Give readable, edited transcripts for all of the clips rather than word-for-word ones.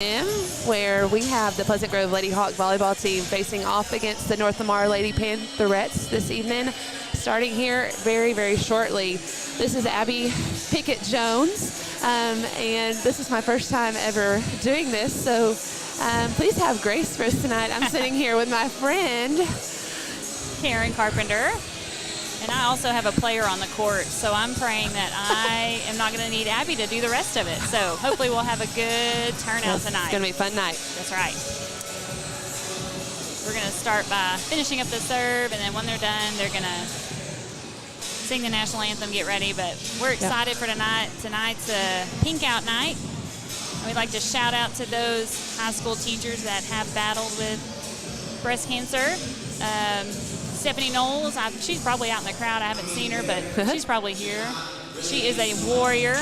where we have the Pleasant Grove Lady Hawk volleyball team facing off against the North Lamar Lady Pantherettes this evening, starting here very, very shortly. This is Abby Pickett-Jones, and this is my first time ever doing this, so please have grace for us tonight. I'm sitting here with my friend, Karen Carpenter. And I also have a player on the court, so I'm praying that I am not going to need Abby to do the rest of it. So hopefully we'll have a good turnout tonight. It's going to be a fun night. That's right. We're going to start by finishing up the serve, and then when they're done, they're going to sing the national anthem, get ready. But we're excited for tonight. Tonight's a pink out night. And we'd like to shout out to those high school teachers that have battled with breast cancer. Stephanie Knowles, she's probably out in the crowd. I haven't seen her, but she's probably here. She is a warrior.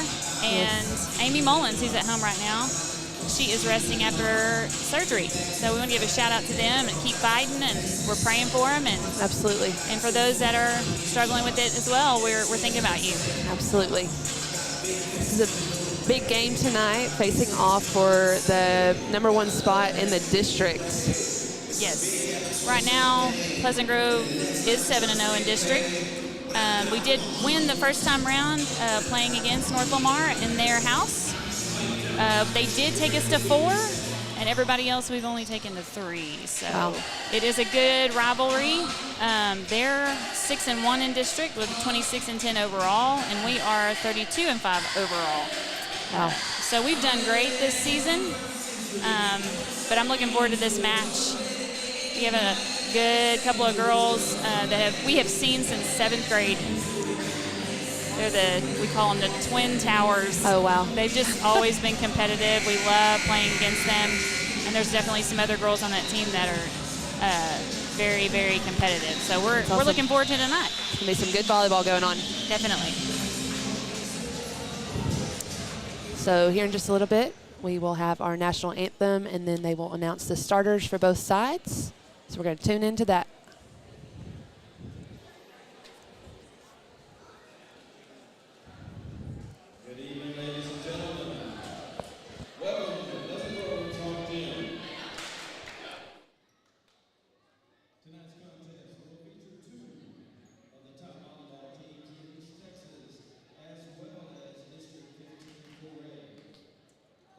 And Amy Mullins, who's at home right now, she is resting after surgery. So we want to give a shout out to them and keep fighting, and we're praying for them. And absolutely. And for those that are struggling with it as well, we're thinking about you. Absolutely. This is a big game tonight, facing off for the #1 spot in the district. Yes. Right now, Pleasant Grove is 7-0 in district. We did win the first time round playing against North Lamar in their house. They did take us to 4, and everybody else we've only taken to 3. So it is a good rivalry. They're 6-1 in district with 26-10 overall, and we are 32-5 overall. Wow. So we've done great this season, but I'm looking forward to this match. We have a good couple of girls that we have seen since 7th grade. We call them the Twin Towers. Oh, wow. They've just always been competitive. We love playing against them. And there's definitely some other girls on that team that are very, very competitive. So we're looking forward to tonight. It's going to be some good volleyball going on. Definitely. So here in just a little bit, we will have our national anthem, and then they will announce the starters for both sides. So we're going to tune into that. Good evening, ladies and gentlemen. Welcome to the Pleasant Grove Hawk Team. Tonight's contest will feature 2 of the top volleyball teams in East Texas, as well as District 15 4A.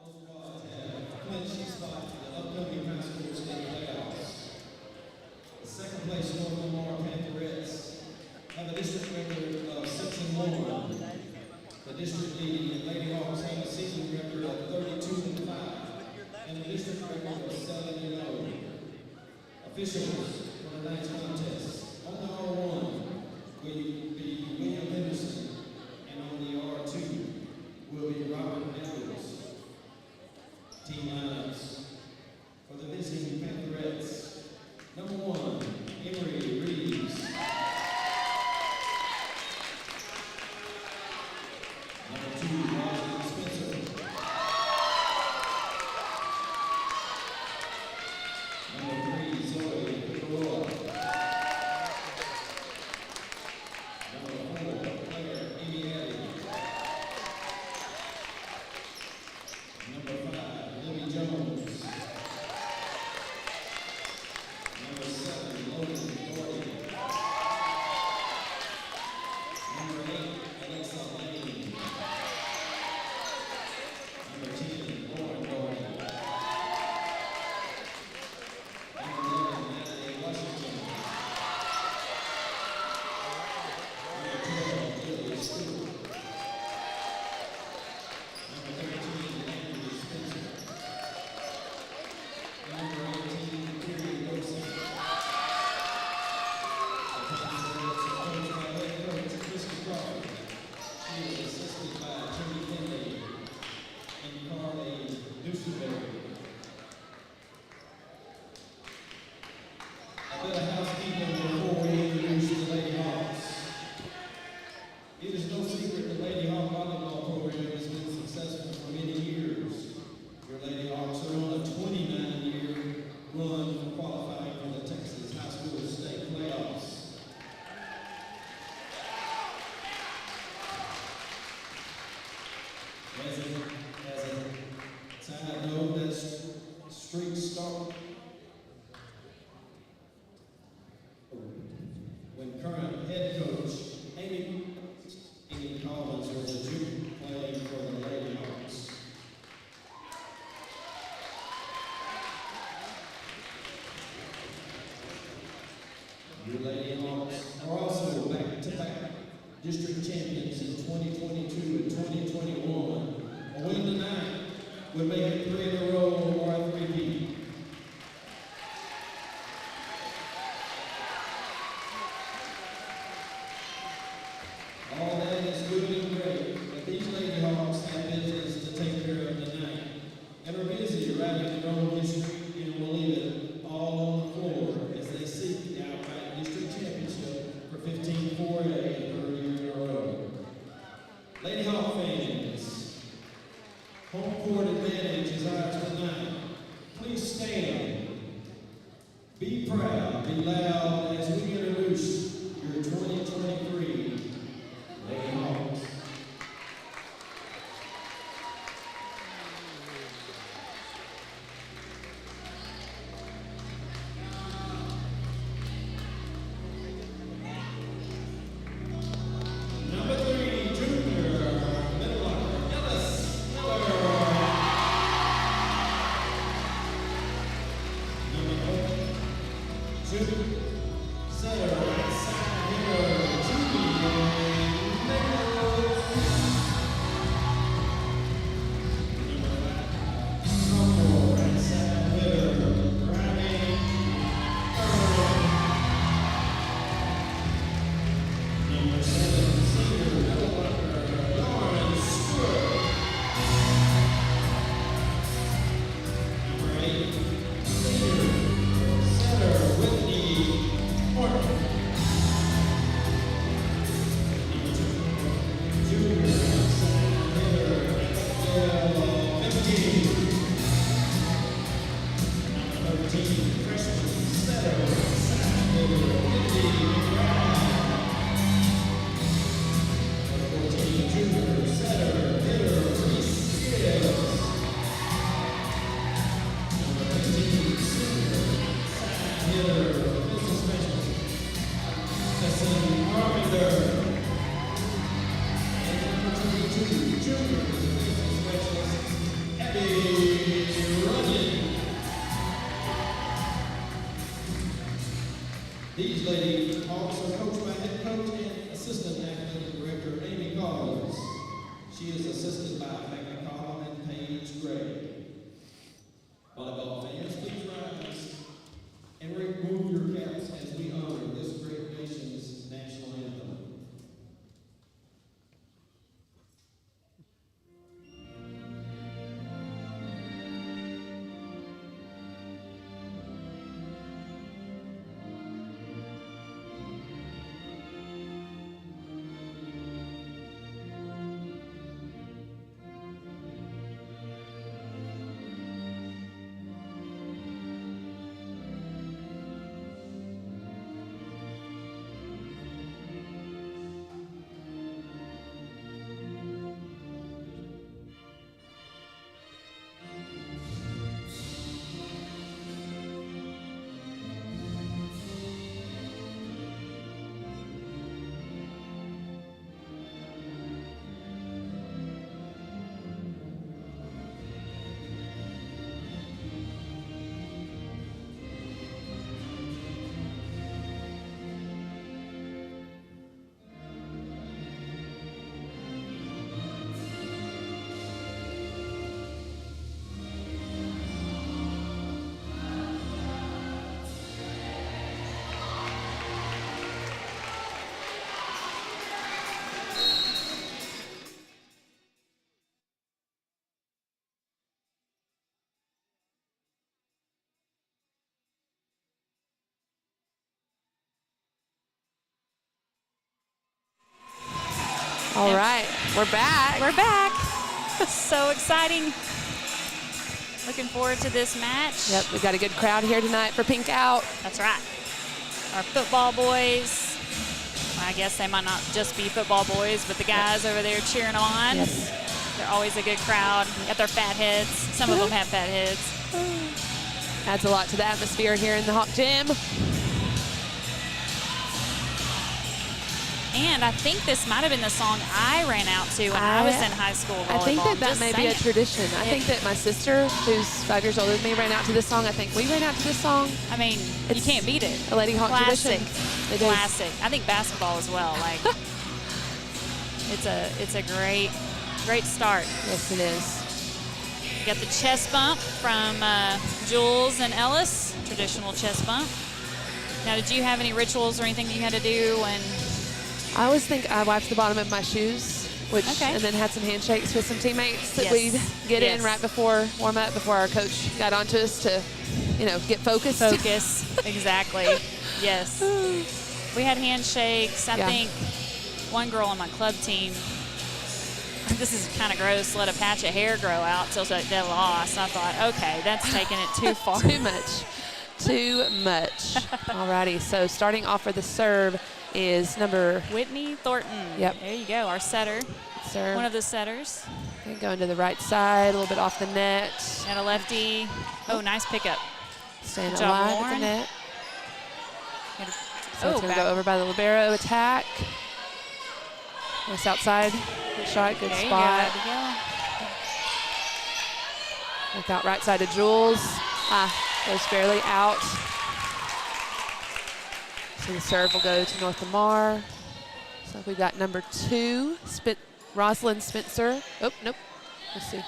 Both squads have clinched a spot for the upcoming high school state playoffs. The second place North Lamar Pantherettes have a district record of 6-1. The district leading Lady Hawks have a season record of 32-5 and a district record of 7-0. Officials for tonight's contest: on the R1 will be William Henderson, and on the R2 will be Robert Edwards. Team lineups for the visiting Pantherettes: #1, Emery Reeves. #2, Marlon Spencer. #3, Zoe Figueroa. #4, Claire Emiadi. #5, Libby Jones. Your Lady Hawks are also back-to-back district champions in 2022 and 2021. A win tonight would make it 3 in a row or a 3-peat. All that is good and great, but these Lady Hawks have business to take care of tonight and are busy writing their own history and will leave it all on the floor as they seek the outright district championship for 15-4A, the 3rd year in a row. Lady Hawk fans, home court advantage is ours tonight. Please stand, be proud, be loud as we introduce your 2023 Lady Hawks. Number 3, junior, middle blocker, Ellis Miller. Number 4, 2, setter, right side hitter, Julie Nichols. Number 5, right side hitter, Riley Earl. Number 7, senior middle blocker, Lauren Stewart. Number 8, senior setter, Whitney Morton. Number 2, junior outside hitter, Abigail 15. Number 13, freshman setter, outside hitter, Whitney McBride. Number 14, junior setter, hitter, Reese Gibbs. Number 15, senior outside hitter, business specialist, Justin Armender. And number 22, junior business specialist, Abby Runyon. These Lady Hawks are coached by head coach and assistant athletic director Amy Collins. She is assisted by Becca Collin and Paige Gray. Volleyball fans, please rise and remove your caps as we honor this great nation's national anthem. All right, we're back. We're back. So exciting. Looking forward to this match. Yep, we've got a good crowd here tonight for Pink Out. That's right. Our football boys. I guess they might not just be football boys, but the guys over there cheering on. Yes. They're always a good crowd. Got their fat heads. Some of them have fat heads. Adds a lot to the atmosphere here in the Hawk Gym. And I think this might have been the song I ran out to when I was in high school volleyball. I think that Just may be a saying. tradition. I think that my sister, who's 5 years older than me, ran out to this song. I think we ran out to this song. I mean, you It's can't beat it. A Lady Hawk Classic. tradition. It is. Classic. I think basketball as well. Like, it's a great start. Yes, it is. You got the chest bump from Jules and Ellis, traditional chest bump. Now, did you have any rituals or anything that you had to do when? I always think I wiped the bottom of my shoes, and then had some handshakes with some teammates that we'd get in right before warm up, before our coach got onto us to, get focused. Focus, exactly. Yes. We had handshakes. I think one girl on my club team, this is kind of gross, let a patch of hair grow out till they lost. I thought, okay, that's taking it too far. Too much. Alrighty, so starting off for the serve is number Whitney Thornton. Yep. There you go, our setter. serve. One of the setters. Okay, going to the right side, a little bit off the net. And a lefty. Oh, nice pickup. Staying Good job, alive at the Lauren. net. So it's going to back. go over by the libero attack. Nice outside. Good shot, good There you spot. go, Abigail. Look out right side to Jules. Goes barely out. So the serve will go to North Lamar. So we've got number 2, Rosalind Spencer. Oh, nope. Let's see.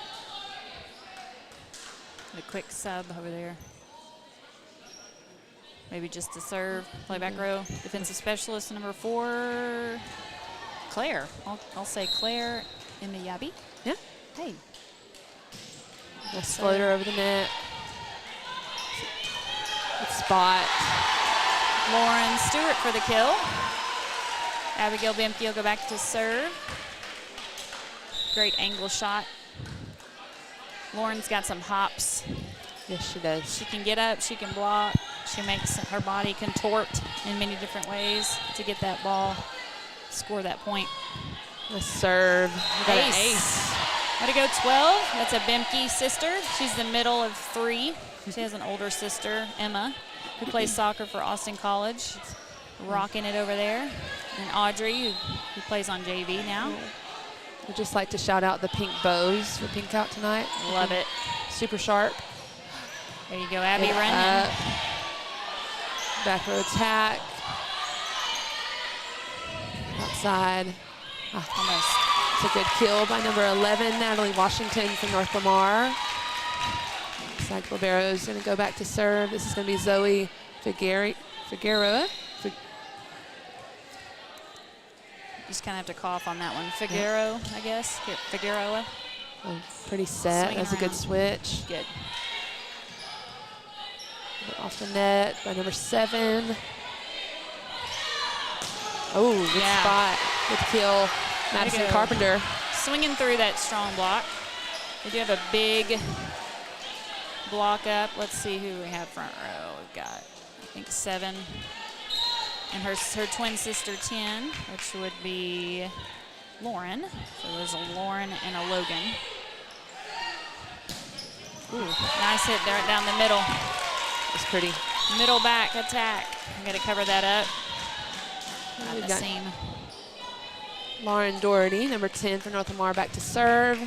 A quick sub over there. Maybe just to serve. Play back row. Defensive specialist number 4, Claire. I'll say Claire in the Yabi. Yeah. Hey. Nice floater over the net. Good spot. Lauren Stewart for the kill. Abigail Bemke will go back to serve. Great angle shot. Lauren's got some hops. Yes, she does. She can get up, she can block. She makes her body contort in many different ways to get that ball, score that point. Nice serve. We got an ace. Way to go, 12. That's a Bemke sister. She's the middle of 3. She has an older sister, Emma, who plays soccer for Austin College. Rocking it over there. And Audrey, who plays on JV now. We'd just like to shout out the pink bows for Pink Out tonight. Love it. Super sharp. There you go, Abby Get running. up. Back row attack. Outside. Almost. It's a good kill by number 11, Natalie Washington from North Lamar. Looks like libero is going to go back to serve. This is going to be Zoe Figueroa. Just kind of have to cough on that one. Figueroa, I guess. Figueroa. Oh, pretty set. Swing That's a good around. switch. Good. Off the net by number 7. Oh, good spot. Good kill. Madison go. Carpenter. Swinging through that strong block. They do have a big block up. Let's see who we have front row. We've got, I think, 7. And her twin sister, 10, which would be Lauren. So there's a Lauren and a Logan. Ooh, nice hit there down the middle. It's pretty. Middle back attack. I'm going to cover that up. At We've the got seam. Lauren Doherty, number 10 for North Lamar, back to serve.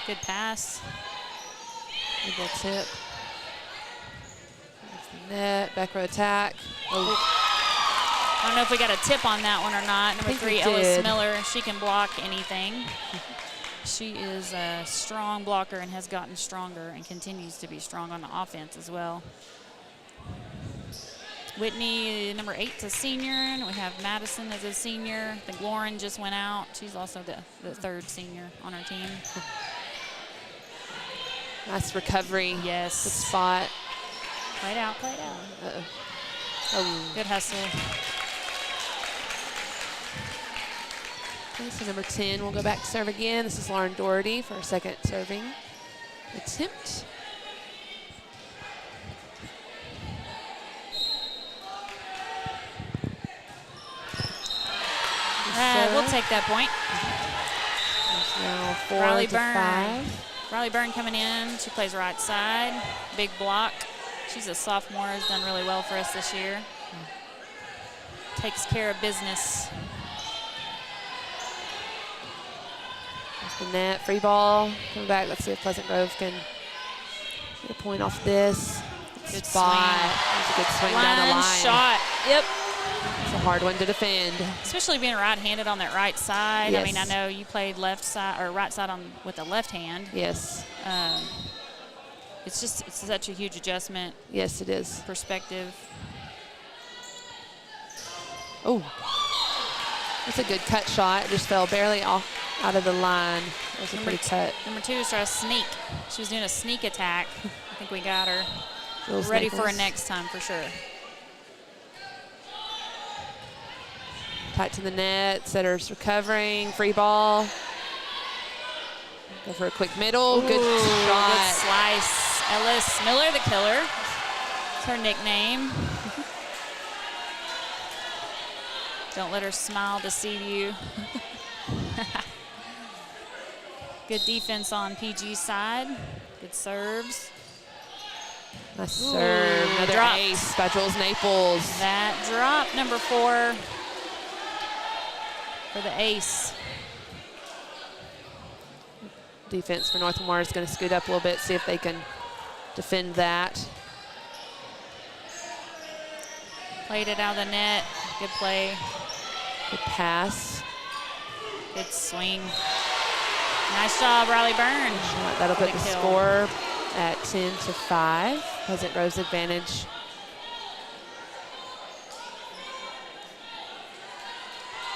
Good pass. Good little tip. Off the net, back row attack. Oh, I don't know if we got a tip on that one or not. Number think 3, we Ellis did. Miller. She can block anything. She is a strong blocker and has gotten stronger and continues to be strong on the offense as well. Whitney, number 8, is a senior. And we have Madison as a senior. I think Lauren just went out. She's also the 3rd senior on our team. nice recovery. Yes. Good spot. Play it out, play it out. Uh-oh. Oh. Good hustle. Okay, so number 10 will go back to serve again. This is Lauren Doherty for her second serving attempt. We'll take that point. There's now 4 Riley to Byrne. 5. Riley Byrne coming in. She plays right side. Big block. She's a sophomore, has done really well for us this year. Takes care of business. That's the net, free ball. Coming back, let's see if Pleasant Grove can get a point off this. Good spot. swing. That's a good swing down the line. Shot. Yep. It's a hard one to defend. Especially being right-handed on that right side. Yes. I mean, I know you played left side or right side on with the left hand. Yes. It's such a huge adjustment. Yes, it is. Perspective. Oh, that's a good cut shot. It just fell barely off out of the line. That was a pretty cut. Number 2 is trying to sneak. She was doing a sneak attack. I think we got her Jules ready Naples. for a next time for sure. Tight to the net. Setter's recovering. Free ball. Go for a quick middle. Good shot. Good slice. Ellis Miller, the killer. That's her nickname. Don't let her smile deceive you. Good defense on PG's side. Good serves. Nice serve. Another dropped. ace by Jules Naples. That drop, number 4 for the ace. Defense for North Lamar is going to scoot up a little bit, see if they can defend that. Played it out of the net. Good play. Good pass. Good swing. Nice job, Riley Byrne. That'll put the Good kill. score at 10-5. Pleasant Grove's advantage.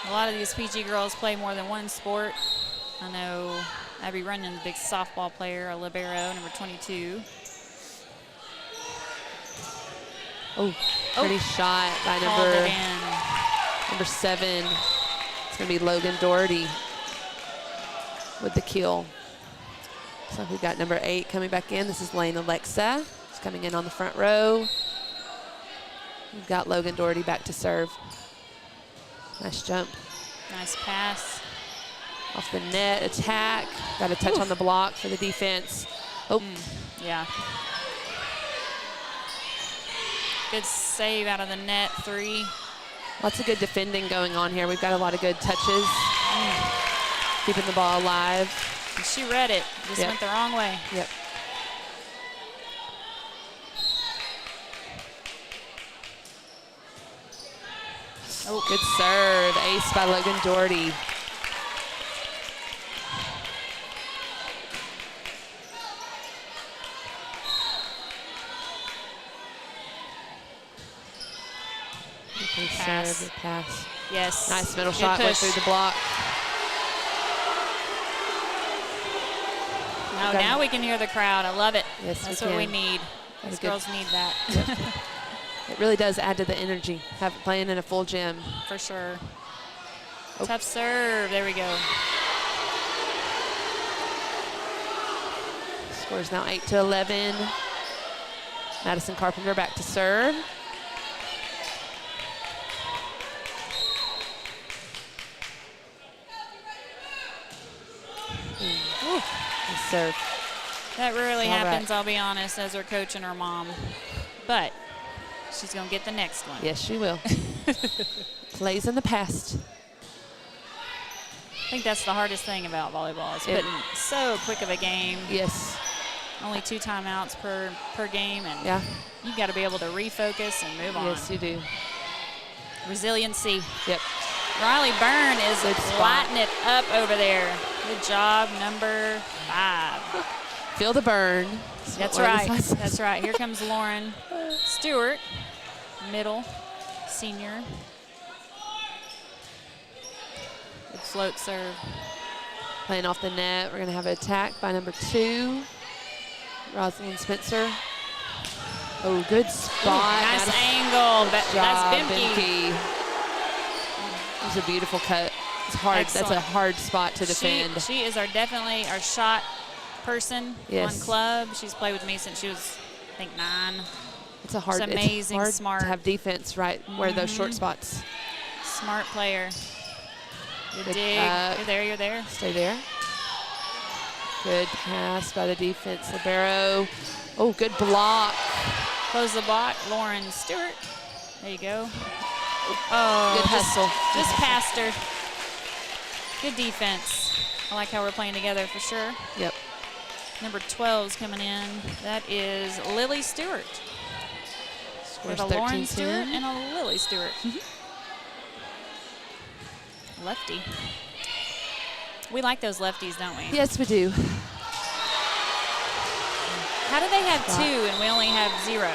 A lot of these PG girls play more than one sport. I know Abby Runyon, big softball player, a libero, number 22. Oh, pretty shot by Called it in. number 7. It's going to be Logan Doherty with the kill. So we've got number 8 coming back in. This is Lane Alexa. She's coming in on the front row. We've got Logan Doherty back to serve. Nice jump. Nice pass. Off the net, attack. Got a touch on the block for the defense. Oh, Yeah. Good save out of the net, 3. lots of good defending going on here. We've got a lot of good touches. Keeping the ball alive. And she read it, just Yep. went the wrong way. Yep. Oh, good serve. Ace by Logan Doherty. Good Pass. serve, good pass. Yes. Nice middle Good shot, went push. through the block. Now we can hear the crowd. I love it. Yes, That's we what we can. need. That was These good. girls need that. It really does add to the energy, playing in a full gym. For sure. Oh. Tough serve. There we go. Score is now 8-11. Madison Carpenter back to serve. Nice serve. That rarely All right. happens, I'll be honest, as her coach and her mom. But she's going to get the next one. Yes, she will. Plays in the past. I think that's the hardest thing about volleyball is It- putting so quick of a game. Yes. Only 2 timeouts per game, and Yeah. you got to be able to refocus and move on. Yes, you do. Resiliency. Yep. Riley Byrne is Good spot. lighting it up over there. Good job, number 5. Feel the burn. That's what one of right. the signs says. That's right. Here comes Lauren Stewart, middle, senior. Good float serve. Playing off the net. We're going to have an attack by number 2, Rosalind Spencer. Oh, good spot. Nice Madison- angle. That's job, Bimke. It was a beautiful cut. It's hard. Excellent. That's a hard spot to defend. She is definitely our shot person Yes. on club. She's played with me since she was, I think, 9. It's a hard. It's amazing, it's hard smart. to have defense right where those short spots. Smart player. Good Good dig. cut. You're there. You're there. Stay there. Good pass by the defense, libero. Oh, good block. Close the block, Lauren Stewart. There you go. Oh, Good hustle. Just past her. Good defense. I like how we're playing together for sure. Yep. Number 12 is coming in. That is Lily Stewart. We have a Lauren Stewart and a Lily Stewart. Lefty. We like those lefties, don't we? Yes, we do. How do they have 2 and we only have 0?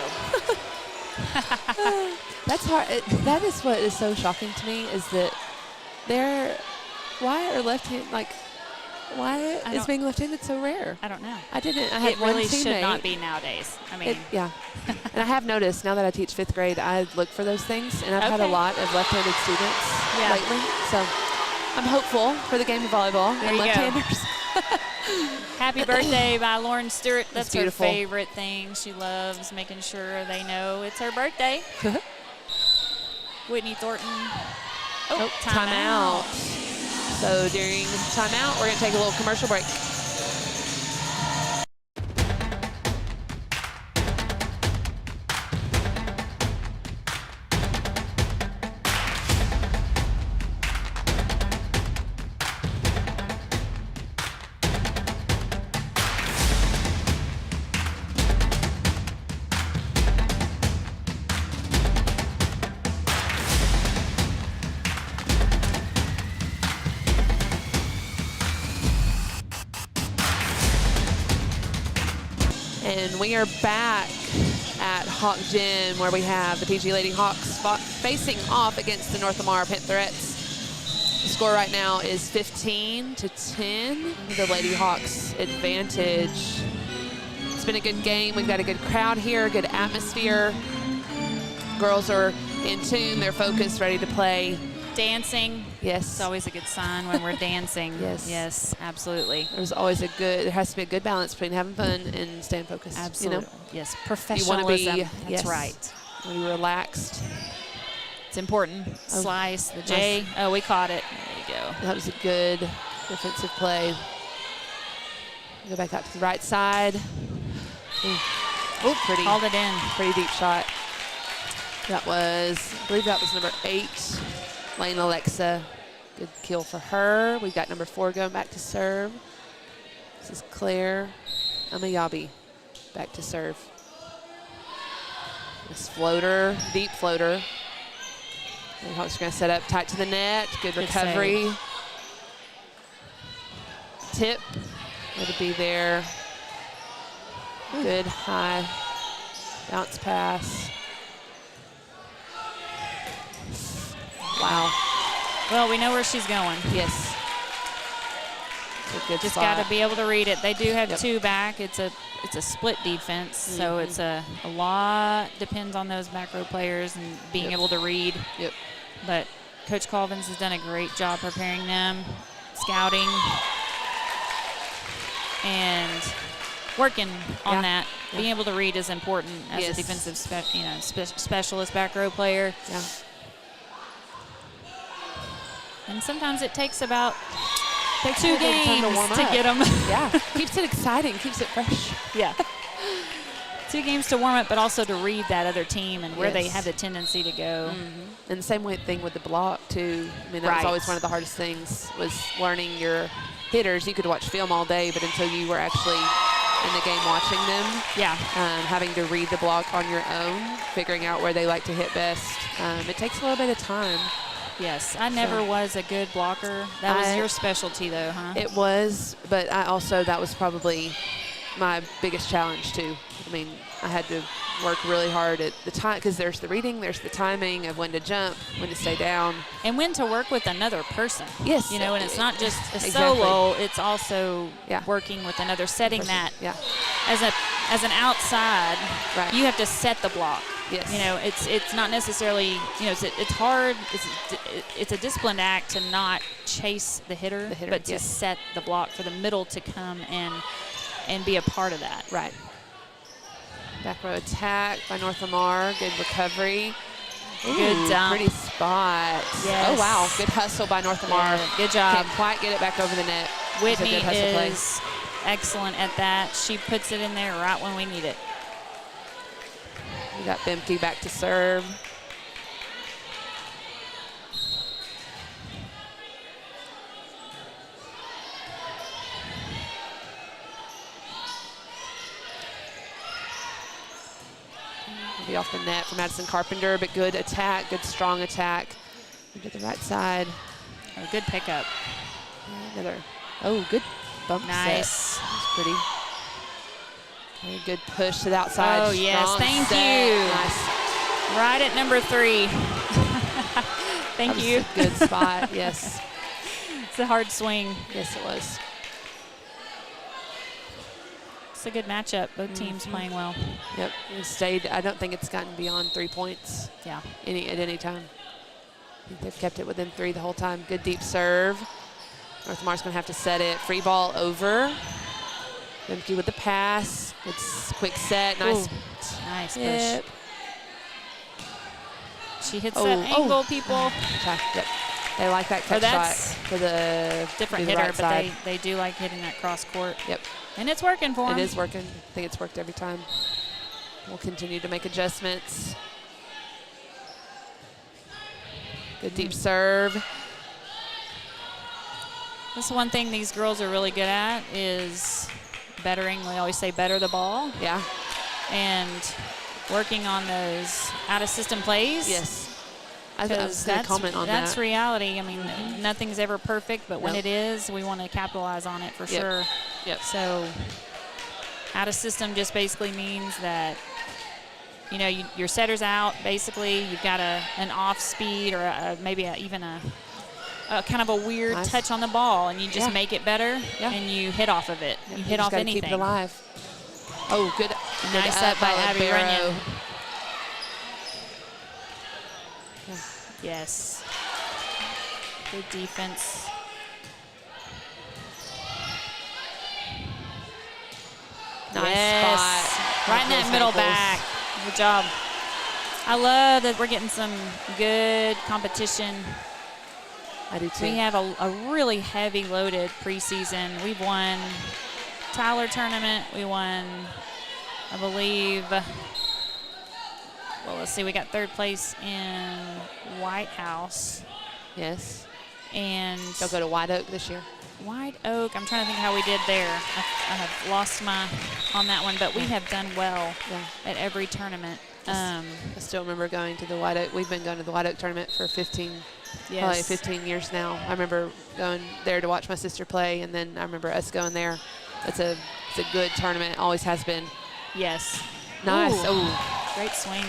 That's hard. That is what is so shocking to me is that why are left-handed, like, why is being left-handed so rare? I don't know. I had it one really teammate. should not be nowadays. I mean, yeah. And I have noticed now that I teach 5th grade, I look for those things, and I've had a lot of left-handed students lately. So I'm hopeful for the game of volleyball and left-handers. Happy birthday by Lauren Stewart. That's her beautiful. favorite thing. She loves making sure they know it's her birthday. Whitney Thornton. Oh, timeout. So during timeout, we're going to take a little commercial break. And we are back at Hawk Gym where we have the PG Lady Hawks facing off against the North Lamar Pantherettes. The score right now is 15-10. The Lady Hawks advantage. It's been a good game. We've got a good crowd here, good atmosphere. Girls are in tune, they're focused, ready to play. Dancing. Yes. It's always a good sign when we're dancing. Yes. Yes, absolutely. There has to be a good balance between having fun and staying focused. Absolutely. You know? Yes, You professionalism. want to be, That's right. You want to be relaxed. It's important. Slice, the J. Oh, we caught it. There you go. That was a good defensive play. Go back out to the right side. Oh, pretty. Called it in. Pretty deep shot. That was, I believe that was number 8, Lane Alexa. Good kill for her. We've got number 4 going back to serve. This is Claire Amayabi back to serve. This floater, deep floater. The Hawks are going to set up tight to the net. Good recovery. Tip. It'll be there. Good high bounce pass. Wow. Well, we know where she's going. Yes. Good Just spot. got to be able to read it. They do have 2 back. It's a split defense, so it's a lot depends on those back row players and being able to read. Yep. But Coach Colvins has done a great job preparing them, scouting, and working on that. Being able to read is important as a defensive specialist back row player. Yeah. And sometimes it takes about 2 time games to warm to up. get them. Yeah. Keeps it exciting, keeps it fresh. Yeah. 2 games to warm up, but also to read that other team and where they Yes. have the tendency to go. And the same thing with the block, too. I mean, that was always one of the hardest things, was learning your hitters. You could watch film all day, but until you were actually in the game watching them, having to read the block on your own, figuring out where they like to hit best, it takes a little bit of time. Yes, I never was a good blocker. That was your specialty, though, huh? It was, but that was probably my biggest challenge, too. I mean, I had to work really hard at the time, because there's the reading, there's the timing of when to jump, when to stay down. And when to work with another person. Yes. You know, and it's not just a Exactly. solo, it's also working with another, setting that. Yeah. As an outside, you have to set the block. Yes. You know, it's not necessarily, you know, it's hard. It's a disciplined act to not chase the hitter, but to set the block for the middle to come and be a part of that. Right. Back row attack by North Lamar. Good recovery. Good dump. Pretty spot. Yes. Oh, wow. Good hustle by North Lamar. Yeah, good job. Can't quite get it back over the net. Whitney good hustle play. is excellent at that. She puts it in there right when we need it. We got Bemke back to serve. Be off the net for Madison Carpenter, but good attack, good strong attack. To the right side. A good pickup. Another, good bump Nice. set. That's pretty. Okay, good push to the outside. Oh, yes, Strong thank set. you. Nice. Right at number 3. Thank That was you. a good spot, yes. It's a hard swing. Yes, it was. It's a good matchup. Both teams playing well. Yep, it stayed. I don't think it's gotten beyond 3 points Yeah. at any time. I think they've kept it within 3 the whole time. Good deep serve. North Lamar's going to have to set it. Free ball over. Bemke with the pass. It's quick set. Nice. Ooh, nice Yep. push. She hits that angle, people. Yep. They like that cut shot that's for the Different to the hitter, right but side. they do like hitting that cross court. Yep. And it's working for them. It is working. I think it's worked every time. We'll continue to make adjustments. Good deep serve. That's one thing these girls are really good at is bettering. We always say better the ball. Yeah. And working on those out-of-system plays. Yes. I was Because going to comment on that's that. reality. I mean, nothing's ever perfect, but when Nope. it is, we want to capitalize on it for sure. Yep. So out of system just basically means that, you know, your setter's out, basically. You've got an off speed or maybe even a kind of a weird Nice. touch on the ball, and you just make it better, Yeah. and you hit off of it. Yep, You hit just off gotta anything. Keep it alive. Oh, good. Nice up by Abby Runyon. Yes. Good defense. Nice Yes. spot. Right in that Those middle ankles. back. Good job. I love that we're getting some good competition. I do too. We have a really heavy loaded preseason. We've won Tyler tournament. We won, I believe, well, let's see, we got third place in White House. Yes. And They'll go to White Oak this year. White Oak, I'm trying to think how we did there. I have lost my on that one, but we have done well at every tournament. I still remember going to the White Oak. We've been going to the White Oak tournament for probably 15 years now. I remember going there to watch my sister play, and then I remember us going there. It's a good tournament. Always has been. Yes. Nice. Ooh. Oh, Great swing.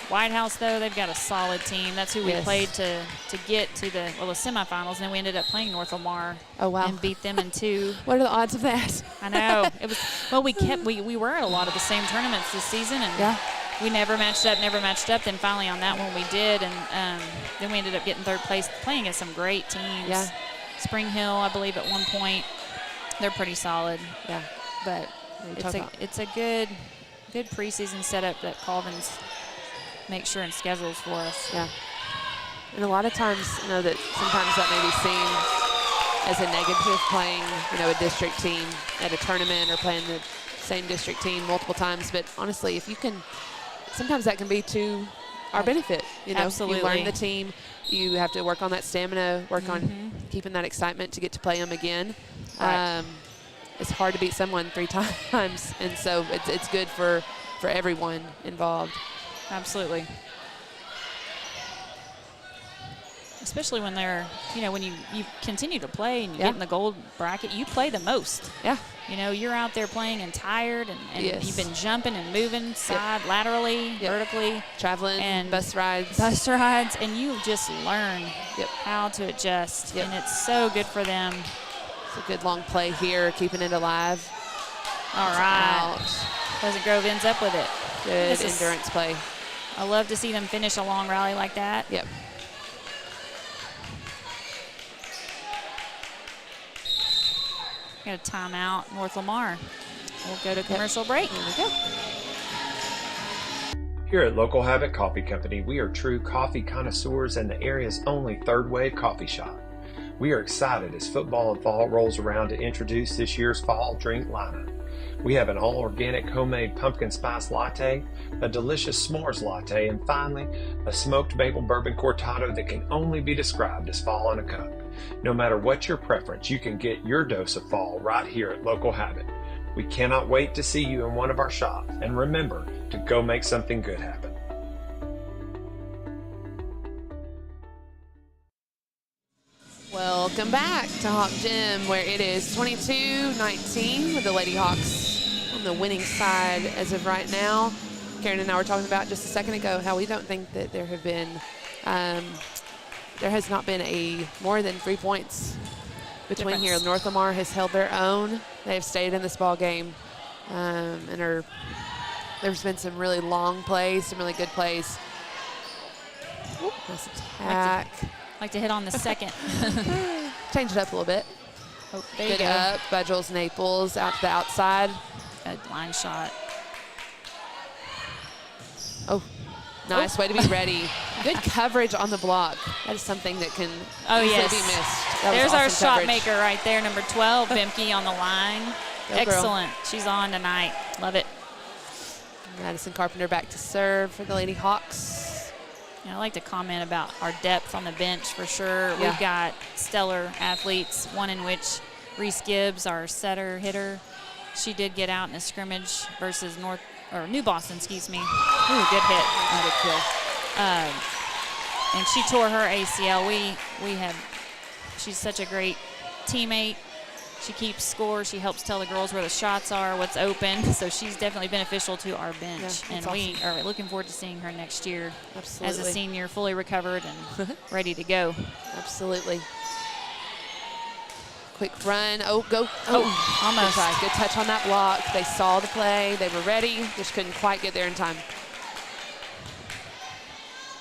White House, though, they've got a solid team. That's who we played to get to the semifinals, and then we ended up playing North Lamar. Oh, wow. And beat them in 2. What are the odds of that? I know. It was we were at a lot of the same tournaments this season, and we never matched up. Then finally on that one we did, and then we ended up getting third place, playing against some great teams. Yeah. Spring Hill, I believe, at one point. They're pretty solid. Yeah. But it's a good preseason setup that Colvin's makes sure and schedules for us. Yeah. And a lot of times, you know, that sometimes that may be seen as a negative, playing, you know, a district team at a tournament or playing the same district team multiple times. But honestly, if you can, sometimes that can be to our benefit. You know, Absolutely. You learn the team. You have to work on that stamina, work on keeping that excitement to get to play them again. Right. It's hard to beat someone 3 times, and so it's good for everyone involved. Absolutely. Especially when they're, you know, when you continue to play and you get in the gold bracket, you play the most. Yeah. You know, you're out there playing and tired, and you've been jumping and moving laterally, vertically. Traveling, and bus rides, and you just learn how to adjust, and it's so good for them. It's a good long play here, keeping it alive. All right. Pleasant Grove ends up with it. Good endurance play. I love to see them finish a long rally like that. Yep. Got a timeout, North Lamar. We'll go to commercial break. Here we go. Here at Local Habit Coffee Company, we are true coffee connoisseurs and the area's only third wave coffee shop. We are excited as football and fall rolls around to introduce this year's fall drink lineup. We have an all-organic homemade pumpkin spice latte, a delicious s'mores latte, and finally, a smoked maple bourbon cortado that can only be described as fall in a cup. No matter what your preference, you can get your dose of fall right here at Local Habit. We cannot wait to see you in one of our shops, and remember to go make something good happen. Welcome back to Hawk Gym, where it is 22-19 with the Lady Hawks on the winning side as of right now. Karen and I were talking about just a second ago how we don't think that there have been, there has not been a more than 3 points between here. North Lamar has held their own. They have stayed in this ball game, and there's been some really long plays, some really good plays. Ooh, nice attack. Like to hit on the second. Change it up a little bit. Oh, there Good you go. up by Jules Naples out to the outside. Good line shot. Oh, nice way to be ready. Good coverage on the block. That is something that can easily be missed. That was There's our awesome shot coverage. maker right there, number 12, Bimke on the line. Go girl. Excellent. She's on tonight. Love it. Madison Carpenter back to serve for the Lady Hawks. Yeah, I like to comment about our depth on the bench for sure. Yeah. We've got stellar athletes, one in which Reese Gibbs, our setter hitter, she did get out in a scrimmage versus New Boston, excuse me. Ooh, good hit. Good kill. And she tore her ACL. She's such a great teammate. She keeps score. She helps tell the girls where the shots are, what's open. So she's definitely beneficial to our bench. Yeah, and we are looking forward to seeing her next year Absolutely. as a senior, fully recovered and ready to go. Absolutely. Quick run. Oh, go. Oh, almost. Good try. Good touch on that block. They saw the play. They were ready. Just couldn't quite get there in time.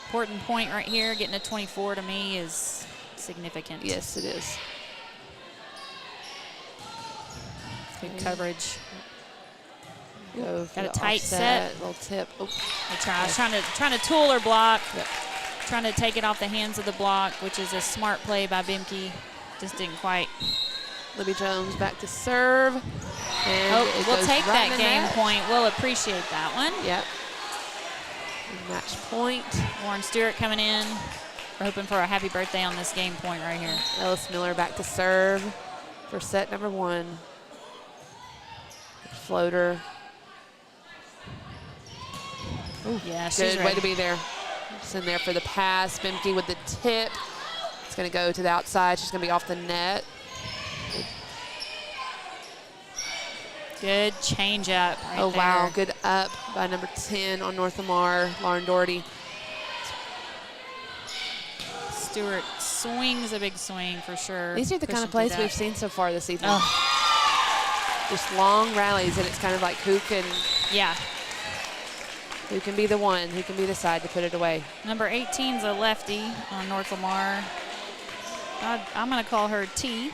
Important point right here. Getting a 24 to me is significant. Yes, it is. Good coverage. Go for Got a the tight offset, set. Little tip. Oh, I was trying to tool her block. Yep. Trying to take it off the hands of the block, which is a smart play by Bimke. Just didn't quite. Libby Jones back to serve. And it we'll goes take right in that the game net. point. We'll appreciate that one. Yep. Match point. Warren Stewart coming in. We're hoping for a happy birthday on this game point right here. Ellis Miller back to serve for set number 1. Floater. Ooh, yeah, she's Good ready. way to be there. Just in there for the pass. Bimke with the tip. It's going to go to the outside. She's going to be off the net. Good change up right Oh, there. wow. Good up by number 10 on North Lamar, Lauren Doherty. Stewart swings a big swing for sure. These are the kind of Pushing plays through we've that. seen so far this evening. Oh, Just long rallies, and it's kind of like who can yeah. be the one, who can be the side to put it away. Number 18's a lefty on North Lamar. I'm going to call her T.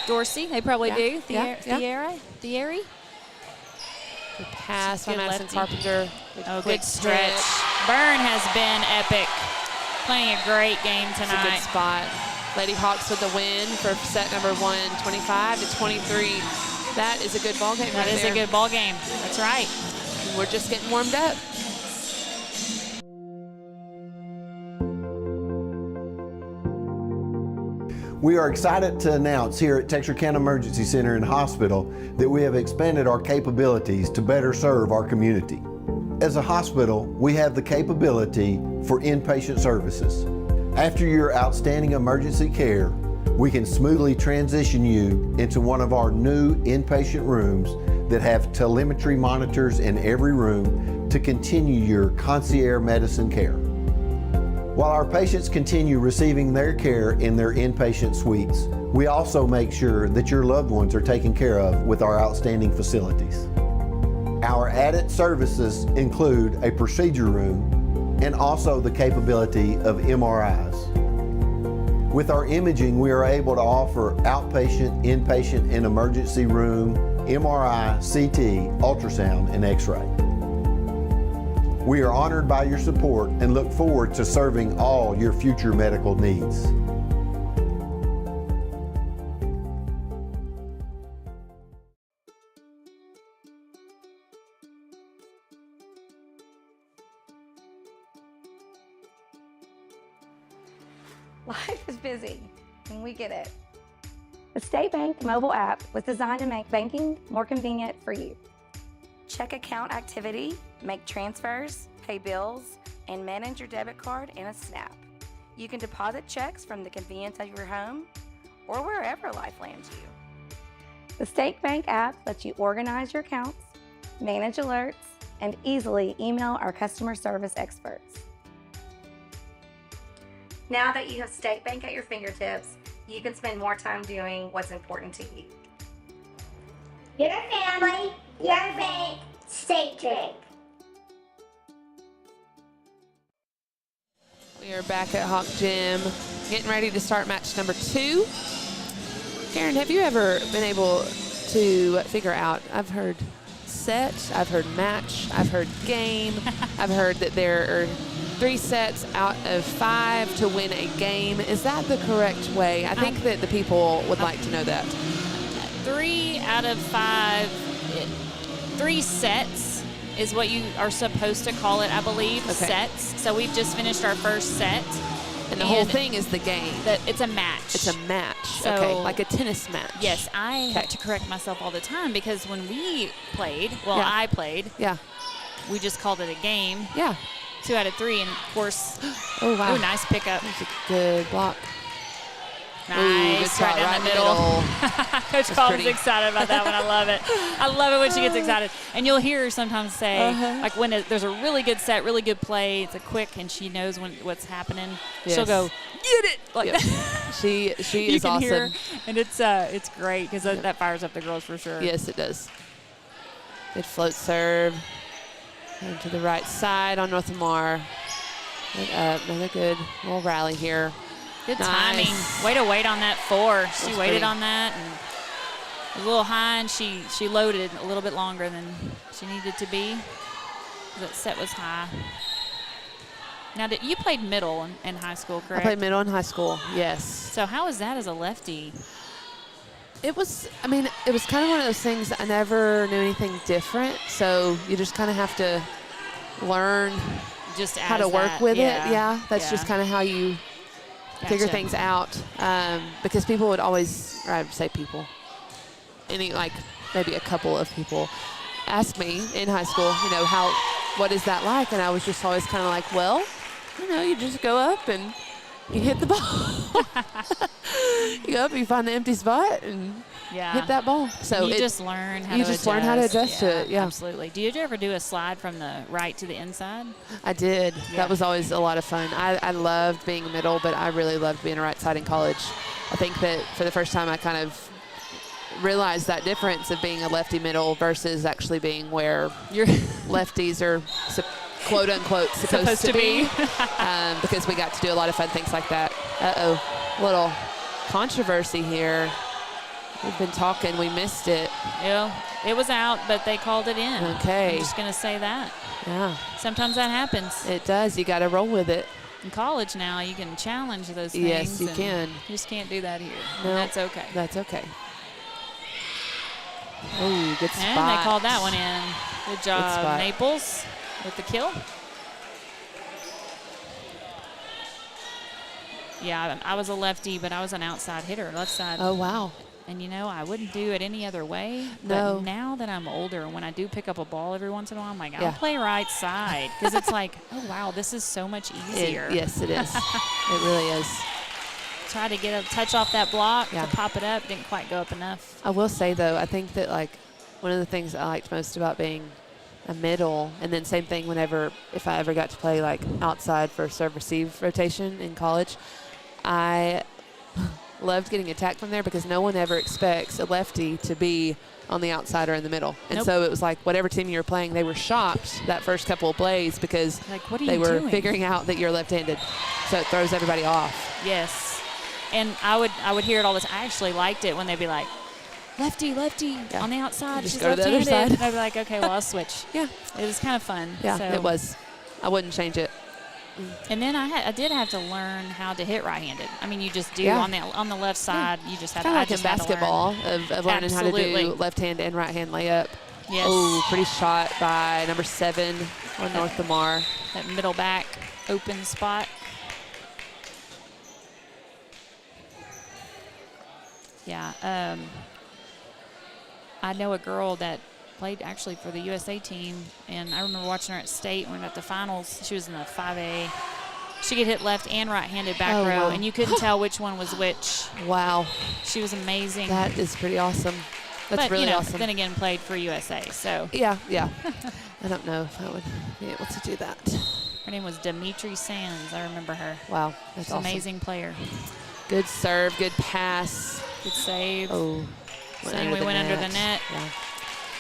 Dorsey, they probably do. Thierry. Good pass by Good Madison lefty. Carpenter. Good stretch. Byrne has been epic. Playing a great game It's a good tonight. spot. Lady Hawks with the win for set number 1, 25-23. That is a good ball game. That right is there. a good ball game. That's right. And we're just getting warmed up. We are excited to announce here at Texarkana Emergency Center and Hospital that we have expanded our capabilities to better serve our community. As a hospital, we have the capability for inpatient services. After your outstanding emergency care, we can smoothly transition you into one of our new inpatient rooms that have telemetry monitors in every room to continue your concierge medicine care. While our patients continue receiving their care in their inpatient suites, we also make sure that your loved ones are taken care of with our outstanding facilities. Our added services include a procedure room and also the capability of MRIs. With our imaging, we are able to offer outpatient, inpatient, and emergency room, MRI, CT, ultrasound, and X-ray. We are honored by your support and look forward to serving all your future medical needs. Life is busy, and we get it. The State Bank mobile app was designed to make banking more convenient for you. Check account activity, make transfers, pay bills, and manage your debit card in a snap. You can deposit checks from the convenience of your home or wherever life lands you. The State Bank app lets you organize your accounts, manage alerts, and easily email our customer service experts. Now that you have State Bank at your fingertips, you can spend more time doing what's important to you. Your family, your bank, State Bank. We are back at Hawk Gym, getting ready to start match number 2. Karen, have you ever been able to figure out, I've heard set, I've heard match, I've heard game, I've heard that there are 3 sets out of 5 to win a game. Is that the correct way? I think that the people would like to know that. 3 out of 5, 3 sets is what you are supposed to call it, I believe, Okay. sets. So we've just finished our first set. And the whole thing is the game. It's a match. It's a match, So- okay, like a tennis match. Yes, I Okay. have to correct myself all the time because when we played, Yeah. I played, Yeah, we just called it a game. yeah. 2 out of 3, and of course, Oh, wow. ooh, nice pickup. That's a good block. Ooh, good Nice, shot, right down right the in middle. Coach Cobb's pretty. excited about that one. I love it. I love it when she gets excited. And you'll hear her sometimes say, Uh-huh. like when there's a really good set, really good play, it's a quick, and she knows what's happening. She'll Yes. go, get it! Like Yep. that. She You is can awesome. hear her, and it's great because that fires up the girls for sure. Yes, it does. Good float serve. And to the right side on North Lamar. Good up. Another good little rally here. Good Nice. timing. Way to wait on that 4. She That's waited pretty. on that, and it was a little high, and she loaded a little bit longer than she needed to be. That set was high. Now, you played middle in high school, correct? I played middle in high school, yes. So how was that as a lefty? It was kind of one of those things that I never knew anything different. So you just kind of have to learn Just how as to work that, with yeah. it. Yeah, that's Yeah. just kind of how you figure Gotcha. things out. Because people would always, or I'd say people, maybe a couple of people ask me in high school, what is that like? And I was just always kind of like, well, you just go up and you hit the ball. You go up, you find the empty spot, and Yeah. hit that ball. So you just learn how to adjust. learn how to adjust to it. Yeah, Absolutely. Did you ever do a slide from the right to the inside? I did. Yeah. That was always a lot of fun. I loved being middle, but I really loved being a right side in college. I think that for the first time I kind of realized that difference of being a lefty middle versus actually being where your lefties are quote unquote supposed to be. Because we got to do a lot of fun things like that. Little controversy here. We've been talking, we missed it. Yeah, it was out, but they called it in. Okay. I'm just going to say that. Yeah, Sometimes that happens. it does. You got to roll with it. In college now, you can challenge those things. Yes, you and can. You just can't do that here. No. And that's okay. That's okay. Oh, good spot. And they called that one in. Good job, spot. Naples, with the kill. Yeah, I was a lefty, but I was an outside hitter, left side. Oh, wow. And, I wouldn't do it any other way. No. But now that I'm older, when I do pick up a ball every once in a while, I'm like, Yeah. I'll play right side. Because it's like, oh, wow, this is so much easier. Yes, it is. It really is. Try to get a touch off that block Yeah. to pop it up. Didn't quite go up enough. I will say, though, I think that, one of the things I liked most about being a middle, and then same thing if I ever got to play, outside for serve-receive rotation in college, I loved getting attacked from there because no one ever expects a lefty to be on the outside or in the middle. And Nope. so it was like whatever team you were playing, they were shocked that first couple of plays because Like, what are they you were doing? figuring out that you're left-handed. So it throws everybody off. Yes. And I would hear it all the time. I actually liked it when they'd be like, lefty, Yeah. on the outside. Just She's go to the other left-handed. side. And I'd be like, okay, well, I'll switch. Yeah. It was kind of fun. Yeah, So- it was. I wouldn't change it. And then I did have to learn how to hit right-handed. I mean, you just do Yeah. on the left side. You just have Kind to. of like in basketball of learning how to Absolutely. do left-hand and right-hand layup. Yes. Oh, pretty shot by number 7 on North Lamar. That middle back open spot. Yeah. I know a girl that played actually for the USA team, and I remember watching her at state when we were at the finals. She was in the 5A. She could hit left and right-handed back row, wow. and you couldn't tell which one was which. Wow. She was amazing. That is pretty awesome. That's but, really you know, awesome. then again, played for USA, so. Yeah. I don't know if I would be able to do that. Her name was Dimitri Sands. I remember her. Wow. That's She's an awesome. amazing player. Good serve, good pass. Good save. Oh. And we went under the net. Yeah.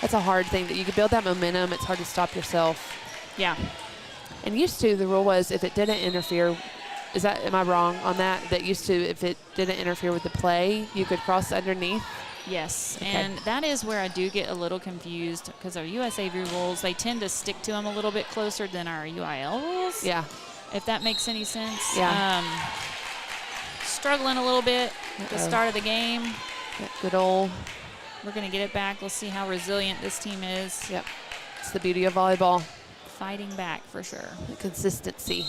That's a hard thing. That you can build that momentum. It's hard to stop yourself. Yeah. And used to, the rule was if it didn't interfere, am I wrong on that? That used to, if it didn't interfere with the play, you could cross underneath? Yes, Okay. and that is where I do get a little confused because our USAV rules, they tend to stick to them a little bit closer than our UIL rules. Yeah. If that makes any sense. Yeah. Struggling a little bit at the start of the game. That good old. We're going to get it back. Let's see how resilient this team is. Yep. It's the beauty of volleyball. Fighting back for sure. The consistency.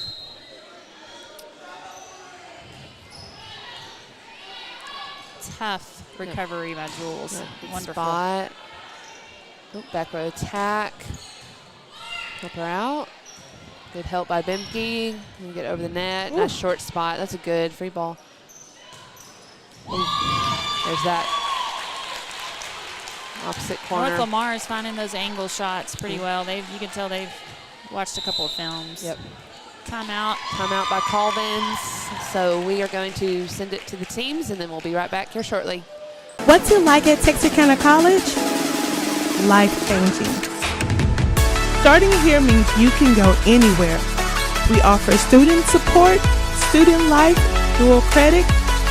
Tough recovery by Jules. Yeah, good Wonderful. spot. Oh, back row attack. Help her out. Good help by Bimke. And get over the net. Nice short spot. That's a good free ball. Ooh. There's that opposite corner. North Lamar is finding those angle shots pretty well. You can tell they've watched a couple of films. Yep. Timeout. Timeout by Colvins. So we are going to send it to the teams, and then we'll be right back here shortly. What's it like at Texarkana College? Life-changing. Starting here means you can go anywhere. We offer student support, student life, dual credit,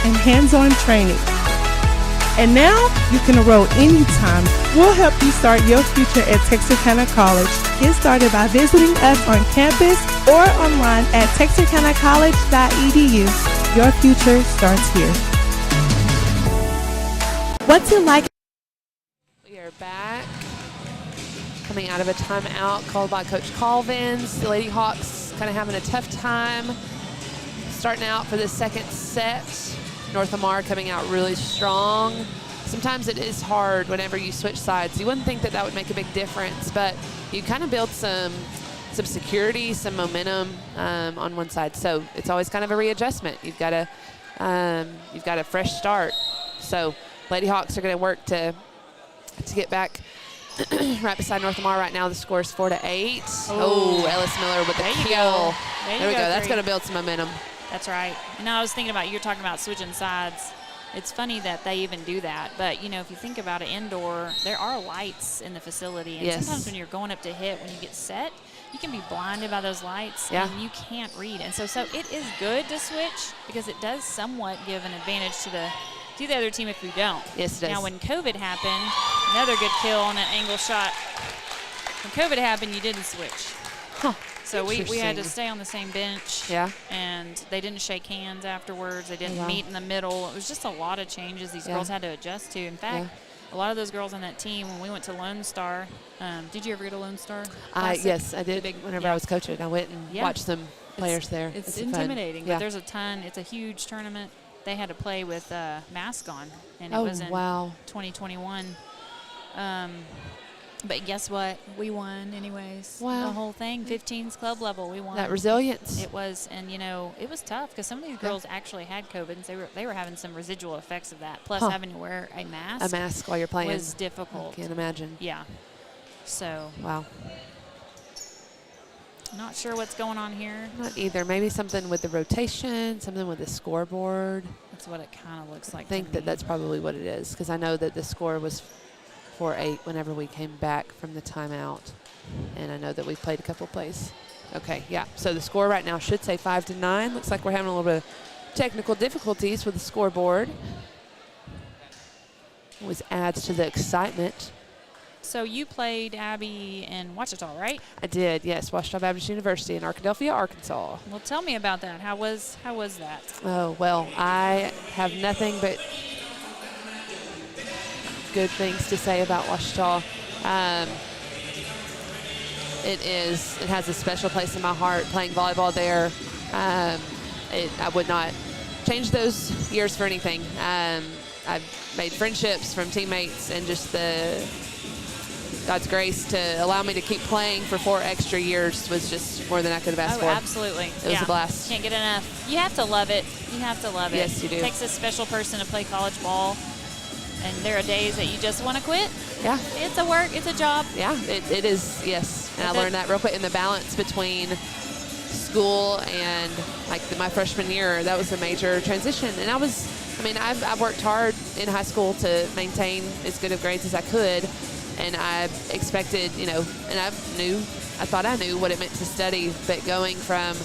and hands-on training. And now you can enroll anytime. We'll help you start your future at Texarkana College. Get started by visiting us on campus or online at texarkanacollege.edu. Your future starts here. What's it like? We are back. Coming out of a timeout called by Coach Colvins. The Lady Hawks kind of having a tough time starting out for the second set. North Lamar coming out really strong. Sometimes it is hard whenever you switch sides. You wouldn't think that that would make a big difference, but you kind of build some security, some momentum on one side. So it's always kind of a readjustment. You've got a fresh start. So Lady Hawks are going to work to get back right beside North Lamar right now. The score is 4-8. Oh, Ellis Miller with the kill. There we go. That's going to build some momentum. That's right. And I was thinking about, you're talking about switching sides. It's funny that they even do that. But, you know, if you think about it indoor, there are lights in the facility. And sometimes when you're going up to hit, when you get set, you can be blinded by those lights and you can't read. And so it is good to switch because it does somewhat give an advantage to the other team if you don't. Yes, it does. Now, when COVID happened, another good kill on that angle shot. When COVID happened, you didn't switch. Huh. So we had to stay on the same bench. Yeah. And they didn't shake hands afterwards. They didn't meet in the middle. It was just a lot of changes these girls had to adjust to. In fact, a lot of those girls on that team, when we went to Lone Star, did you ever go to Lone Star? Yes, I did. Whenever I was coaching, I went and watched some players there. It's intimidating, but there's a ton. It's a huge tournament. They had to play with mask on, and it was in 2021. But guess what? We won anyways. Wow. The whole thing, 15s club level, we won. That resilience. It was, and, you know, it was tough because some of these girls actually had COVID, and they were having some residual effects of that. Plus having to wear a mask. A mask while you're playing. Was difficult. I can't imagine. Yeah. So. Wow. Not sure what's going on here. Not either. Maybe something with the rotation, something with the scoreboard. That's what it kind of looks like. I think that's probably what it is because I know that the score was 4-8 whenever we came back from the timeout, and I know that we played a couple plays. Okay, yeah. So the score right now should say 5-9. Looks like we're having a little bit of technical difficulties with the scoreboard. Always adds to the excitement. So you played Abby in Ouachita, right? I did, yes. Ouachita Baptist University in Arkadelphia, Arkansas. Well, tell me about that. How was that? Oh, well, I have nothing but good things to say about Ouachita. It has a special place in my heart playing volleyball there. I would not change those years for anything. I've made friendships from teammates, and just God's grace to allow me to keep playing for 4 extra years was just more than I could have asked for. Absolutely. It was a blast. Can't get enough. You have to love it. You have to love it. Yes, you do. It takes a special person to play college ball, and there are days that you just want to quit. Yeah. It's a work. It's a job. Yeah, it is, yes. And I learned that real quick in the balance between school and like my freshman year. That was a major transition. And I worked hard in high school to maintain as good of grades as I could. And I expected, and I thought I knew what it meant to study, but going from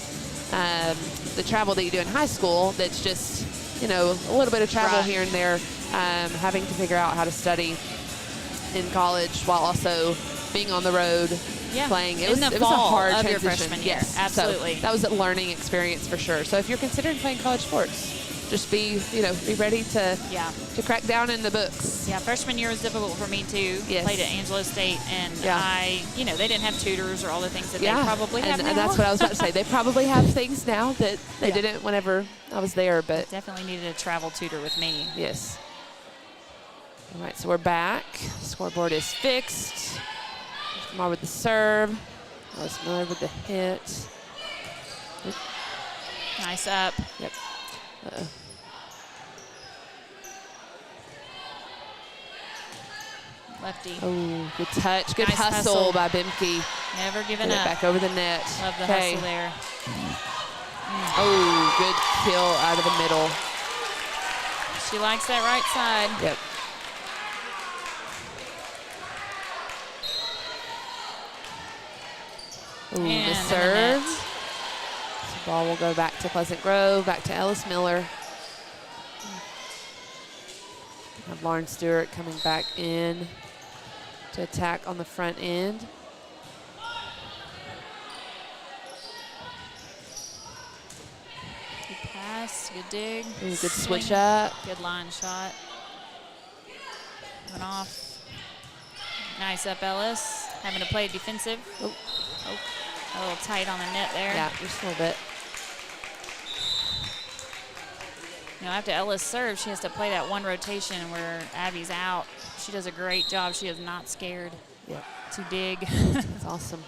the travel that you do in high school, that's just, a little bit of travel here and there, having to figure out how to study in college while also being on the road, playing. It was a hard of transition. Your freshman year. Yes, absolutely. So that was a learning experience for sure. So if you're considering playing college sports, just be ready to crack down in the books. Yeah, freshman year was difficult for me too. Yes. Played at Angelo State, and they didn't have tutors or all the things that they probably have now. And that's what I was about to say. They probably have things now that they didn't whenever I was there, but definitely needed a travel tutor with me. Yes. All right, so we're back. Scoreboard is fixed. Lamar with the serve. Alice Miller with the hit. Nice up. Yep. Lefty. Oh, good touch. Good Nice hustle by Bimke. Never giving Get it up. back over the net. Love the hustle there. Oh, good kill out of the middle. She likes that right side. Yep. Ooh, And the in the serve. net. So ball will go back to Pleasant Grove, back to Ellis Miller. Have Lauren Stewart coming back in to attack on the front end. Good pass, good dig. Ooh, good switch Swing. up. Good line shot. Went off. Nice up, Ellis. Having to play defensive. Oh. A little tight on the net there. Yeah, just a little bit. After Ellis serves, she has to play that one rotation where Abby's out. She does a great job. She is not scared to dig. That's awesome.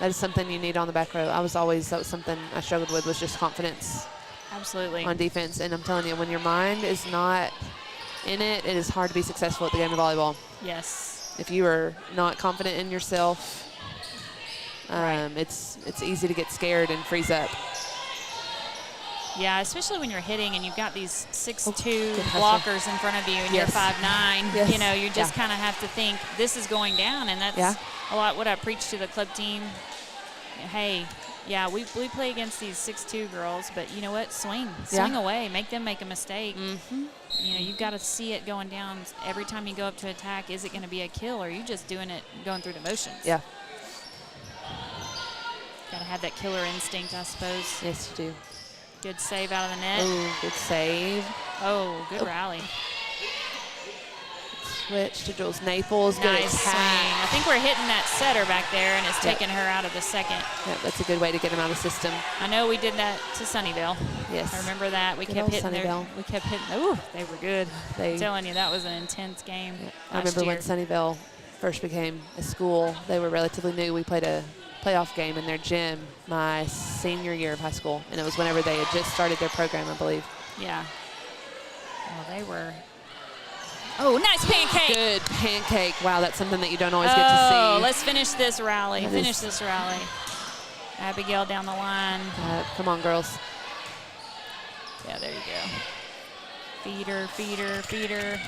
That is something you need on the back row. That was something I struggled with, was just confidence. Absolutely. On defense. And I'm telling you, when your mind is not in it, it is hard to be successful at the game of volleyball. Yes. If you are not confident in yourself, it's easy to get scared and freeze up. Yeah, especially when you're hitting and you've got these 6'2" blockers in front of you and you're 5'9". Yes. You just kind of have to think this is going down, and that's a lot what I preach to the club team. Hey, we play against these 6'2" girls, but you know what? Swing away, make them make a mistake. Mm-hmm. You've got to see it going down every time you go up to attack. Is it going to be a kill, or are you just doing it, going through the motions? Yeah. Got to have that killer instinct, I suppose. Yes, you do. Good save out of the net. Oh, good save. Oh, good rally. Switch to Jules Naples. Good Nice swing. attack. I think we're hitting that setter back there, and it's taking her out of the second. Yeah, that's a good way to get him out of the system. I know we did that to Sunnyvale. Yes. I remember that. We Good kept old hitting Sunnyvale. We kept hitting. Ooh, they were good. I'm telling you, that was an intense game. Yeah. I remember when Sunnyvale first became a school, they were relatively new. We played a playoff game in their gym my senior year of high school, and it was whenever they had just started their program, I believe. Yeah. Oh, they were. Oh, nice pancake. Good pancake. Wow, that's something that you don't always get to see. Oh, let's finish this rally. That this rally. Abigail down the line. Come on, girls. Yeah, there you go. Feeder, feeder, feeder.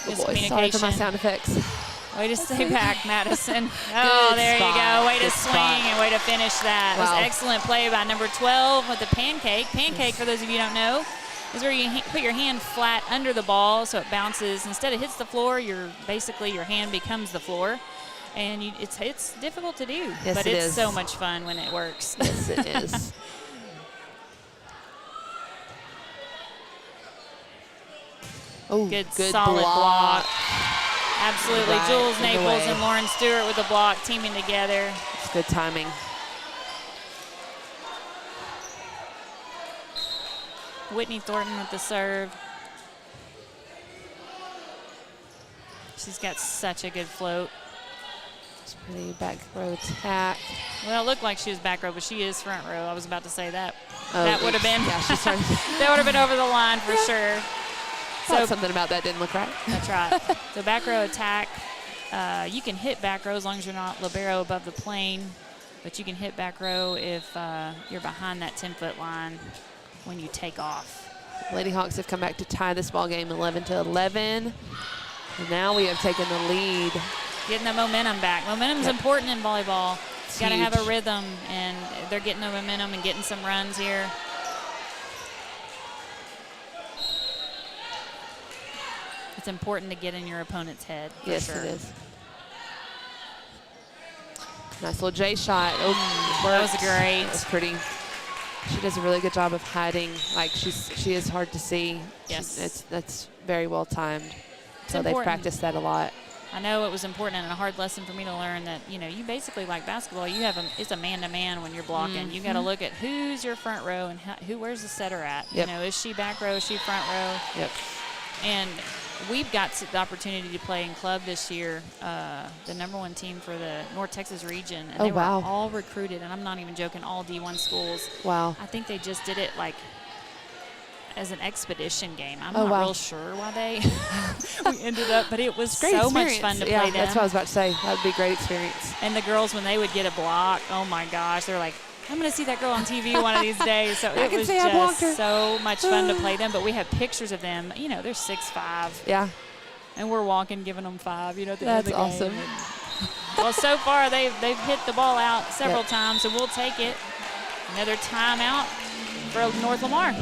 Oh boy, sorry for my sound effects. Way to stay back, Madison. Oh, there you go. Way to swing and way to finish that. It was excellent play by number 12 with the pancake. Pancake, for those of you who don't know, is where you put your hand flat under the ball so it bounces. Instead it hits the floor, basically your hand becomes the floor. And it's difficult to do, yes, but it's so much fun when it works. Yes, it is. Oh, good solid block. Absolutely. Right Jules in the Naples way. and Lauren Stewart with the block teaming together. It's good timing. Whitney Thornton with the serve. She's got such a good float. It's pretty back row attack. Well, it looked like she was back row, but she is front row. I was about to say that. Oh, that would have been. Yeah, she started. That would have been over the line for sure. So something about that didn't look right. That's right. So back row attack. You can hit back row as long as you're not libero above the plane, but you can hit back row if you're behind that 10-foot line when you take off. Lady Hawks have come back to tie this ball game 11-11. And now we have taken the lead. Getting the momentum back. Momentum's important in volleyball. You got to have a rhythm, and they're getting the momentum and getting some runs here. It's important to get in your opponent's head. Yes, sure. it is. Nice little J shot. Oh, that was great. That was pretty. She does a really good job of hiding. Like she is hard to see. Yes, that's very well timed. So they've practiced that a lot. I know it was important and a hard lesson for me to learn that, you know, you basically, like basketball, you have it's a man-to-man when you're blocking. You got to look at who's your front row and where's the setter at. Yep. You know, is she back row, is she front row? Yep. And we've got the opportunity to play in club this year, the #1 team for the North Texas region. And they were all recruited, and I'm not even joking, all D1 schools. Wow. I think they just did it like as an expedition game. I'm not real sure why we ended up, but it was so much fun to play them. That's what I was about to say. That would be a great experience. And the girls, when they would get a block, oh my gosh, they're like, I'm going to see that girl on TV one of these days. So it was just so much fun to play them. But we have pictures of them. You know, they're 6'5". Yeah. And we're walking, giving them 5. You know, at the that's end of the game. awesome. Well, so far they've hit the ball out several times, and we'll take it. Another timeout for North Lamar.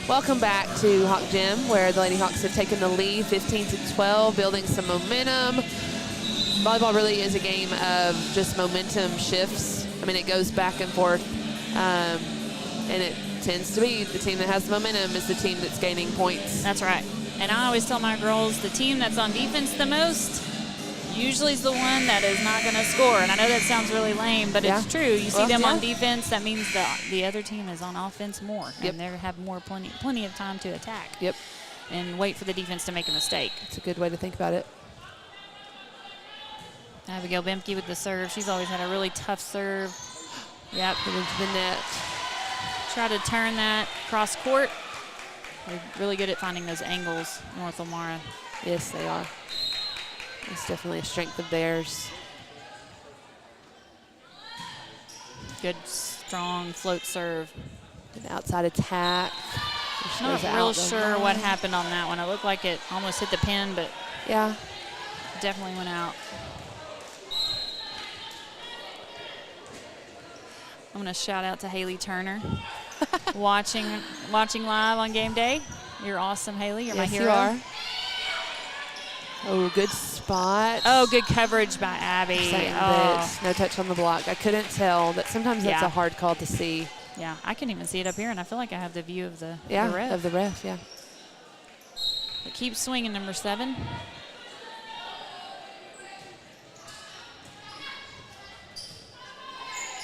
Welcome back to Hawk Gym, where the Lady Hawks have taken the lead 15-12, building some momentum. Volleyball really is a game of just momentum shifts. I mean, it goes back and forth, and it tends to be the team that has the momentum is the team that's gaining points. That's right. And I always tell my girls, the team that's on defense the most usually is the one that is not going to score. And I know that sounds really lame, but it's true. You see them on defense, that means the other team is on offense more. And they have plenty of time to attack. Yep. And wait for the defense to make a mistake. It's a good way to think about it. Abigail Bemke with the serve. She's always had a really tough serve. Yep, put into the net. Try to turn that cross court. They're really good at finding those angles, North Lamar. Yes, they are. It's definitely a strength of theirs. Good, strong float serve. An outside attack. Not real sure what happened on that one. It looked like it almost hit the pin, but yeah, definitely went out. I'm going to shout out to Haley Turner, watching live on game day. You're awesome, Haley. You're my hero. Yes, you are. Oh, good spot. Oh, good coverage by Abby. No touch on the block. I couldn't tell. That sometimes that's a hard call to see. Yeah, I can even see it up here, and I feel like I have the view of the ref. Of the ref, yeah. But keep swinging, number 7.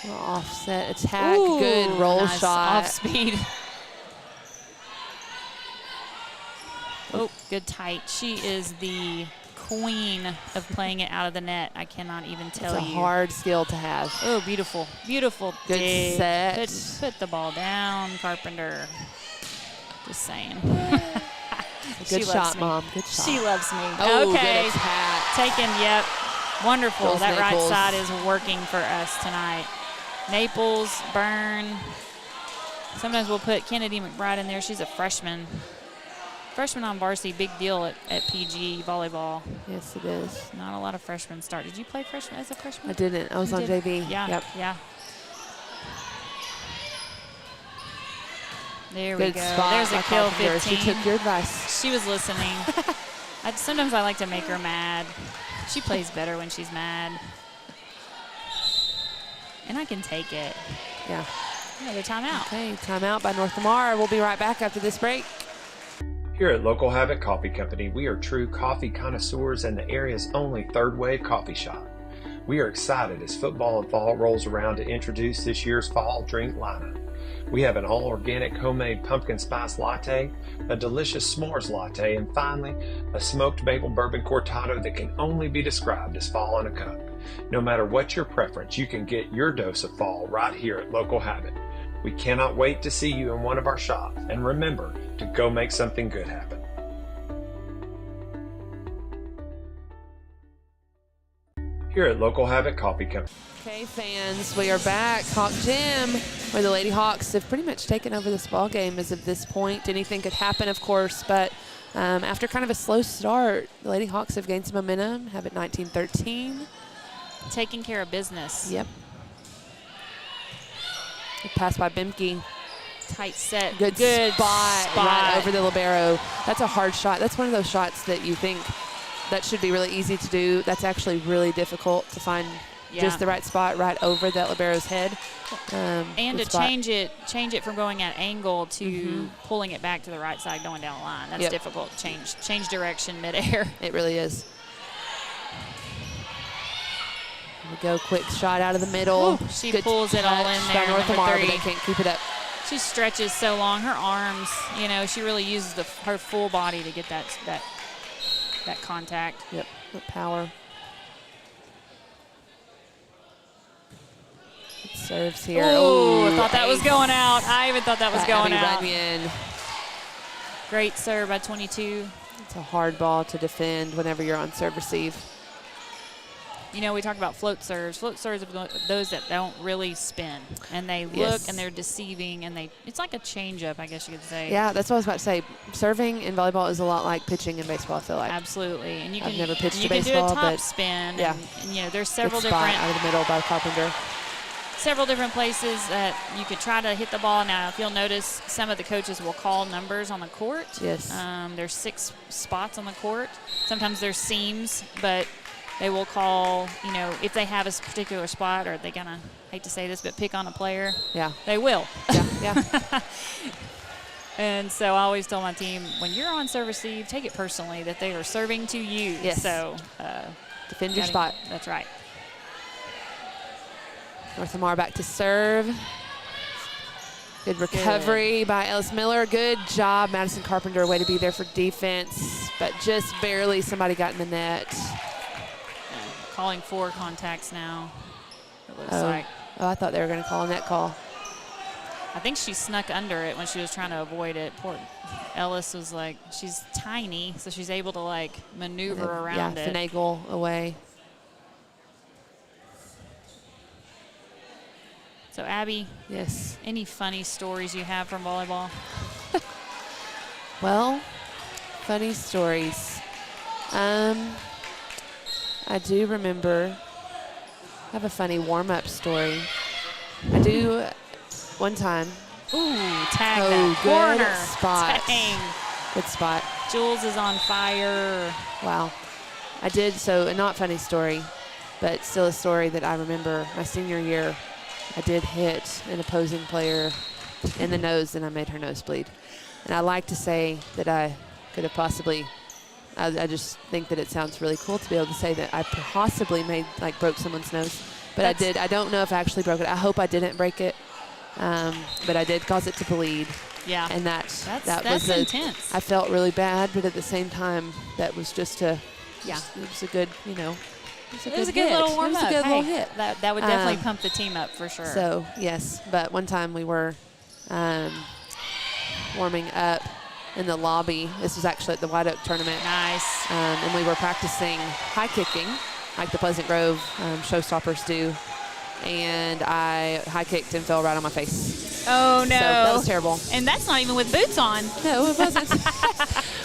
Offset attack. Ooh, good roll nice shot. Off speed. Oh, good tight. She is the queen of playing it out of the net. I cannot even tell you. It's a hard skill to have. Oh, beautiful. Beautiful. Good dig. set. Put the ball down, Carpenter. Just saying. Good shot, Mom. Good shot. She loves me. Oh, okay. Good attack. Taken, yep. Wonderful. Jules that Naples. right side is working for us tonight. Naples, Byrne. Sometimes we'll put Kennedy McBride in there. She's a freshman. Freshman on varsity, big deal at PG volleyball. Yes, it is. Not a lot of freshmen start. Did you play freshman as a freshman? I didn't. I was on JV. Yeah. Yep. Yeah. There we Good go. spot There's by a kill Carpenter. 15. She took your advice. She was listening. Sometimes I like to make her mad. She plays better when she's mad. And I can take it. Yeah. Another timeout. Okay, timeout by North Lamar. We'll be right back after this break. Here at Local Habit Coffee Company, we are true coffee connoisseurs and the area's only third wave coffee shop. We are excited as football and fall rolls around to introduce this year's fall drink lineup. We have an all-organic homemade pumpkin spice latte, a delicious s'mores latte, and finally, a smoked maple bourbon cortado that can only be described as fall in a cup. No matter what your preference, you can get your dose of fall right here at Local Habit. We cannot wait to see you in one of our shops, and remember to go make something good happen. Here at Local Habit Coffee Company. Okay, fans, we are back. Hawk Gym, where the Lady Hawks have pretty much taken over this ball game as of this point. Anything could happen, of course, but after kind of a slow start, the Lady Hawks have gained some momentum, have it 19-13. Taking care of business. Yep. Good pass by Bimke. Tight set. Good spot right over the libero. That's a hard shot. That's one of those shots that you think that should be really easy to do. That's actually really difficult to find just the right spot right over that libero's head. And to change it from going at angle to pulling it back to the right side going down the line. That's difficult. Change direction midair. It really is. Here we go, quick shot out of the middle. Ooh, she pulls it all in there. North Lamar, but three. they can't keep it up. She stretches so long. Her arms, she really uses her full body to get that contact. Yep, with power. It serves here. Oh, I thought that was going out. I even thought that was going out. Runyon. Great serve by 22. It's a hard ball to defend whenever you're on serve receive. We talk about float serves. Float serves are those that don't really spin, and they look and they're deceiving, and it's like a change-up, I guess you could say. Yeah, that's what I was about to say. Serving in volleyball is a lot like pitching in baseball, I feel like. Absolutely. And I've never pitched you baseball, can do a top but spin. yeah. And there's several Good spot different out of the middle by Carpenter. Several different places that you could try to hit the ball. Now, if you'll notice, some of the coaches will call numbers on the court. Yes. There's 6 spots on the court. Sometimes there's seams, but they will call, if they have a particular spot, or they're going to, hate to say this, but pick on a player. Yeah. They will. Yeah. And so I always tell my team, when you're on serve receive, take it personally that they are serving to you. Yes. So defend your spot. That's right. North Lamar back to serve. Good recovery by Ellis Miller. Good job, Madison Carpenter. Way to be there for defense, but just barely somebody got in the net. Calling 4 contacts now, it looks like. Oh, I thought they were going to call a net call. I think she snuck under it when she was trying to avoid it. Poor Ellis was she's tiny, so she's able to maneuver around it. Yeah, finagle away. So Abby, yes. Any funny stories you have from volleyball? Well, funny stories. I do remember, I have a funny warm-up story. I do one time. Ooh, tag that corner. Good spot. Dang. Good spot. Jules is on fire. Wow. I did, so a not funny story, but still a story that I remember my senior year. I did hit an opposing player in the nose, and I made her nose bleed. And I like to say that I could have possibly, I just think that it sounds really cool to be able to say that I possibly broke someone's nose. But I did. I don't know if I actually broke it. I hope I didn't break it, but I did cause it to bleed. Yeah. And that was intense. I felt really bad, but at the same time, that was just it was a good, It was a good little warm-up. It was a good little hit. That would definitely pump the team up for sure. So, yes. But one time we were warming up in the lobby. This was actually at the White Oak tournament. Nice. And we were practicing high kicking, like the Pleasant Grove showstoppers do. And I high kicked and fell right on my face. Oh, no. So that was terrible. And that's not even with boots on. No, it wasn't.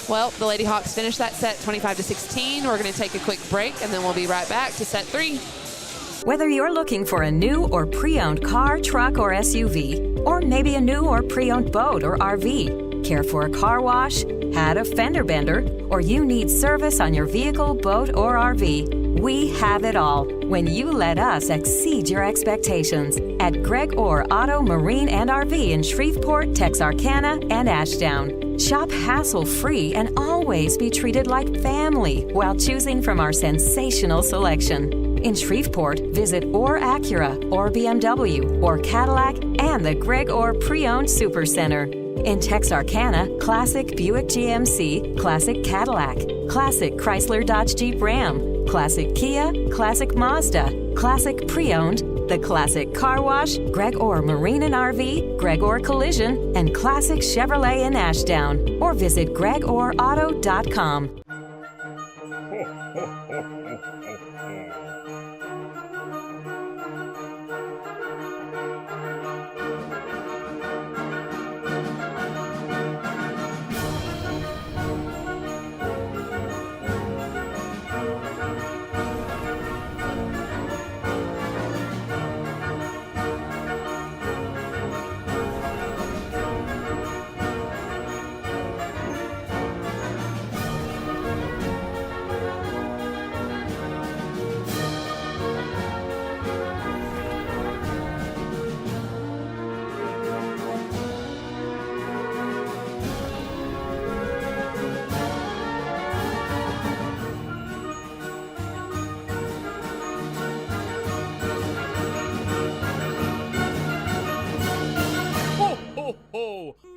Well, the Lady Hawks finished that set 25-16. We're going to take a quick break, and then we'll be right back to set 3. Whether you're looking for a new or pre-owned car, truck, or SUV, or maybe a new or pre-owned boat or RV, care for a car wash, had a fender bender, or you need service on your vehicle, boat, or RV, we have it all when you let us exceed your expectations at Greg Orr Auto, Marine, and RV in Shreveport, Texarkana, and Ashdown. Shop hassle-free and always be treated like family while choosing from our sensational selection. In Shreveport, visit Orr Acura, or BMW, or Cadillac, and the Greg Orr Pre-Owned Super Center. In Texarkana, Classic Buick GMC, Classic Cadillac, Classic Chrysler Dodge Jeep Ram, Classic Kia, Classic Mazda, Classic Pre-Owned, The Classic Car Wash, Greg Orr Marine and RV, Greg Orr Collision, and Classic Chevrolet in Ashdown. Or visit gregorrauto.com.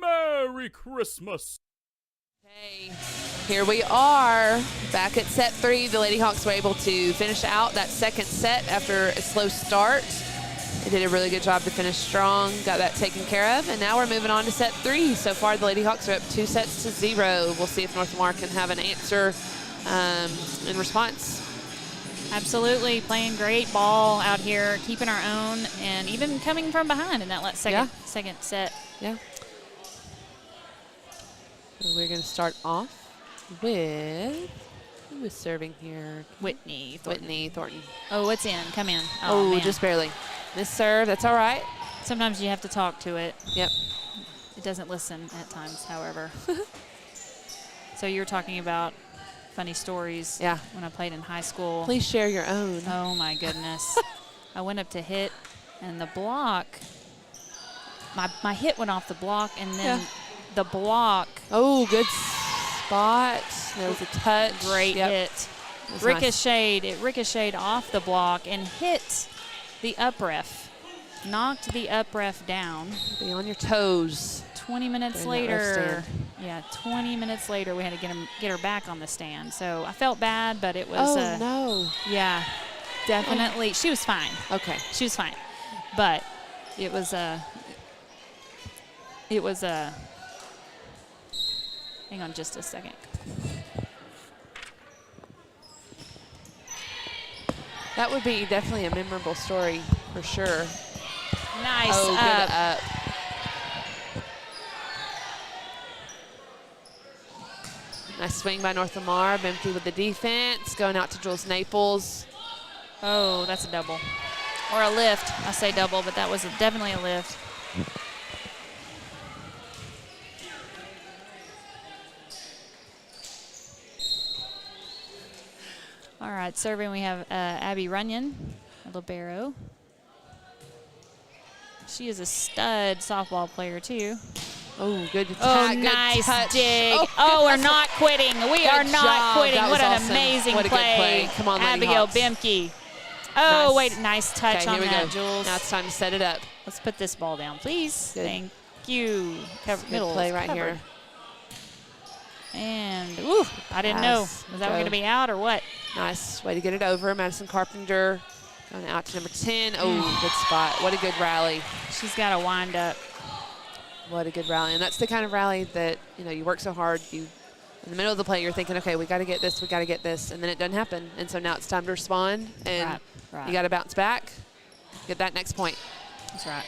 Merry Christmas. Hey, here we are back at set 3. The Lady Hawks were able to finish out that second set after a slow start. They did a really good job to finish strong, got that taken care of, and now we're moving on to set 3. So far, the Lady Hawks are up 2-0. We'll see if North Lamar can have an answer in response. Absolutely, playing great ball out here, keeping our own, and even coming from behind in that second set. Yeah. So we're going to start off with, who is serving here? Whitney Thornton. Oh, it's in. Come in. Oh, man. just barely. Miss serve. That's all right. Sometimes you have to talk to it. Yep. It doesn't listen at times, however. So you're talking about funny stories. Yeah. When I played in high school. Please share your own. Oh, my goodness. I went up to hit, and the block, my hit went off the block, and then the block. Oh, good spot. There was a touch. Great hit. Ricocheted. Nice. It ricocheted off the block and hit the up ref. Knocked the up ref down. Be on your toes. 20 minutes later. Yeah, 20 minutes later, we had to get her back on the stand. So I felt bad, but it was. Oh, no. Yeah, definitely. She was fine. Okay. She was fine. But it was hang on just a second. That would be definitely a memorable story for sure. Nice good up. Nice swing by North Lamar. Bempke with the defense. Going out to Jules Naples. Oh, that's a double. Or a lift. I say double, but that was definitely a lift. All right, serving we have Abby Runyon, a libero. She is a stud softball player, too. Oh, good nice touch. dig. Oh, we're not quitting. We are not quitting. That what was an awesome. amazing What a good play. Come on, Lady Abigail Hawks. Bempke. Oh, Nice. wait, nice touch Okay, on here we that, go. Jules. Now it's time to set it up. Let's put this ball down, please. Good. Thank you. Good Middle play is right covered. here. And, ooh, I didn't know. Was that Go. going to be out or what? Nice way to get it over. Madison Carpenter going out to number 10. Oh, good spot. What a good rally. She's got to wind up. What a good rally. And that's the kind of rally that, you work so hard. In the middle of the play, you're thinking, okay, we got to get this, we got to get this. And then it doesn't happen. And so now it's time to respond. And Right. you got to bounce back, get that next point. That's right.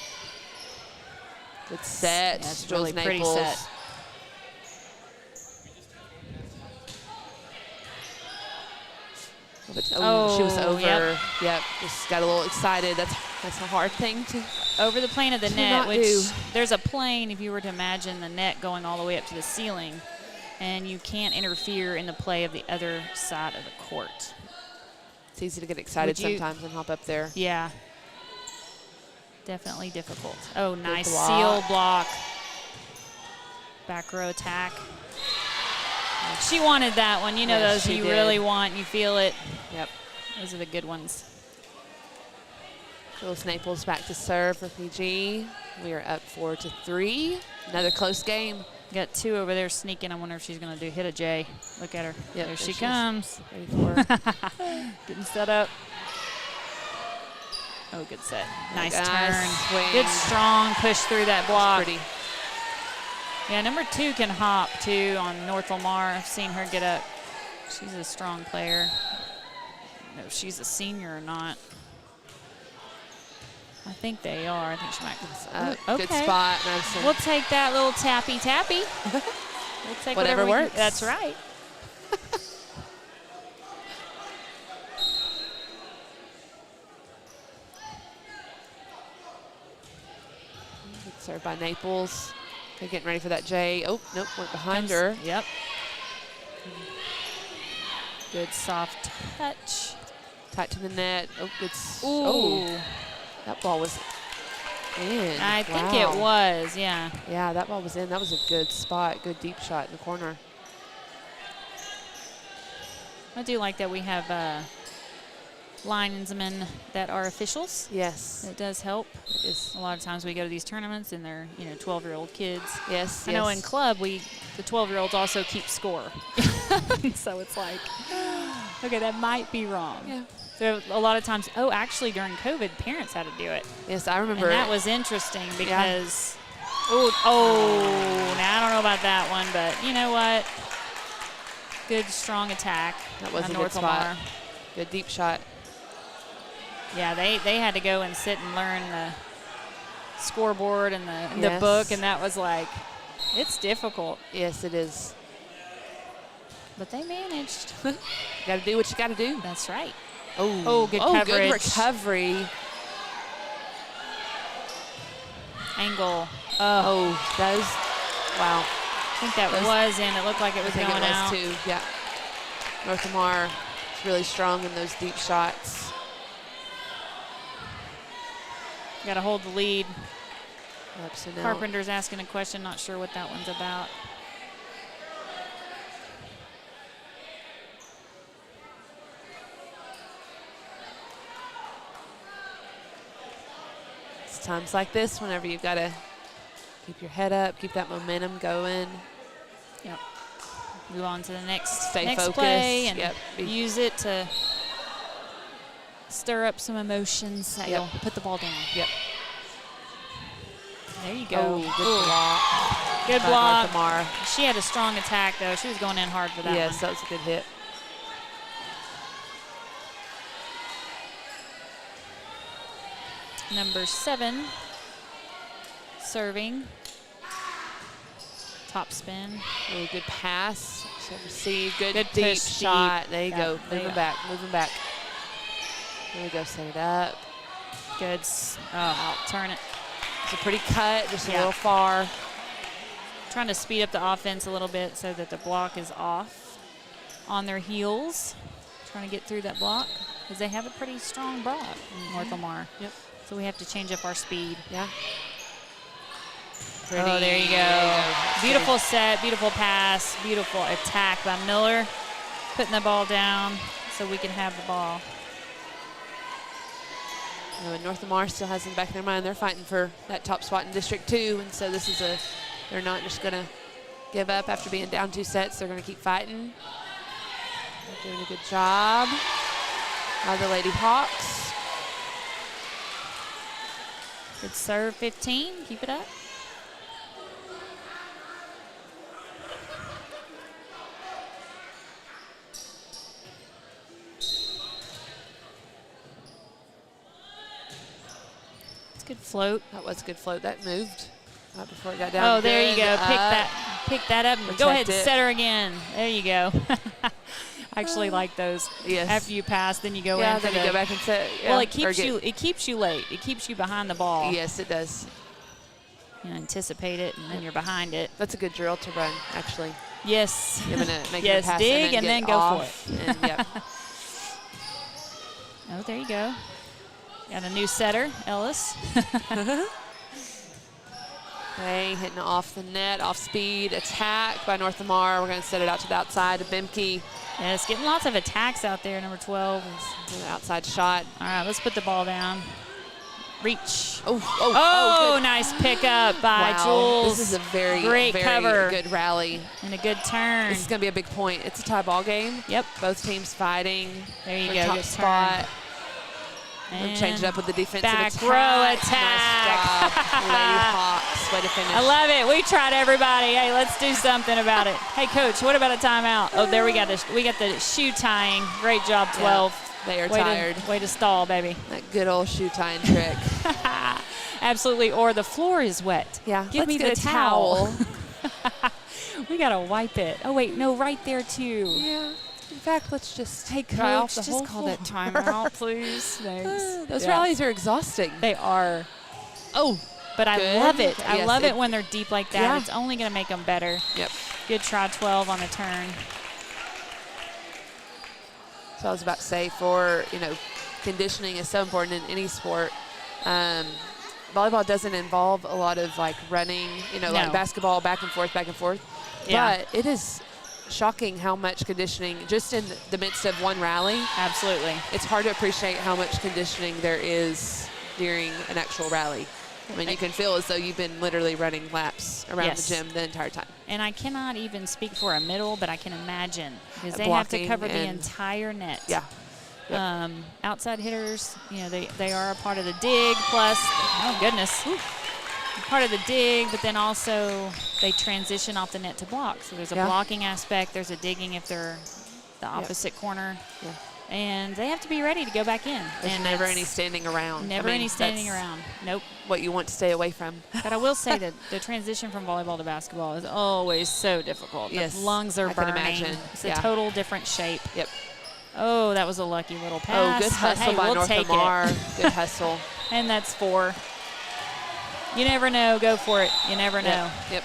Good set. That's Jules really pretty Naples. set. But, she was Oh, over. yep. Just got a little excited. That's a hard thing to. Over the plane of the To net, not which do. there's a plane, if you were to imagine the net going all the way up to the ceiling, and you can't interfere in the play of the other side of the court. It's easy to get excited Would you- sometimes and hop up there. Yeah. Definitely difficult. Oh, nice block. seal block. Back row attack. She wanted that one. You know Yes, those she you did. really want. You feel it. Yep. Those are the good ones. Jules Naples back to serve for PG. We are up 4-3. Another close game. Got two over there sneaking. I wonder if she's going to do hit a J. Look at her. Yep, there she she is. comes. Ready for her. Getting set up. Oh, good set. Nice Nice turn. swing. Good strong push through that block. Pretty. Yeah, number 2 can hop too on North Lamar. I've seen her get up. She's a strong player. I don't know if she's a senior or not. I think they are. I think she might. Okay. Good spot, Madison. We'll take that little tappy. We'll take Whatever we can- works. That's right. Good serve by Naples. They're getting ready for that J. Oh, nope, went behind her. Yep. Good soft touch. Tight to the net. Oh, good. Ooh. Oh, that ball was in. I think Wow. it was, yeah. Yeah, that ball was in. That was a good spot. Good deep shot in the corner. I do like that we have linesmen that are officials. Yes. It does help. It is. A lot of times we go to these tournaments and they're 12-year-old kids. Yes. I know in club the 12-year-olds also keep score. So it's like, okay, that might be wrong. Yeah. So a lot of times, actually during COVID, parents had to do it. Yes, I remember. And that was interesting because, now I don't know about that one, but you know what? Good strong attack. That was on a good North spot. Lamar. Good deep shot. Yeah, they had to go and sit and learn the scoreboard and the Yes. book, and that was like, it's difficult. Yes, it is. But they managed. You got to do what you got to do. That's right. Oh, good Good coverage. recovery. Angle. Oh, that is, wow. I think that was in. It looked like it I was think going it was out. too. Yeah. North Lamar is really strong in those deep shots. Got to hold the lead. Yep, so now Carpenter's asking a question. Not sure what that one's about. it's times like this whenever you've got to keep your head up, keep that momentum going. Yep. Move on to the next Stay focused. play and Yep. use it to stir up some emotions that Yep. you'll put the ball down. Yep. There you go. Oh, good block. Good by block. North Lamar. She had a strong attack, though. She was going in hard for that Yes, one. that was a good hit. Number 7, serving. Top spin. Oh, good pass. So receive. Good Good deep push shot. deep. There you Yep, go. there you Moving go. back. Moving back. There we go. Set it up. Good. Turn it. It's a pretty cut. Just a Yeah. little far. Trying to speed up the offense a little bit so that the block is off on their heels. Trying to get through that block because they have a pretty strong block, North Lamar. Yep. So we have to change up our speed. Yeah. Oh, there you go. Beautiful set, beautiful pass, beautiful attack by Miller. Putting the ball down so we can have the ball. You know, and North Lamar still has in the back of their mind they're fighting for that top spot in District 2, and so this is they're not just going to give up after being down 2 sets. They're going to keep fighting. They're doing a good job. Now the Lady Hawks. Good serve, 15. Keep it up. It's good float. That was a good float. That moved. Right before it got down. Oh, there you Good. go. Pick that up and go ahead and Protect it. set her again. There you go. I actually like those. Yes. After you pass, then you go Yeah, in. then you go back and set. Yeah. Well, it keeps you late. It keeps you behind the ball. Yes, it does. You anticipate it, and then you're behind it. That's a good drill to run, actually. Yes. You're gonna make yes, a pass dig and then get go off, for it. And, yep. Oh, there you go. Got a new setter, Ellis. Okay, hitting off the net, off speed, attack by North Lamar. We're going to set it out to the outside to Bimke. Yeah, it's getting lots of attacks out there, number 12. An outside shot. All right, let's put the ball down. Reach. Oh, good. Nice pickup by Wow. Jules. This is a very cover. good rally. And a good turn. This is going to be a big point. It's a tie ball game. Yep. Both teams fighting. There you for go. top Good spot. turn. We'll change it up with the defensive back attack. row attack. Nice job. Lady Hawks. Way to finish. I love it. We tried everybody. Hey, let's do something about it. Hey, Coach, what about a timeout? Oh, there we got the shoe tying. Great job, 12. Yeah, they are way tired. Way to stall, baby. That good old shoe tying trick. Absolutely. Or the floor is wet. Yeah. Give let's me get the a towel. We got to wipe it. Oh, wait. No, right there, too. Yeah. In fact, let's just Dry off the just whole call floor. that timeout, please. Thanks. Those Yeah. rallies are exhausting. They are. Oh, but I good. love it. I Yes, love it when they're deep like that. Yeah. It's only going to make them better. Yep. Good try, 12 on the turn. So I was about to say, conditioning is so important in any sport. Volleyball doesn't involve a lot of like running, like basketball, back and forth. Yeah. But it is shocking how much conditioning, just in the midst of one rally. Absolutely. It's hard to appreciate how much conditioning there is during an actual rally. I mean, you can feel as though you've been literally running laps around the gym the entire time. And I cannot even speak for a middle, but I can imagine because they have to cover the entire net. Yeah. Yep. Outside hitters, they are a part of the dig. Plus, oh goodness, part of the dig, but then also they transition off the net to block. So there's a blocking aspect. There's a digging if they're the opposite corner. Yeah. And they have to be ready to go back in. There's and never any standing around. Never any standing around. Nope. What you want to stay away from. But I will say that the transition from volleyball to basketball is always so difficult. Yes. The lungs are burning. I can imagine. It's a total different shape. Yep. Oh, that was a lucky little pass. Oh, good hustle by North Lamar. Good hustle. And that's 4. You never know. Go for it. You never know. Yep.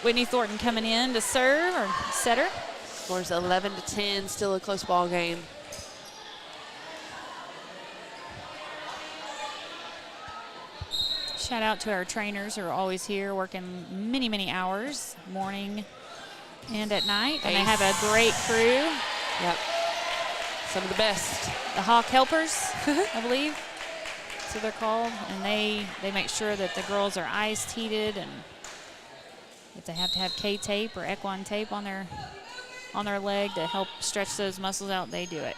Whitney Thornton coming in to serve or setter. Scores 11-10. Still a close ball game. Shout out to our trainers who are always here working many, many hours, morning and at night. And they have a great crew. Yep. Some of the best. The Hawk Helpers, I believe. That's what they're called. And they make sure that the girls are iced, heated, and if they have to have K-tape or Equine tape on their leg to help stretch those muscles out, they do it.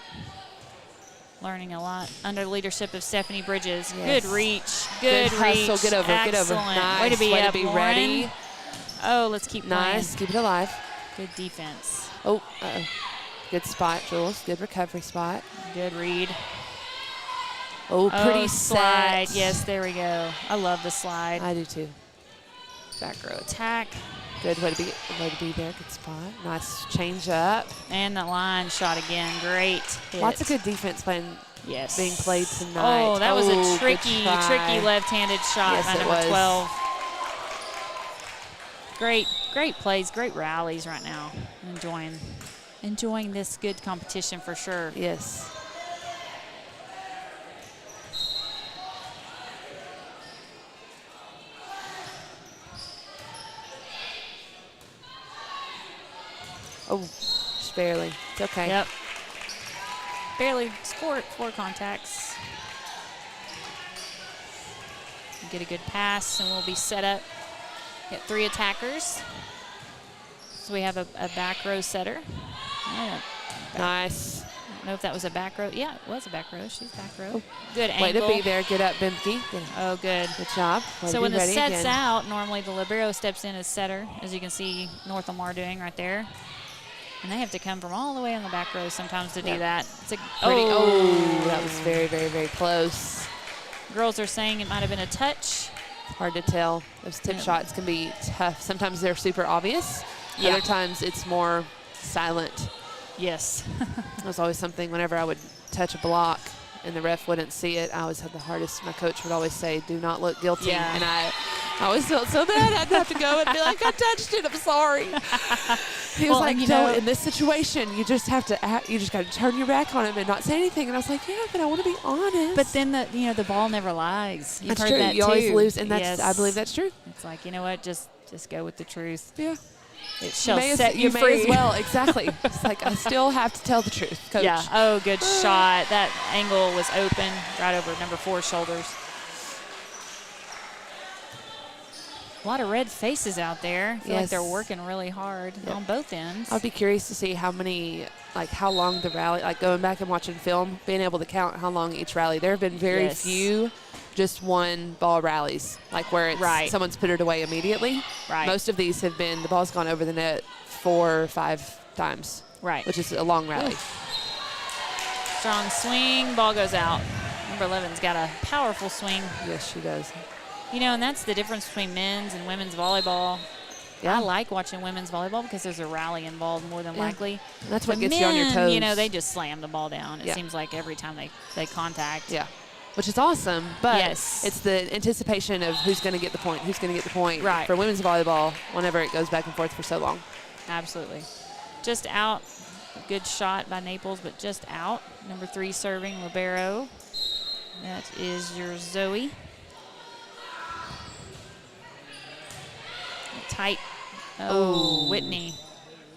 Learning a lot under the leadership of Stephanie Bridges. Yes. Good reach. Good reach. Hustle. Get over. Excellent. Get over. Nice. Way to be, up, ready. Lauren. Oh, let's keep playing. Nice. Keep it alive. Good defense. Oh, uh-oh. Good spot, Jules. Good recovery spot. Good read. Oh, pretty slide. set. Yes, there we go. I love the slide. I do too. Back row Attack. Good way to be there. Good spot. Nice change up. And the line shot again. Great hit. Lots of good defense being played tonight. Oh, that was a tricky left-handed shot by number 12. Great plays, great rallies right now. Enjoying this good competition for sure. Yes. Oh, just barely. It's okay. Yep. Barely scored 4 contacts. Get a good pass, and we'll be set up. Get 3 attackers. So we have a back row setter. Nice. I don't know if that was a back row. Yeah, it was a back row. She's back row. Oh. Good Way angle. to be there. Get up, Bimke. Oh, good. Good job. So when the set's out, normally the libero steps in as setter, as you can see North Lamar doing right there. And they have to come from all the way on the back row sometimes to do that. It's a that was very, very, very close. Girls are saying it might have been a touch Hard to tell. Those tip shots can be tough. Sometimes they're super obvious. Yeah. Other times it's more silent. Yes. It was always something whenever I would touch a block and the ref wouldn't see it, I always had the hardest. My coach would always say, do not look guilty. Yeah. And I always felt so bad. I'd have to go and be like, I touched it. I'm sorry. He was like, no, in this situation, you just have to act, you just got to turn your back on him and not say anything. And I was like, yeah, but I want to be honest. But then the ball never lies. You've That's heard true. that You too. always lose, and that's Yes. I believe that's true. It's like, you know what, just go with the truth. Yeah. It shall You set you may free. as well, exactly. It's like I still have to tell the truth, coach. Yeah. Oh, good shot. That angle was open right over number 4's shoulders. A lot of red faces out there. I feel like they're working really hard on both ends. I'd be curious to see how long the rally, like going back and watching film, being able to count how long each rally. There have been very few just one ball rallies, like where it's someone's put it away immediately. Right. Most of these have been the ball's gone over the net 4 or 5 times. Right. Which is a long rally. Strong swing, ball goes out. Number 11's got a powerful swing. Yes, she does. You know, and that's the difference between men's and women's volleyball. Yeah. I like watching women's volleyball because there's a rally involved more than likely. And that's what The gets you on your men, toes. You know, they just slam the ball down. It seems like every time they contact. Yeah. Which is awesome, but Yes. it's the anticipation of who's going to get the point, who's going to get the point. Right. For women's volleyball, whenever it goes back and forth for so long. Absolutely. Just out. A good shot by Naples, but just out. Number 3 serving, libero. That is your Zoe. Tight. Oh, Whitney.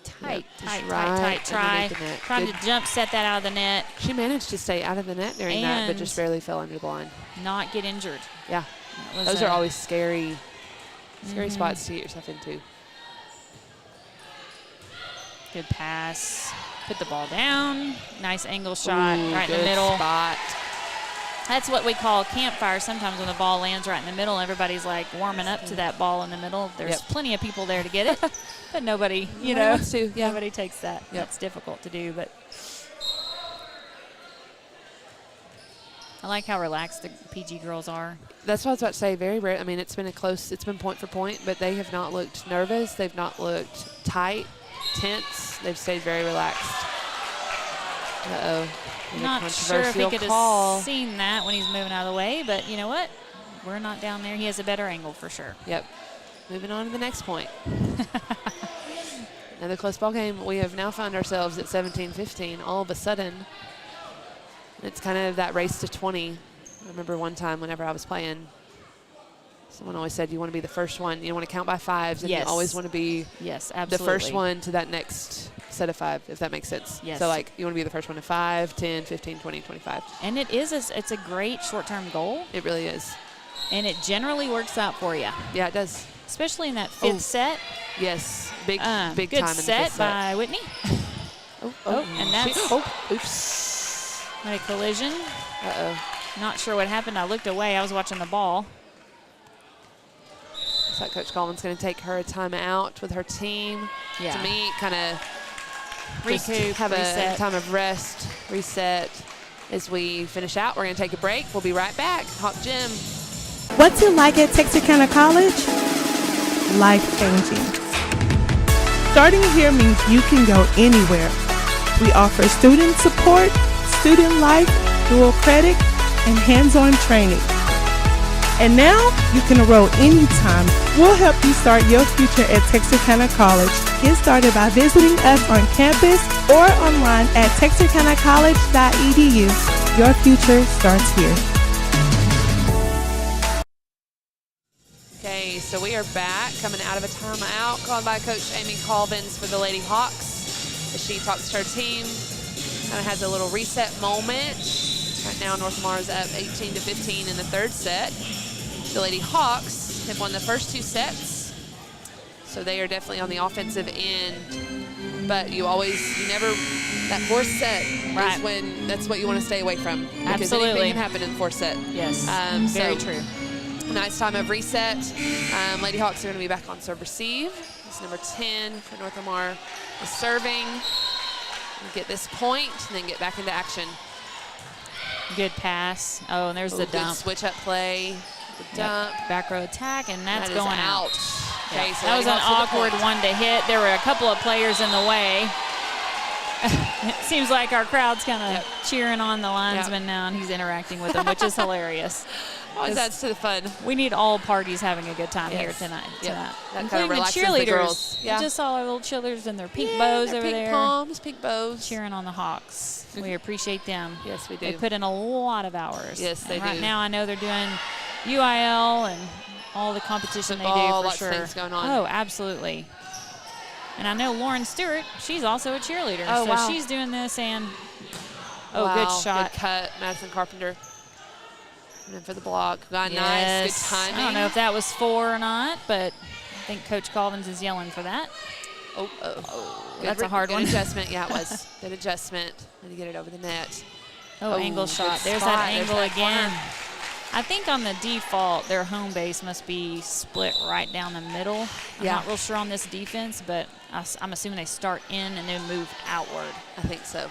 Tight, tight. Trying to jump set that out of the net. She managed to stay out of the net during that, but just barely fell under the line. Not get injured. Yeah. Those are always scary spots to get yourself into. Good pass. Put the ball down. Nice angle shot right in the good middle. Spot. That's what we call campfire. Sometimes when the ball lands right in the middle, everybody's like warming up to that ball in the middle. There's plenty of people there to get it, but nobody, wants to. Yeah. Nobody takes that. That's difficult to do, but I like how relaxed the PG girls are. That's what I was about to say. Very rare. I mean, it's been point for point, but they have not looked nervous. They've not looked tight, tense. They've stayed very relaxed. Uh-oh. Not sure if he could have seen that when he's moving out of the way, but you know what? We're not down there. He has a better angle for sure. Yep. Moving on to the next point. Another close ball game. We have now found ourselves at 17-15 all of a sudden. It's kind of that race to 20. I remember one time whenever I was playing, someone always said you want to be the first one. You want to count by 5s, and you always want to be the first one to that next set of 5, if that makes sense. Yes. So, like, you want to be the first one to 5, 10, 15, 20, 25. And it's a great short-term goal. It really is. And it generally works out for you. Yeah, it does. Especially in that 5th set. Yes. Big good time in the 5th set. by Whitney. And that's oops. had a collision. Uh-oh. Not sure what happened. I looked away. I was watching the ball. Looks like Coach Coleman's going to take her a timeout with her team. Yeah. To me, kind of recoup, have reset. a time of rest, reset. As we finish out, we're going to take a break. We'll be right back. Hawk Gym. What's it like at Texarkana College? Life-changing. Starting here means you can go anywhere. We offer student support, student life, dual credit, and hands-on training. And now you can enroll anytime. We'll help you start your future at Texarkana College. Get started by visiting us on campus or online at texarkanacollege.edu. Your future starts here. Okay, so we are back, coming out of a timeout called by Coach Amy Colvins for the Lady Hawks. As she talks to her team, kind of has a little reset moment. Right now, North Lamar is up 18-15 in the 3rd set. The Lady Hawks have won the first 2 sets, so they are definitely on the offensive end. But that 4th set is when that's what you want to stay away from. Because anything can happen in the 4th set. Yes, very true. Nice time of reset. Lady Hawks are going to be back on serve receive. It's number 10 for North Lamar is serving. Get this point and then get back into action. Good pass. Oh, and there's the dump. Good switch up play. The dump. Back row attack, and that's That is going out. Okay, Yeah, so that was an Lady Hawks with the awkward point. one to hit. There were a couple of players in the way. It seems like our crowd's kind of cheering on the linesman now, and he's interacting with them, which is hilarious. Always adds to the fun. We need all parties having a good time here Yes. tonight. Yep. tonight. That Including kinda the relaxes the cheerleaders. girls. Yeah. I just saw our little cheerleaders in their pink bows their over pink there. palms, pink bows. Cheering on the Hawks. We appreciate them. Yes, we do. They put in a lot of hours. Yes, they and right do. now I know they're doing UIL and all the competition Football, they do for lots sure. of things going on. Oh, absolutely. And I know Lauren Stewart, she's also a cheerleader. Oh, so wow. she's doing this and Wow, good shot. Good cut, Madison Carpenter. And then for the block. Got Yes. nice, good timing. I don't know if that was 4 or not, but I think Coach Colvins is yelling for that. Oh. Good That's a hard good one. adjustment. Yeah, it was. Good adjustment. And to get it over the net. Oh, angle good shot. There's spot. that angle There's that again. corner. I think on the default, their home base must be split right down the middle. I'm Yeah. not real sure on this defense, but I'm assuming they start in and then move outward. I think so.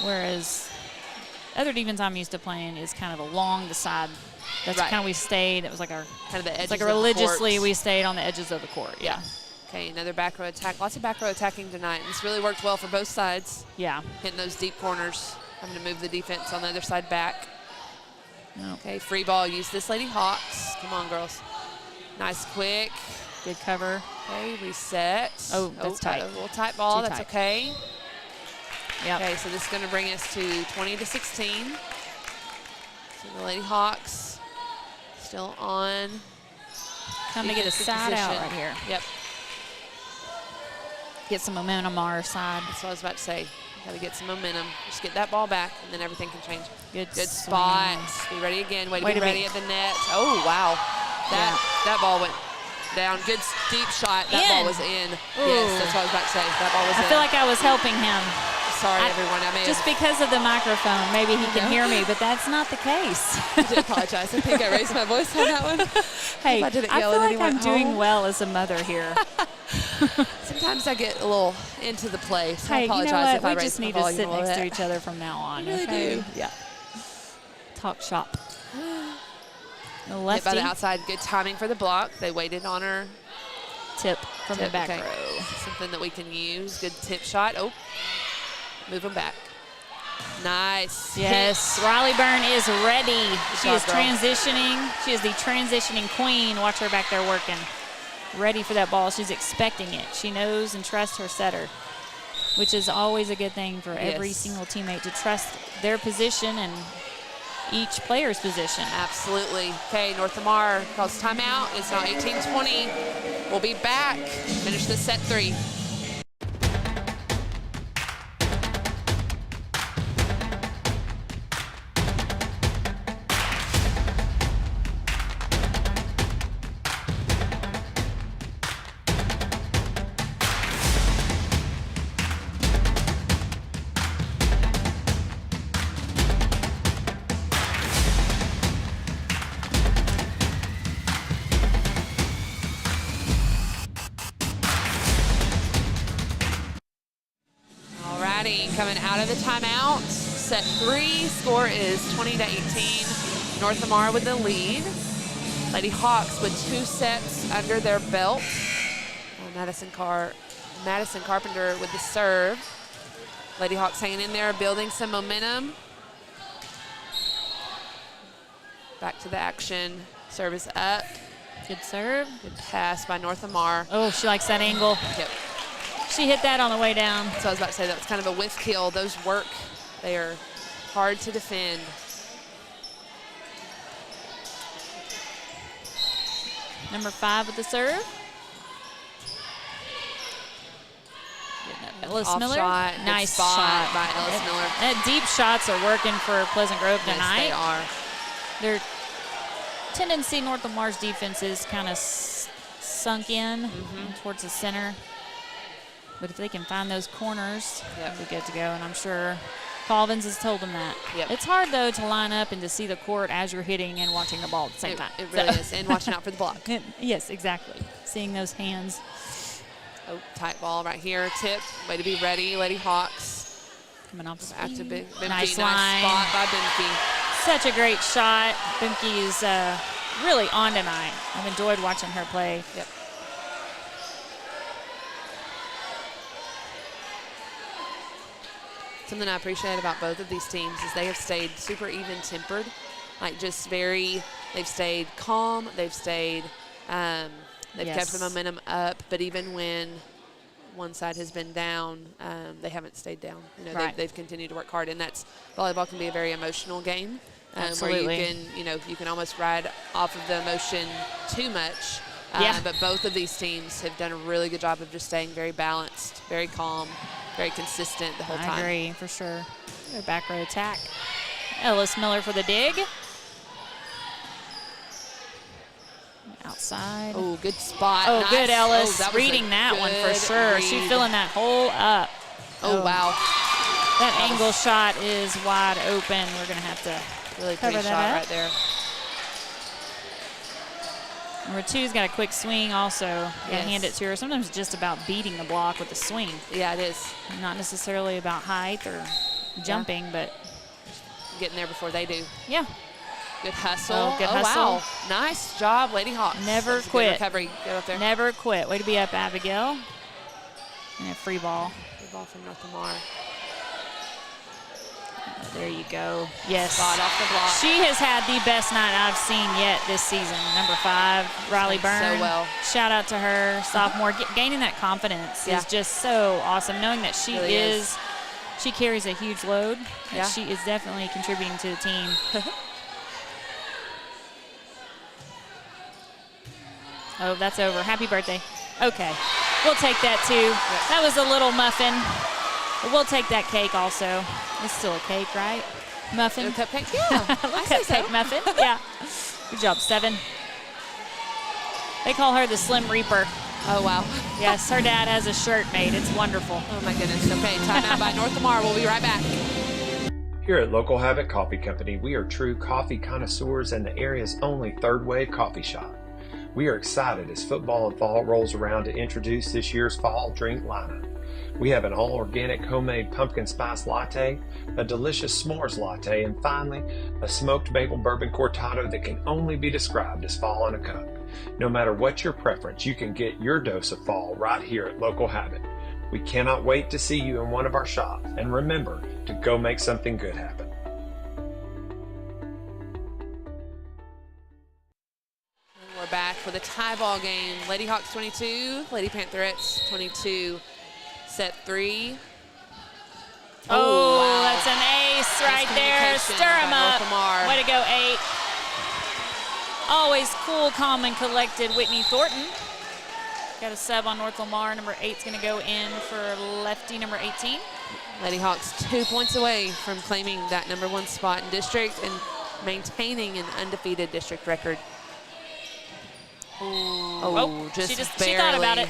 Whereas other defense I'm used to playing is kind of along the side. That's Right. kind of we stayed. It was like our Kind of the edges it's like of the religiously court. we stayed on the edges of the court. Yeah. Okay, another back row attack. Lots of back row attacking tonight. This really worked well for both sides. Yeah. Hitting those deep corners. Having to move the defense on the other side back. Nope. Okay, free ball. Use this Lady Hawks. Come on, girls. Nice, quick. Good cover. Okay, reset. Oh, that's tight. A little tight ball. Too That's tight. okay. Yep. Okay, so this is going to bring us to 20-16. So the Lady Hawks still on. Time to get a defensive side out position. right here. Yep, Get some momentum on our side. that's what I was about to say. Got to get some momentum. Just get that ball back, and then everything can change. Good spot. swing. Be ready again. Way to Way be to be- ready at the net. Oh, wow. That ball went down. Good deep shot. That ball In. was in. Ooh. Yes, that's what I was about to say. That ball was in. I feel like I was helping him. Sorry, I- everyone. I may Just have because of the microphone, maybe he can No. hear me, but that's not the case. I do apologize. I think I raised my voice on that one. Hey, I I didn't feel yell at like anyone I'm at doing home. well as a mother here. Sometimes I get a little into the play, so I Hey, you apologize know what? if I We raise just my need to volume sit a little next to bit. each other from now on. We really okay? do. Yeah. Talk shop. The Hit lefty by the outside. Good timing for the block. They waited on her tip from tip. the back Okay. row. Something that we can use. Good tip shot. Oh, move them back. Nice. Yes, Riley Byrne is ready. She job, is girl. transitioning. She is the transitioning queen. Watch her back there working. Ready for that ball. She's expecting it. She knows and trusts her setter, which is always a good thing for every Yes. single teammate to trust their position and each player's position. Absolutely. Okay, North Lamar calls timeout. It's now 18-20. We'll be back. Finish this set 3. Alrighty, coming out of the timeout. Set 3, score is 20-18. North Lamar with the lead. Lady Hawks with 2 sets under their belt. Madison Carpenter with the serve. Lady Hawks hanging in there, building some momentum. Back to the action. Service up. Good serve. Good pass by North Lamar. Oh, she likes that angle. Yep. She hit that on the way down. So I was about to say that was kind of a whiff kill. Those work. They are hard to defend. Number 5 with the serve. Ellis Off Miller. shot. Good Nice spot shot by Ellis Miller. That deep shots are working for Pleasant Grove tonight. Yes, they are. Their tendency, North Lamar's defense is kind of sunk in towards the center. But if they can find those corners, they'll be good to go. And I'm sure Colvins has told them that. Yep. It's hard, though, to line up and to see the court as you're hitting and watching the ball at the same time. It really is. And watching out for the block. Yes, exactly. Seeing those hands. Oh, tight ball right here. Tip. Way to be ready, Lady Hawks. Coming off the Back to speed. Bimke. Nice Nice line. spot by Bimke. Such a great shot. Bimke is really on tonight. I've enjoyed watching her play. Yep. Something I appreciate about both of these teams is they have stayed super even-tempered, like just they've stayed calm, they've stayed, they've kept the momentum up, but even when one side has been down, they haven't stayed down. You know, they've continued to work hard, and volleyball can be a very emotional game. Absolutely. Where you can almost ride off of the emotion too much. But both of these teams have done a really good job of just staying very balanced, very calm, very consistent the whole time. I agree, for sure. Their back row attack. Ellis Miller for the dig. Outside. Oh, good spot. Oh, nice. good, Ellis. That was reading that one for sure. Read. She's filling that hole up. Oh, wow. That angle shot is wide open. We're going to have to really cover pretty that shot up. right there. Number 2's got a quick swing also. You Yes. hand it to her. Sometimes it's just about beating the block with the swing. Yeah, it is. Not necessarily about height or jumping, but getting there before they do. Yeah. Good hustle. Oh, good hustle. Wow. Nice job, Lady Hawks. Never That's a quit. Good recovery. Get up there. Never quit. Way to be up, Abigail. And a free ball. Good ball from North Lamar. There you go. Yes. Spot off the block. She has had the best night I've seen yet this season. Number 5, Riley Played so Byrne. well. Shout out to her, sophomore. Gaining that confidence is just so awesome. Knowing that she Really she carries a huge load. Yeah. She is definitely contributing to the team. Oh, that's over. Happy birthday. Okay. We'll take that too. That was a little muffin. But we'll take that cake also. It's still a cake, right? Muffin. A cupcake? Yeah. I say Cupcake so. muffin. Yeah. Good job, 7. They call her the Slim Reaper. Oh, wow. Yes, her dad has a shirt made. It's wonderful. Oh, my goodness. Okay, timeout by North Lamar. We'll be right back. Here at Local Habit Coffee Company, we are true coffee connoisseurs and the area's only third wave coffee shop. We are excited as football and fall rolls around to introduce this year's fall drink lineup. We have an all-organic homemade pumpkin spice latte, a delicious s'mores latte, and finally, a smoked maple bourbon cortado that can only be described as fall in a cup. No matter what your preference, you can get your dose of fall right here at Local Habit. We cannot wait to see you in one of our shops, and remember to go make something good happen. We're back for the tie ball game. Lady Hawks 22, Lady Pantherettes 22. Set 3. Oh, wow. that's an ace right there. communication Stir him by up. North Lamar. Way to go, 8. Always cool, calm, and collected Whitney Thornton. Got a sub on North Lamar. Number 8's going to go in for lefty number 18. Lady Hawks 2 points away from claiming that number 1 spot in district and maintaining an undefeated district record. Oh, just she barely. thought about it.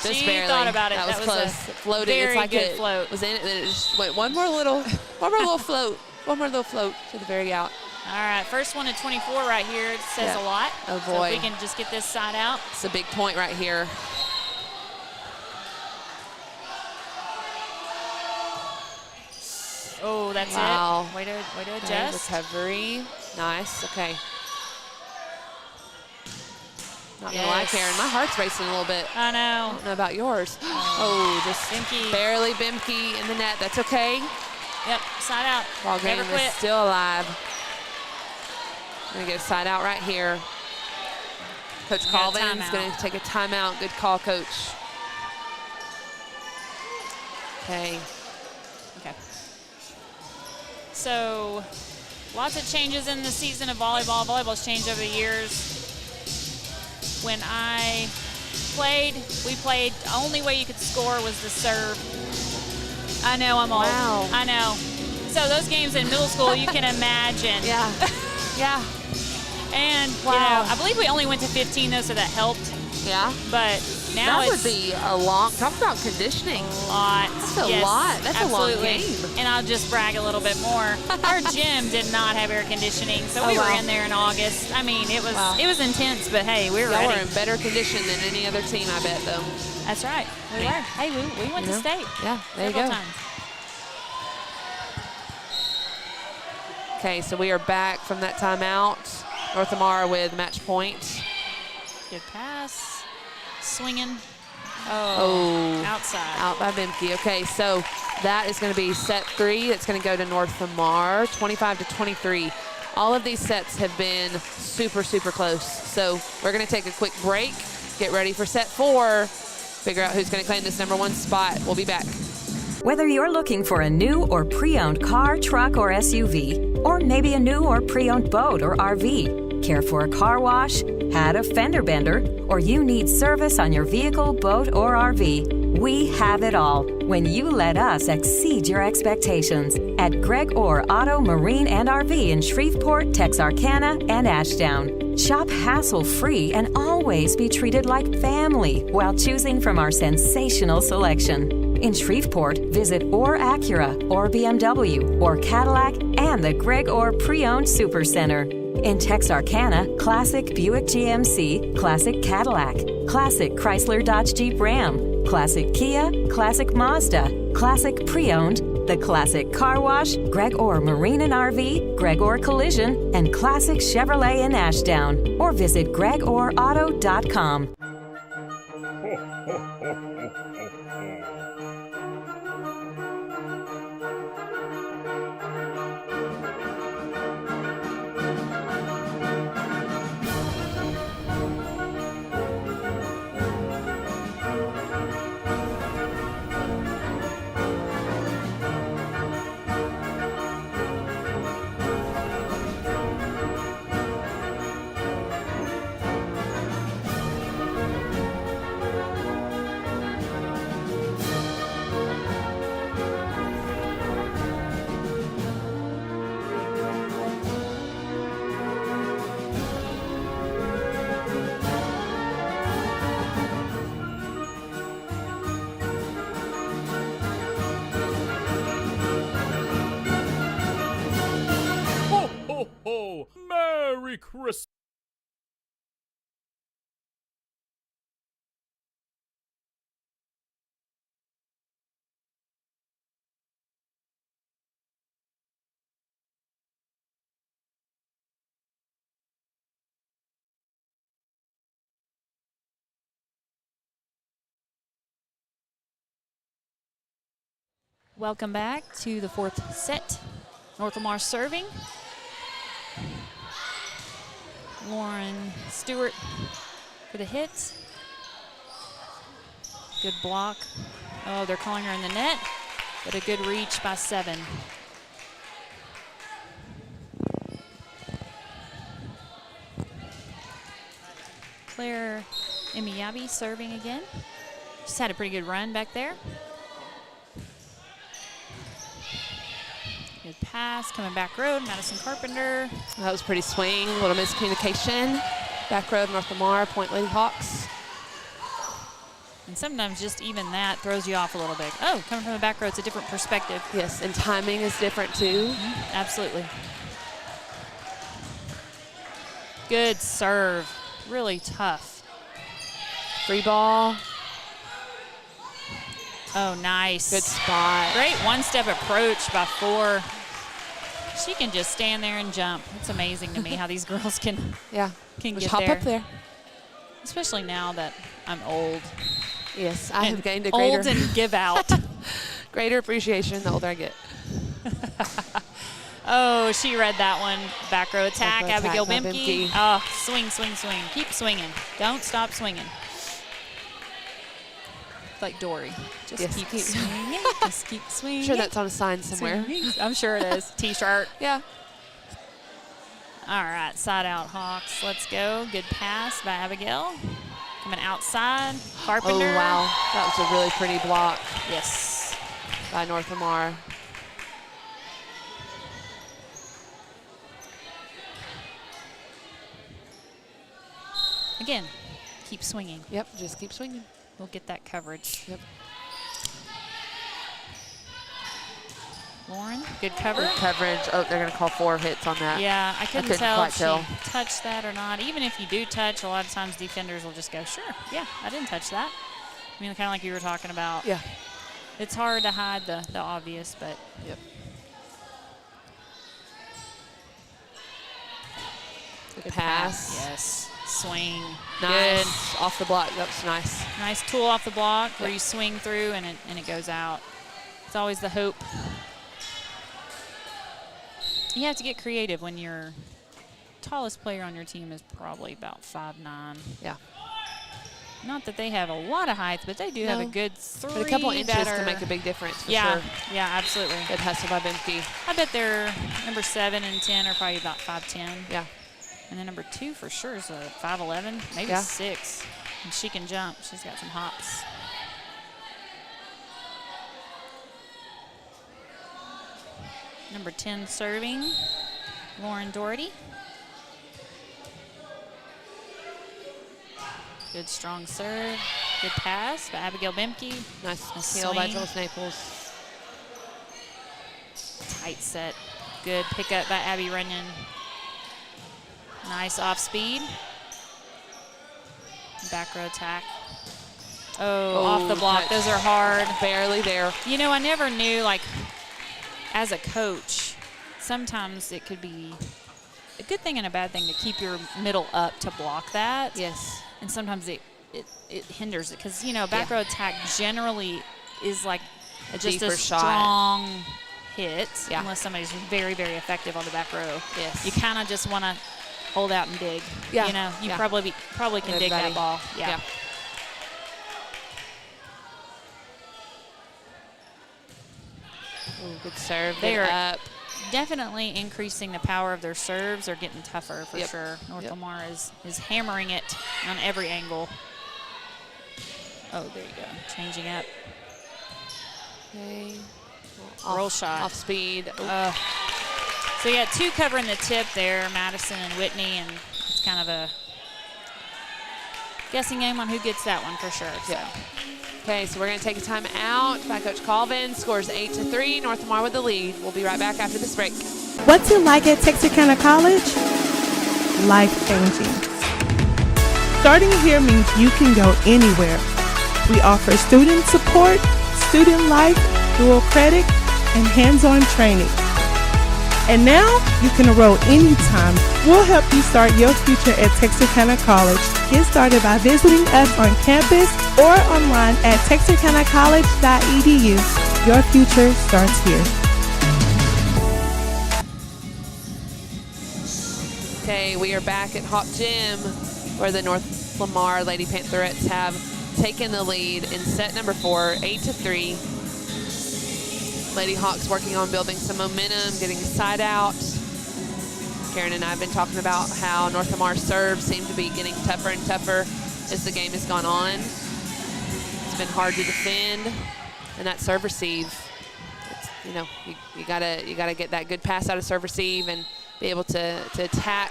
Just she barely. thought about it. That was close. It floated. Very it's like good it float. was in it. Then it just went one more little float. One more little float to the very out. All right, first one at 24 right here. It says a lot. Oh, So boy. if we can just get this side out. It's a big point right here. Oh, that's Wow. it. Way to Okay, adjust. recovery. Nice. Okay. Not gonna lie, Karen. My heart's racing a little bit. I I know. don't know about yours. Oh, just Bimke. barely Bimke in the net. That's okay. Yep, side out. Ball game Never is quit. still alive. Gonna get a side out right here. Coach We got a Colvin's timeout. gonna take a timeout. Good call, Coach. Okay. Okay. So, lots of changes in the season of volleyball. Volleyball's changed over the years. When I played, the only way you could score was the serve. I know, I'm old. Wow. I know. So those games in middle school, you can imagine. Yeah. Yeah. And, Wow. you know, I believe we only went to 15, though, so that helped. Yeah. But now That would it's be a long, talk about conditioning. a lot. That's a Yes, lot. That's a long absolutely. game. And I'll just brag a little bit more. Our gym did not have air conditioning, so Oh, we were wow. in there in August. I mean, it was Wow. it was intense, but hey, we were Y'all ready. were in better condition than any other team, I bet, though. That's right. We were. Hey, we went You to know? state. Yeah, there you several go. times. Okay, so we are back from that timeout. North Lamar with match point. Good pass. Swinging. Oh, Outside. Out by Bimke. Okay, so that is going to be set 3. That's going to go to North Lamar, 25-23. All of these sets have been super, super close. So we're going to take a quick break, get ready for set 4, figure out who's going to claim this #1 spot. We'll be back. Whether you're looking for a new or pre-owned car, truck, or SUV, or maybe a new or pre-owned boat or RV, care for a car wash, had a fender bender, or you need service on your vehicle, boat, or RV, we have it all when you let us exceed your expectations at Greg Orr Auto, Marine, and RV in Shreveport, Texarkana, and Ashdown. Shop hassle-free and always be treated like family while choosing from our sensational selection. In Shreveport, visit Orr Acura, Orr BMW, Orr Cadillac, and the Greg Orr Pre-Owned Super Center. In Texarkana, Classic Buick GMC, Classic Cadillac, Classic Chrysler Dodge Jeep Ram, Classic Kia, Classic Mazda, Classic Pre-Owned, the Classic Car Wash, Greg Orr Marine and RV, Greg Orr Collision, and Classic Chevrolet in Ashdown. Or visit gregorrauto.com. Merry Christmas. Welcome back to the 4th set. North Lamar serving. Lauren Stewart for the hit. Good block. Oh, they're calling her in the net, but a good reach by 7. Claire Imiyabi serving again. Just had a pretty good run back there. Good pass, coming back road, Madison Carpenter. That was pretty swing, a little miscommunication. Back road, North Lamar, point Lady Hawks. And sometimes just even that throws you off a little bit. Oh, coming from the back row, it's a different perspective. Yes, and timing is different too. Mm-hmm. Absolutely. Good serve, really tough. Free ball. Oh, nice. Good spot. Great one-step approach by 4. She can just stand there and jump. It's amazing to me how these girls can Just get hop there. up there. Especially now that I'm old. Yes, I have gained a old greater and give out. greater appreciation the older I get. Oh, she read that one. Back row attack, Back row attack Abigail by Bimke. Bimke. Oh, swing, swing, swing. Keep swinging. Don't stop swinging. Like Dory. Just Yes, keep keep- swinging. Just keep swinging. I'm sure that's on a sign somewhere. Swinging. I'm sure it is. T-shirt. Yeah. All right, side out Hawks. Let's go. Good pass by Abigail. Coming outside. Carpenter. Oh, wow. That was a really pretty block Yes. by North Lamar. Again, keep swinging. Yep, just keep swinging. We'll get that coverage. Yep. Lauren, good cover. Good coverage. Oh, they're going to call 4 hits on that. Yeah, I couldn't tell quite if tell. she touched that or not. Even if you do touch, a lot of times defenders will just go, sure, yeah, I didn't touch that. I mean, kind of like you were talking about. Yeah. It's hard to hide the obvious, but. Yep. Good pass. Yes. Swing. Nice. Good. Off the block. That was nice. Nice tool off the block where you swing through and it goes out. It's always the hope. You have to get creative when your tallest player on your team is probably about 5'9". Yeah. Not that they have a lot of height, but they do have a good three. But a couple inches that can make a big difference for yeah, sure. Yeah, absolutely. Good hustle by Bemke. I bet their number 7 and 10 are probably about 5'10". Yeah. And then number 2 for sure is a 5'11", maybe 6. And she can jump. She's got some hops. Number 10 serving, Lauren Doherty. Good strong serve. Good pass by Abigail Bemke. Nice heel by Jules Naples. Tight set. Good pickup by Abby Runyon. Nice off speed. Back row attack. Oh, off the block. Those are hard. Barely there. You know, I never knew, like, as a coach, sometimes it could be a good thing and a bad thing to keep your middle up to block that. Yes. And sometimes it hinders it because, you know, back row attack generally is like just a strong hit unless somebody's very, very effective on the back row. Yes. You kind of just want to hold out and dig. Yeah. You know, you probably can dig that ball. Yeah. Ooh, good serve. They are up. definitely increasing the power of their serves. They're getting tougher for sure. North Lamar is hammering it on every angle. Oh, there you go. Changing up. Okay. Roll shot. Off speed. So you got 2 covering the tip there, Madison and Whitney, and it's kind of a guessing game on who gets that one for sure. So. Okay, so we're going to take a time out by Coach Colvin. Scores 8-3. North Lamar with the lead. We'll be right back after this break. What's it like at Texarkana College? Life-changing. Starting here means you can go anywhere. We offer student support, student life, dual credit, and hands-on training. And now you can enroll anytime. We'll help you start your future at Texarkana College. Get started by visiting us on campus or online at texarkanacollege.edu. Your future starts here. Okay, we are back at Hawk Gym where the North Lamar Lady Pantherettes have taken the lead in set number 4, 8-3. Lady Hawks working on building some momentum, getting a side out. Karen and I have been talking about how North Lamar's serves seem to be getting tougher and tougher as the game has gone on. It's been hard to defend, and that serve receive, you know, you gotta get that good pass out of serve receive and be able to attack.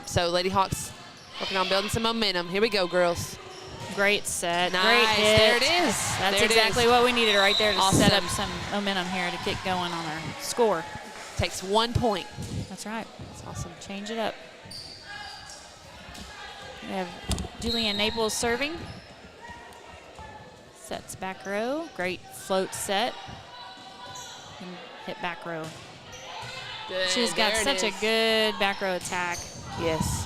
So Lady Hawks working on building some momentum. Here we go, girls. Great set. Nice. Great hit. There it is. That's there exactly what we needed right there to set up Awesome. some momentum here to get going on our score. Takes 1 point. That's right. That's awesome. Change it up. We have Julianne Naples serving. Sets back row. Great float set. And hit back row. Good. She's got There it such a is. good back row attack. Yes.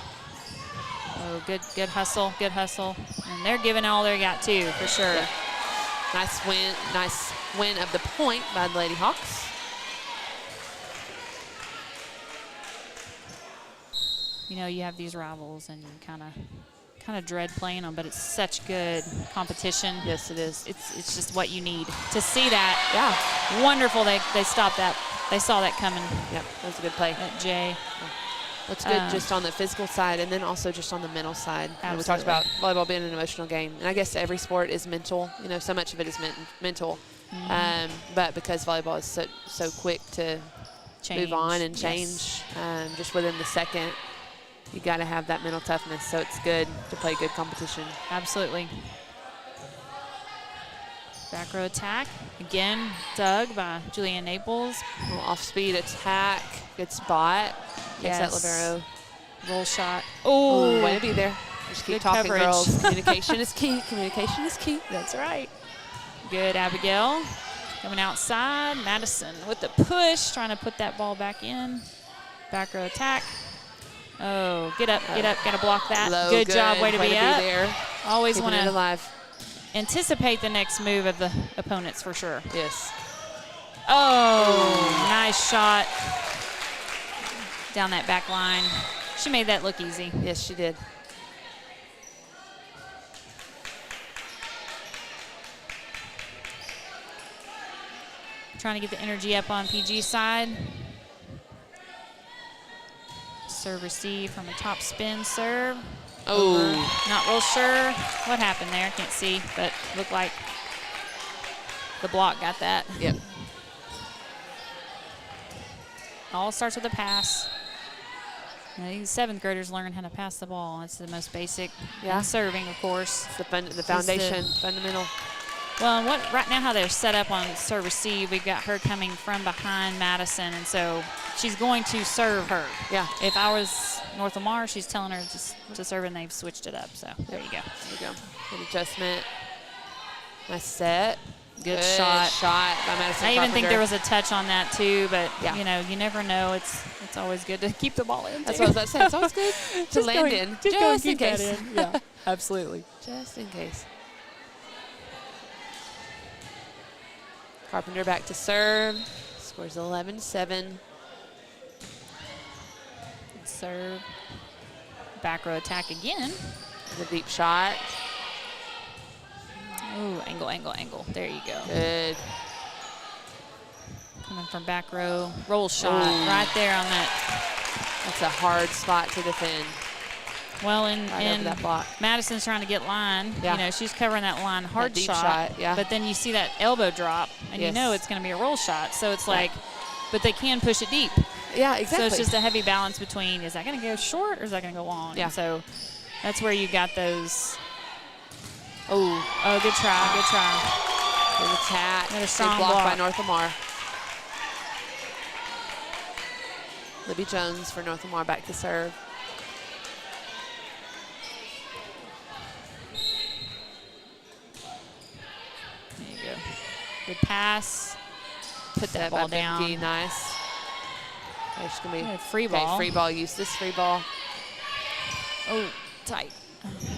Oh, good hustle, good hustle. And they're giving all they got too, for sure. Yeah. Nice win of the point by the Lady Hawks. You know, you have these rivals and you kind of dread playing them, but it's such good competition. Yes, it is. It's just what you need to see that. Yeah. Wonderful. They stopped that. They saw that coming. Yep, that was a good play. At Jay. Looks good just on the physical side and then also just on the mental side. You know, we talked about volleyball being an emotional game, and I guess every sport is mental. You know, so much of it is mental. But because volleyball is so quick to move on and change just within the second, you got to have that mental toughness. So it's good to play good competition. Absolutely. Back row attack. Again, dug by Julianne Naples. A little off-speed attack. Good spot. Takes that Yes. libero. Roll shot. Oh, way to be there. Just keep Good talking, coverage. girls. Communication is key. Communication is key. That's right. Good, Abigail. Coming outside. Madison with the push, trying to put that ball back in. Back row attack. Oh, get up, got to block that. Low, good job, way to be up. There. Always want it to alive. anticipate the next move of the opponents for sure. Yes. Oh, nice shot down that back line. She made that look easy. Yes, she did. Trying to get the energy up on PG's side. Serve receive from a top spin serve. Oh. Not real sure what happened there. Can't see, but looked like the block got that. Yep. All starts with a pass. These 7th graders learn how to pass the ball. It's the most basic. Yeah. And serving, of course. It's the foundation, fundamental. Well, right now how they're set up on serve receive, we've got her coming from behind Madison, and so she's going to serve her. Yeah. If I was North Lamar, she's telling her to serve, and they've switched it up. So there you go. There you go. Good adjustment. Nice set. Good shot by Madison. I even think Carpenter. there was a touch on that too, but Yeah. you never know. It's always good to keep the ball in. That's too. what I was about to say. It's always good to land in. Just in case. Yeah, absolutely. Just in case. Carpenter back to serve. Scores 11-7. Serve. Back row attack again. The deep shot. Oh, angle. There you go. Good. Coming from back row. Roll shot right there on that. That's a hard spot to defend. Well, Right over that block. Madison's trying to get line. Yeah. She's covering that line hard deep shot. shot, yeah. But then you see that elbow drop, and you Yes. know it's going to be a roll shot. So it's Right. like, but they can push it deep. Yeah, exactly. So it's just a heavy balance between, is that going to go short or is that going to go long? Yeah. And so that's where you got those. Oh, good try. Good attack. Got a strong Good block by block. North Lamar. Libby Jones for North Lamar back to serve. There you go. Good pass. Put that ball by down. Becky, nice. Okay, she's gonna be Yeah, free ball. free ball. Eustace, free ball. Oh, tight.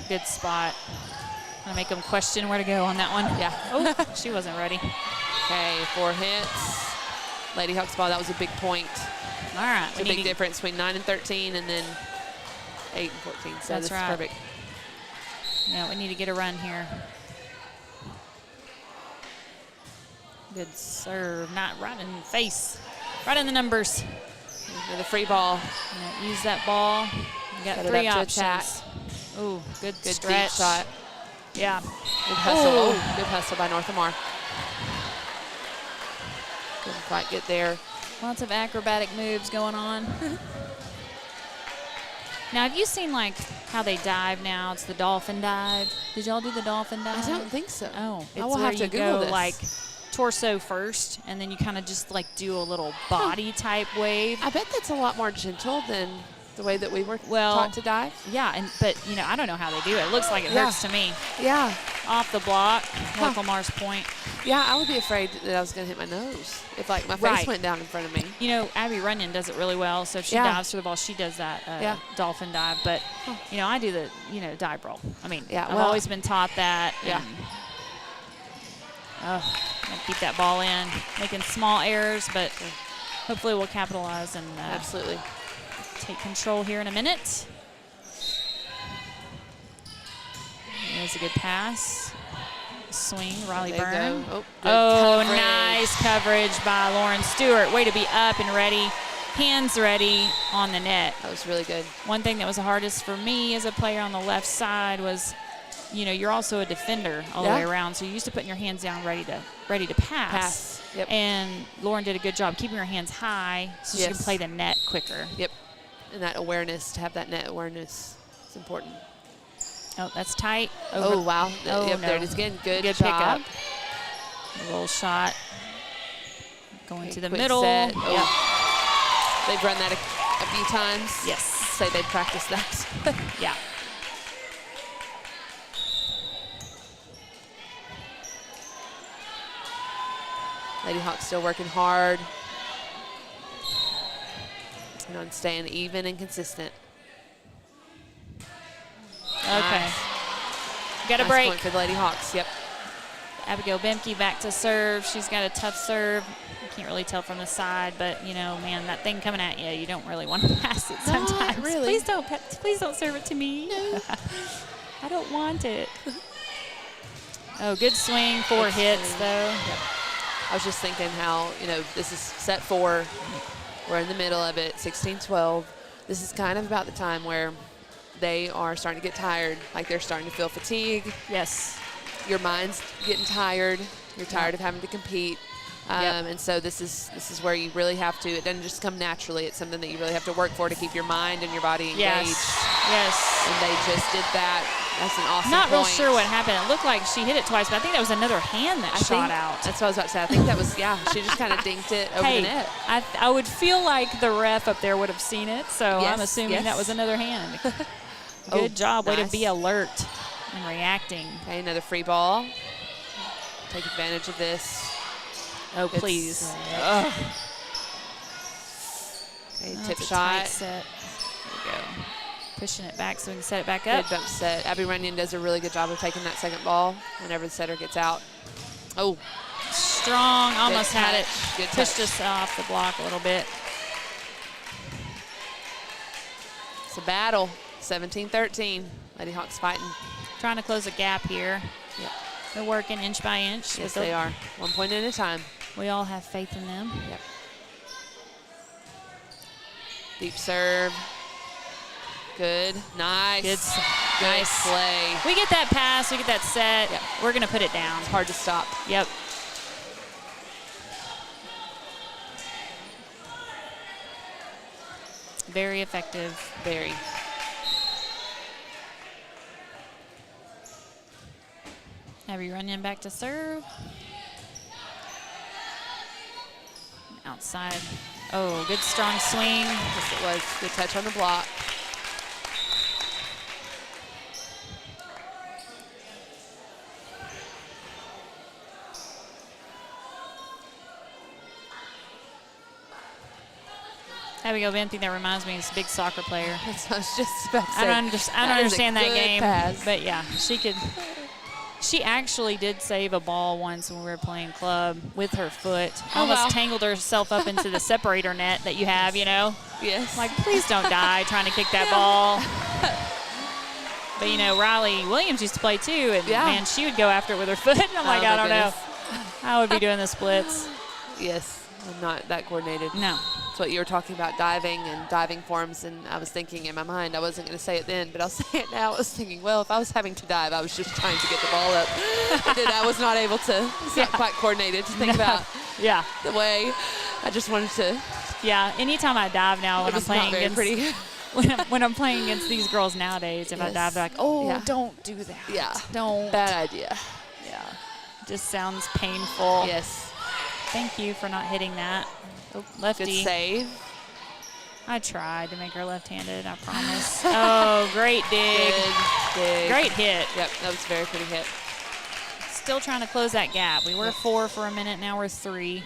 Good spot. Gonna make them question where to go on that one. Yeah. Oh, she wasn't ready. Okay, 4 hits. Lady Hawks ball. That was a big point. All right. It's a big difference between 9 and 13, and then 8 and 14. So That's this right. is perfect. Yeah, we need to get a run here. Good serve. Not right in the face. Right in the numbers. With a free ball. Yeah, use that ball. You got Set it 3 up to attack. options. Ooh, good Good stretch. deep shot. Yeah. Good hustle. Ooh. Oh, good hustle by North Lamar. Couldn't quite get there. Lots of acrobatic moves going on. Now, have you seen like how they dive now? It's the dolphin dive. Did y'all do the dolphin dive? I don't think so. Oh, I it's will where have to you Google go this. like torso first, and then you kind of just like do a little body type wave. I bet that's a lot more gentle than the way that we were Well, taught to dive. Yeah, but I don't know how they do it. It looks like it Yeah. hurts to me. Yeah. Off the block, North Lamar's point. Yeah, I would be afraid that I was going to hit my nose if like my face Right. went down in front of me. Abby Runyon does it really well. So if she Yeah. dives for the ball, she does that dolphin dive. But, I do the, dive roll. I mean, Yeah, I've well- always been taught that. Yeah. Gotta keep that ball in, making small errors, but hopefully we'll capitalize and Absolutely. take control here in a minute. There's a good pass. Swing, Riley There you Byrne. go. Good coverage. Nice coverage by Lauren Stewart. Way to be up and ready, hands ready on the net. That was really good. One thing that was the hardest for me as a player on the left side was, you're also a defender all the way around, so you're used to putting your hands down ready to pass. Yep. And Lauren did a good job keeping her hands high so she can Yes. play the net quicker. Yep. And that awareness, to have that net awareness, is important. Oh, that's tight. Oh, wow. Oh, Yep, no. there it is again. Good pickup. job. Roll shot. Going Okay, to the quick middle. set. Yep. Oh. They've run that a few times. Yes. Say they've practiced that. Yeah. Lady Hawks still working hard. And on staying even and consistent. Okay. Nice. Got a Nice break. point for the Lady Hawks. Yep. Abigail Bemke back to serve. She's got a tough serve. You can't really tell from the side, but you know, man, that thing coming at you, you don't really want to pass it sometimes. Not really. Please don't serve it to me. No. I don't want it. Oh, good swing. 4 hits though. Yep. I was just thinking how, you know, this is set 4. We're in the middle of it, 16-12. This is kind of about the time where they are starting to get tired, like they're starting to feel fatigue. Yes. Your mind's getting tired. You're tired of having to compete. Yep. And so this is where you really have to, it doesn't just come naturally. It's something that you really have to work for to keep your mind and your body engaged. Yes. And they just did that. That's an awesome Not real point. sure what happened. It looked like she hit it twice, but I think that was another hand that shot out. That's what I was about to say. I think that was, yeah, she just kind of dinked it over the net. I would feel like the ref up there would have seen it, so Yes, I'm assuming that was another hand. Good job. Way to be alert and reacting. Okay, another free ball. Take advantage of this. Oh, please. Okay, Oh, tip it's a shot. tight set. There we go. Pushing it back so we can set it back up. Good bump set. Abby Runyon does a really good job of taking that second ball whenever the setter gets out. Oh. Strong. Almost had it. Good Pushed touch. us off the block a little bit. It's a battle. 17-13. Lady Hawks fighting. Trying to close a gap here. Yep. They're working inch by inch. Yes, they are. 1 point at a time. We all have faith in them. Yep. Deep serve. Good. Nice. Good nice play. We get that pass. We get that set. Yep. We're going to put it down. It's hard to stop. Yep. Very effective. Very. Abby Runyon back to serve. Outside. Oh, good strong swing. Yes, it was. Good touch on the block. Abigail Bemke, that reminds me, is a big soccer player. That's what I was just about to say. I don't understand that good game, pass. but yeah, she could. She actually did save a ball once when we were playing club with her foot. Almost tangled herself up into the separator net that you have, you know. Yes. Like, please don't die trying to kick that ball. But you know, Riley Williams used to play too, and man, she would go after it with her foot. I'm like, I don't know. I would be doing the splits. Yes, I'm not that coordinated. No. That's what you were talking about, diving and diving forms, and I was thinking in my mind, I wasn't going to say it then, but I'll say it now. I was thinking, well, if I was having to dive, I was just trying to get the ball up. And then I was not able to, it's not quite coordinated to think about the way. I just wanted to. Yeah, anytime I dive now when I'm playing against pretty. when I'm playing against these girls nowadays, if I dive, they're like, oh, don't do that. Yeah. Don't. Bad idea. Yeah. Just sounds painful. Yes. Thank you for not hitting that. Oh, lefty. Good save. I tried to make her left-handed, I promise. Oh, great dig. Good dig. Great hit. Yep, that was a very pretty hit. Still trying to close that gap. We were 4 for a minute, now we're 3. Yep.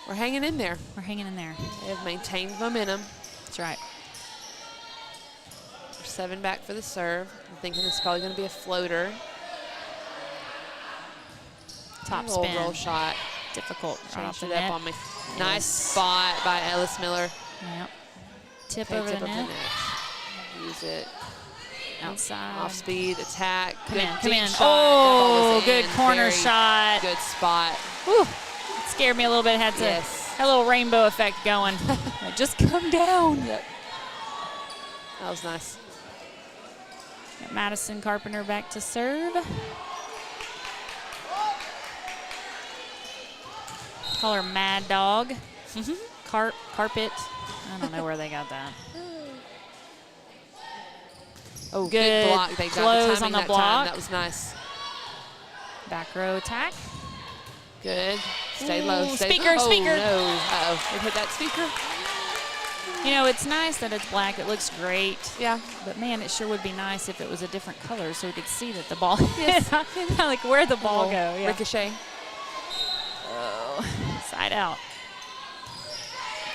We're hanging in there. We're hanging in there. They have maintained momentum. That's right. We're 7 back for the serve. I'm thinking it's probably going to be a floater. Top little spin. Roll shot. Difficult. Right off Changed the it net. up on me. Nice spot by Ellis Miller. Yep. Tip Okay, over the net. Use it. Outside. Off speed, attack. Come Good in, come deep in. shot. That ball Oh, was good in. corner Very shot. Good spot. Whew. It scared me a little bit. Had to had a little rainbow effect going. Like, just come down. Yep. That was nice. Got Madison Carpenter back to serve. Call her Mad Dog. Carpet. I don't know where they got that. Oh, good block. They got the close timing on the that block. time. That was nice. Back row attack. Good. Stay low. Ooh, Stay speaker, oh, speaker. No. Uh-oh. They hit that speaker. You know, it's nice that it's black. It looks great. Yeah. But, man, it sure would be nice if it was a different color so we could see that the ball Yes. like, where'd the ball go? Yeah. Ricochet. Oh, side out.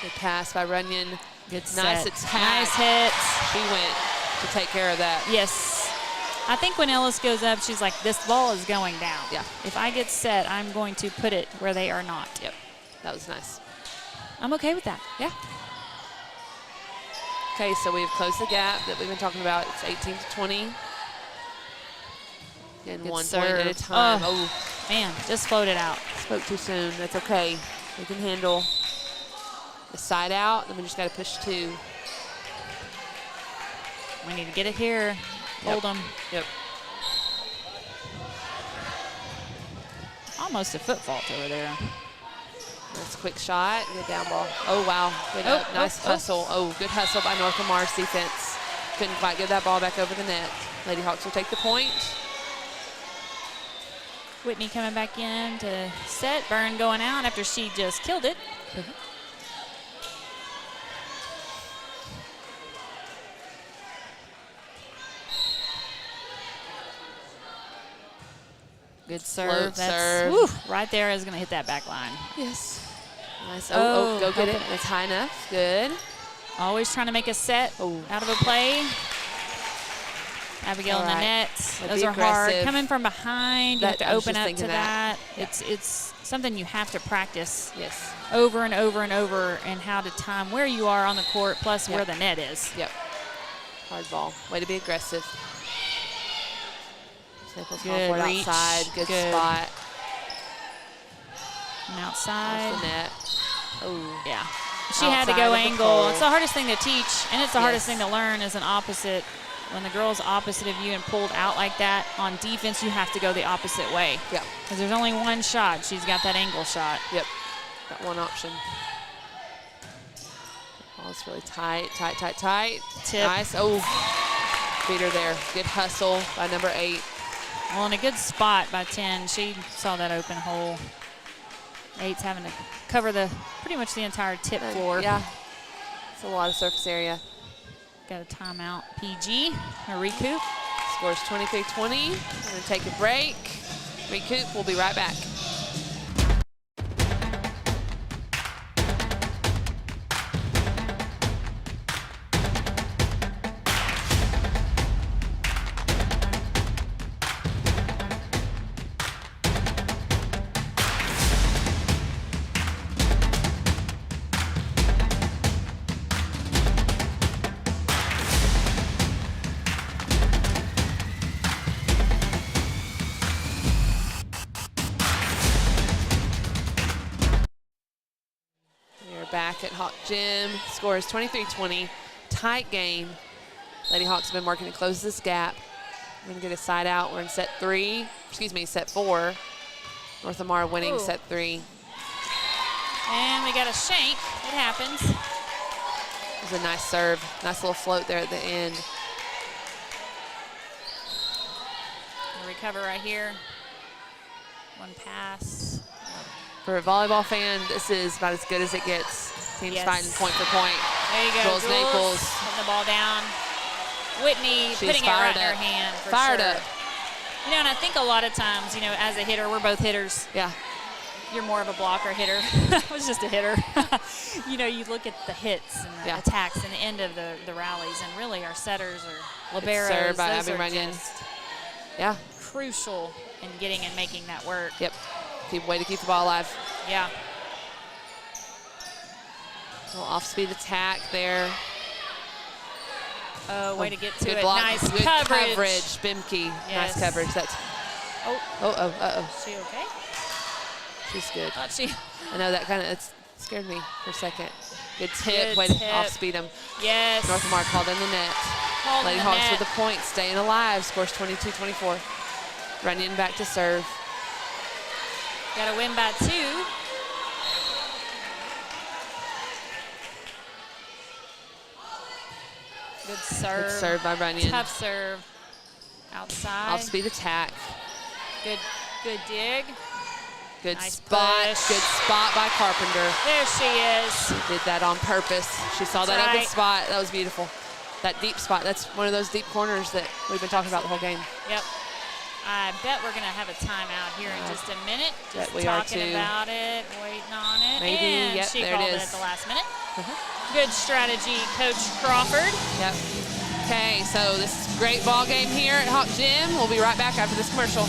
Good pass by Runyon. Good Nice set. attack. Nice hit. She went to take care of that. Yes. I think when Ellis goes up, she's like, this ball is going down. Yeah. If I get set, I'm going to put it where they are not. Yep. That was nice. I'm okay with that. Yeah. Okay, so we've closed the gap that we've been talking about. It's 18 to 20. And Good 1 serve. point at a time. Oh, Man, just floated out. spoke too soon. That's okay. We can handle the side out. Then we just got to push 2. We need to get it here. Hold them. Yep. Almost a foot fault over there. That's a quick shot. Good down ball. Oh, wow. Good up. Nice hustle. Oh, good hustle by North Lamar's defense. Couldn't quite get that ball back over the net. Lady Hawks will take the point. Whitney coming back in to set. Byrne going out after she just killed it. Good serve. Serve. Whew, right there is going to hit that back line. Yes. Nice. Oh, go get it. That's high enough. Good. Always trying to make a set out of a play. Abigail in the net. Those are hard. Coming from behind, you have to open up to that. Yeah. It's something you have to practice Yes. over and over and over, and how to time where you are on the court plus where the net is. Yep. Hard ball. Way to be aggressive. Staples Good forward reach. outside. Good spot. And outside. Off the net. Oh. Yeah. She had to go angle. It's the hardest thing to teach, and it's the hardest Yes. thing to learn as an opposite. When the girl's opposite of you and pulled out like that, on defense, you have to go the opposite way. Yeah. Because there's only one shot. She's got that angle shot. Yep. Got one option. Ball's really tight, tight, tight, tight. Tip. Nice. Oh, beat her there. Good hustle by number 8. Well, in a good spot by 10. She saw that open hole. 8's having to cover pretty much the entire tip floor. Yeah. It's a lot of surface area. Got a timeout. PG, a recoup. Scores 23-20. We're going to take a break. Recoup. We'll be right back. Back at Hawk Gym. Score is 23-20. Tight game. Lady Hawks have been working to close this gap. We're going to get a side out. We're in set 4. North Lamar winning set 3. And we got a shank. It happens. It was a nice serve. Nice little float there at the end. We'll recover right here. One pass. For a volleyball fan, this is about as good as it gets. Teams fighting point for point. There you go. Jules Naples. Putting the ball down. Whitney She's putting it right in fired her up. hand for Fired sure. up. You know, and I think a lot of times, you know, as a hitter, we're both hitters. Yeah. You're more of a blocker hitter. I was just a hitter. You know, you look at the hits and the attacks and the end of the rallies, and really our setters or liberos, served by those Abby are Runyon. just crucial in getting and making that work. Yep. Way to keep the ball alive. Yeah. A little off-speed attack there. Oh, way to get to good it. block. Nice good coverage. Bimke. Yes. Nice coverage. That's. Oh. Is she okay? She's good. Thought she. I know that kind of scared me for a second. Good tip. Good Way to tip. off-speed them. Yes. North Lamar called in the net. Lady Hawks with the point, staying alive. Scores 22-24. Runyon back to serve. Got to win by 2. Good serve. Good serve by Runyon. Tough serve. Outside. Off-speed attack. Good dig. Good Nice spot. push. Good spot by Carpenter. There she is. She did that on purpose. She saw that open spot. That was beautiful. That deep spot. That's one of those deep corners that we've been talking about the whole game. Yep. I bet we're going to have a timeout here in just a minute. Just we are talking too. about it, waiting on it. Maybe, and yep, she there called it it is. at the last minute. Good strategy, Coach Crawford. Yep. Okay, so this is a great ball game here at Hawk Gym. We'll be right back after this commercial.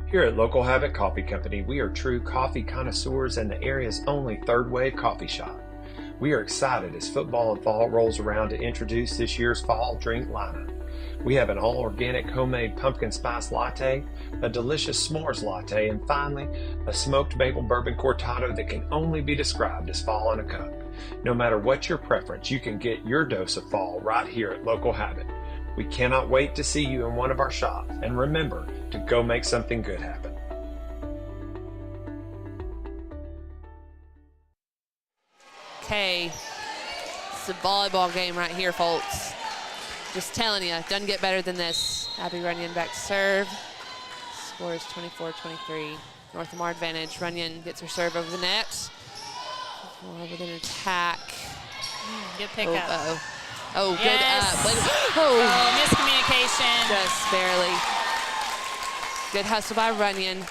Here at Local Habit Coffee Company, we are true coffee connoisseurs and the area's only third wave coffee shop. We are excited as football and fall rolls around to introduce this year's fall drink lineup. We have an all-organic homemade pumpkin spice latte, a delicious s'mores latte, and finally, a smoked maple bourbon cortado that can only be described as fall in a cup. No matter what your preference, you can get your dose of fall right here at Local Habit. We cannot wait to see you in one of our shops, and remember to go make something good happen. Okay, it's a volleyball game right here, folks. Just telling you, doesn't get better than this. Abby Runyon back to serve. Score is 24-23. North Lamar advantage. Runyon gets her serve over the net. With an attack. Good pickup. Oh, yes. Good up. Oh, miscommunication. Just barely. Good hustle by Runyon.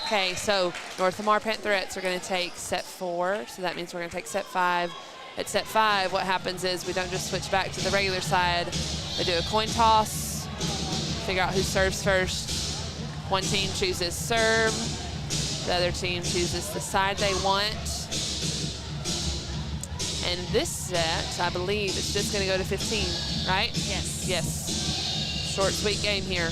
Okay, so North Lamar Pantherettes are going to take set 4. So that means we're going to take set 5. At set 5, what happens is we don't just switch back to the regular side. They do a coin toss, figure out who serves first. One team chooses serve. The other team chooses the side they want. And this set, I believe, is just going to go to 15, right? Yes. Yes. Short, sweet game here.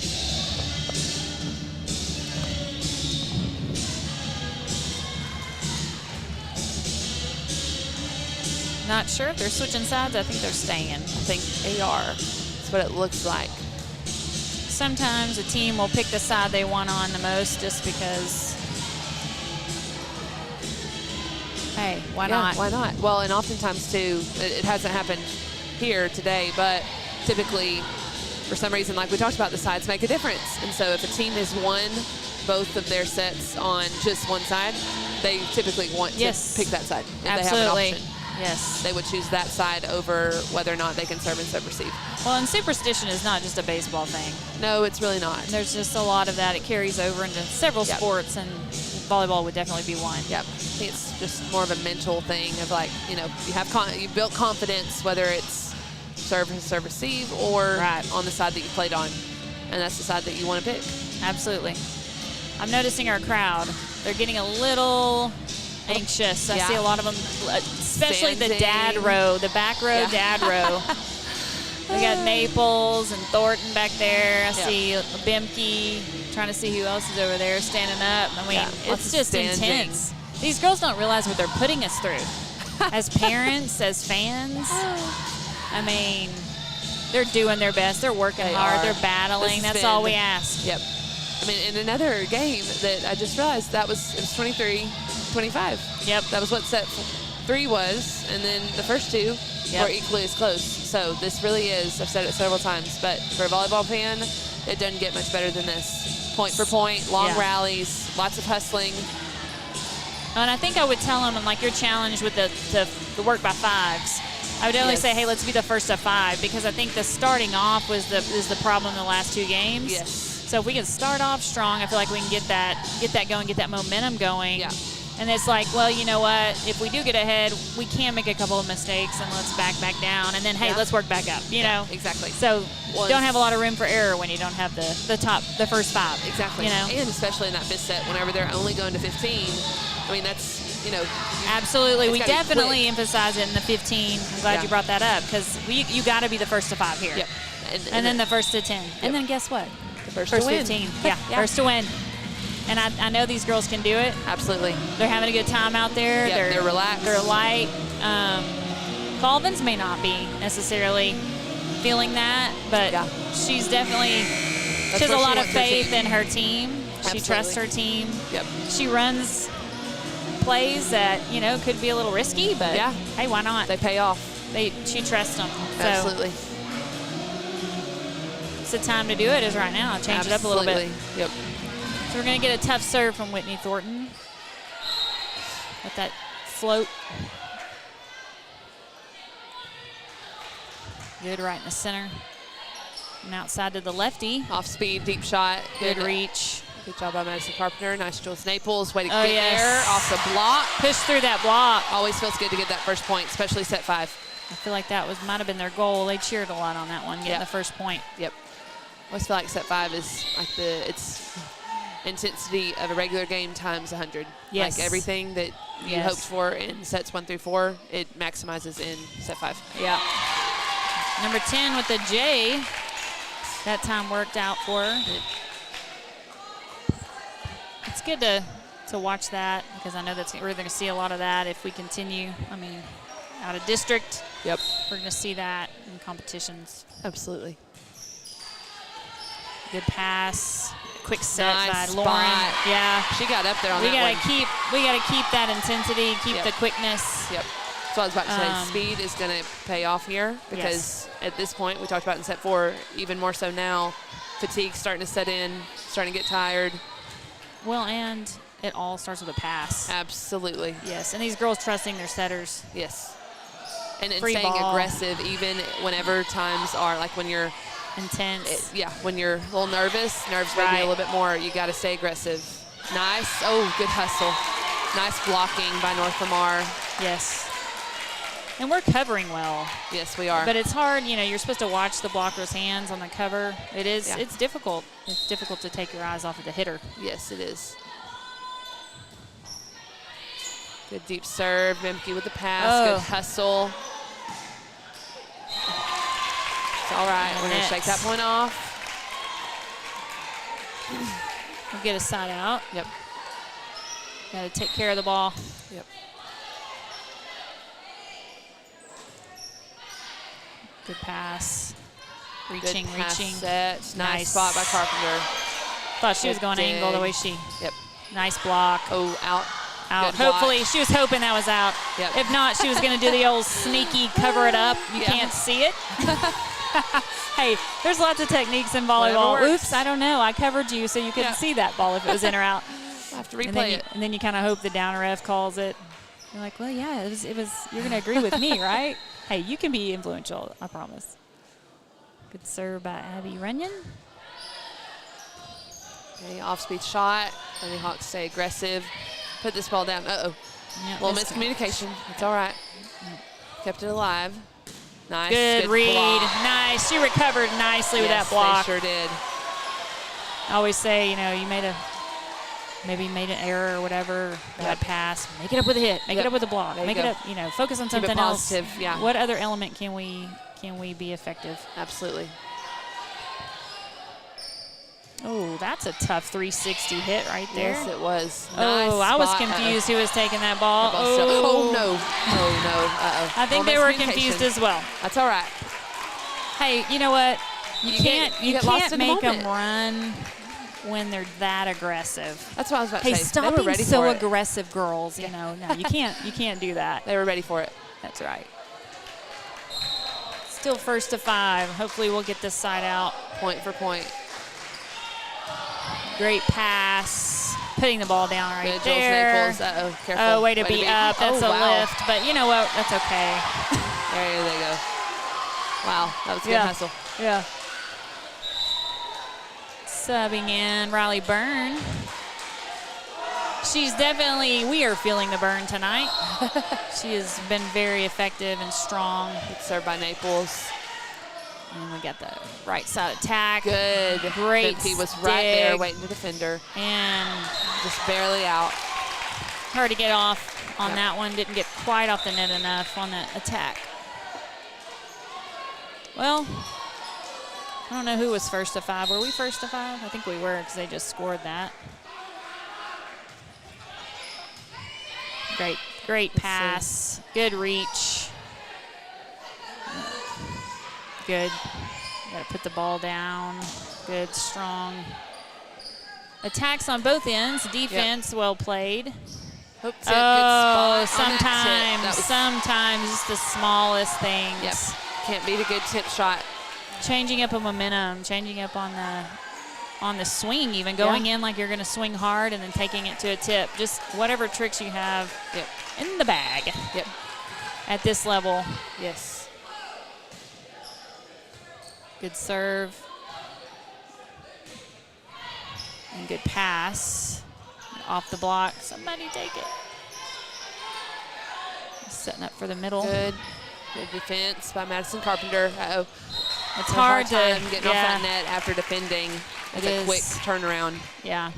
Not sure if they're switching sides. I think they're staying. I think they are. That's what it looks like. Sometimes a team will pick the side they want on the most just because, hey, why not? Why not? Well, and oftentimes, too, it hasn't happened here today, but typically, for some reason, like we talked about, the sides make a difference. And so if a team has won both of their sets on just one side, they typically want to pick that side. If Absolutely. They have an option. Yes. They would choose that side over whether or not they can serve and serve receive. Well, and superstition is not just a baseball thing. No, it's really not. There's just a lot of that. It carries over into several sports, and volleyball would definitely be one. Yep. I think it's just more of a mental thing of like, you know, you built confidence, whether it's serve and serve receive or on the side that you played on. And that's the side that you want to pick. Absolutely. I'm noticing our crowd. They're getting a little anxious. I see a lot of them, especially the dad row, the back row, dad row. We got Naples and Thornton back there. I see Bimke, trying to see who else is over there standing up. I mean, it's just intense. These girls don't realize what they're putting us through. As parents, as fans, I mean, they're doing their best. They're working hard. They're battling. That's all we ask. Yep. I mean, in another game that I just realized it was 23-25. Yep. That was what set 3 was, and then the first 2 were equally as close. So this really is, I've said it several times, but for a volleyball fan, it doesn't get much better than this. Point for point, long rallies, lots of hustling. And I think I would tell them, like, you're challenged with the work by 5s. I would definitely say, hey, let's be the first of 5, because I think the starting off is the problem in the last 2 games. Yes. So if we can start off strong, I feel like we can get that going, get that momentum going. Yeah. And it's like, well, you know what? If we do get ahead, we can make a couple of mistakes, and let's back down. And then, hey, let's work back up, you know? Exactly. So don't have a lot of room for error when you don't have the first 5. Exactly. You know? And especially in that 5th set, whenever they're only going to 15, I mean, that's, you know. Absolutely. We definitely emphasize it in the 15. I'm glad you brought that up, because you got to be the first to 5 here. Yep. And then the first to 10. And then guess what? The first to 15. Yeah, first to win. And I know these girls can do it. Absolutely. They're having a good time out there. Yep, they're relaxed. They're light. Colvins may not be necessarily feeling that, but she's definitely, she has a lot of faith in her team. She trusts her team. Yep. She runs plays that, you know, could be a little risky, but hey, why not? They pay off. She trusts them. Absolutely. So it's the time to do it is right now. Change it up a little bit. Yep. So we're going to get a tough serve from Whitney Thornton. With that float. Good right in the center. And outside to the lefty. Off speed, deep shot. Good reach. Good job by Madison Carpenter. Nice Jules Naples. Way to get there off the block. Push through that block. Always feels good to get that first point, especially set 5. I feel like that might have been their goal. They cheered a lot on that one, getting the first point. Yep. I always feel like set 5 is like it's intensity of a regular game times 100. Yes. Like everything that you hoped for in sets 1 through 4, it maximizes in set 5. Yeah. Number 10 with the J. That time worked out for her. It's good to watch that because I know we're going to see a lot of that if we continue. I mean, out of district. Yep. We're going to see that in competitions. Absolutely. Good pass. Quick set Nice by Lauren. spot. Yeah. She got up there on we that gotta one. We gotta keep that intensity, keep the quickness. Yep. So I was about to say, speed is going to pay off here because at this point, we talked about in set 4, even more so now, fatigue's starting to set in, starting to get tired. Well, and it all starts with a pass. Absolutely. Yes, and these girls trusting their setters. Yes. And Free staying ball. aggressive even whenever times are like when you're intense. When you're a little nervous, nerves maybe a little bit more, you got to stay aggressive. Nice. Oh, good hustle. Nice blocking by North Lamar. Yes. And we're covering well. Yes, we are. But it's hard, you're supposed to watch the blocker's hands on the cover. It is, it's difficult. It's difficult to take your eyes off of the hitter. Yes, it is. Good deep serve. Memke with the pass. Good hustle. It's all right. We're going to shake that point off. We'll get a side out. Yep. Got to take care of the ball. Yep. Good pass. Reaching, Good pass reaching. Set. Nice spot by Carpenter. Thought she was going angle the way she. Yep. Nice block. Oh, out. Out. Good Hopefully, watch. she was hoping that was out. Yep. If not, she was going to do the old sneaky cover it up. You can't see it. Hey, there's lots of techniques in volleyball. Oops, I don't know. I covered you so you couldn't see that ball if it was in or out. I have to replay it. And then you kind of hope the down ref calls it. You're like, well, yeah, it was. You're going to agree with me, right? Hey, you can be influential, I promise. Good serve by Abby Runyon. Okay, off-speed shot. Lady Hawks stay aggressive. Put this ball down. Uh-oh. Yep, little miscommunication. It's all right. Kept it alive. Nice. Good read. Block. Nice. She recovered nicely with that block. They sure did. I always say, you maybe made an error or whatever, bad pass. Make it up with a hit. Make it up with a block. Make it up. Focus on something else. Yeah. What other element can we be effective? Absolutely. Oh, that's a tough 360 hit right there. Yes, it was. Oh, Nice I was spot. confused who was taking that ball. Oh, no. Oh, no. Uh-oh. I think they were confused as well. That's all right. Hey, you know what? You can't lost in the make them moment. run when they're that aggressive. That's what I was about to say. Stop they were being ready so for it. aggressive, girls. No, you can't do that. They were ready for it. That's right. Still first to 5. Hopefully we'll get this side out. Point for point. Great pass. Putting the ball down right Good, there. Jules Naples. Uh-oh, careful. Oh, way to be up. That's a wow. lift. But you know what? That's okay. There they go. Wow, that was a good hustle. Yeah. Subbing in Riley Byrne. We are feeling the burn tonight. She has been very effective and strong. Good serve by Naples. And we got the right side attack. Good. Great He was right there dig. waiting to defend her. And just barely out. Hard to get off on that one. Didn't get quite off the net enough on that attack. Well, I don't know who was first to 5. Were we first to 5? I think we were because they just scored that. Great pass. Good reach. Good. Got to put the ball down. Good, strong attacks on both ends. Defense, well played. Hook tip, good spot on sometimes just the smallest things. Yep. Can't beat a good tip shot. Changing up a momentum, changing up on the swing, even going in like you're going to swing hard and then taking it to a tip. Just whatever tricks you have in the bag. Yep. At this level. Yes. Good serve. And good pass. Off the block. Somebody take it. Setting up for the middle. Good. Good defense by Madison Carpenter. Uh-oh. It's hard to getting off that net after defending. It's a quick turnaround. Yeah.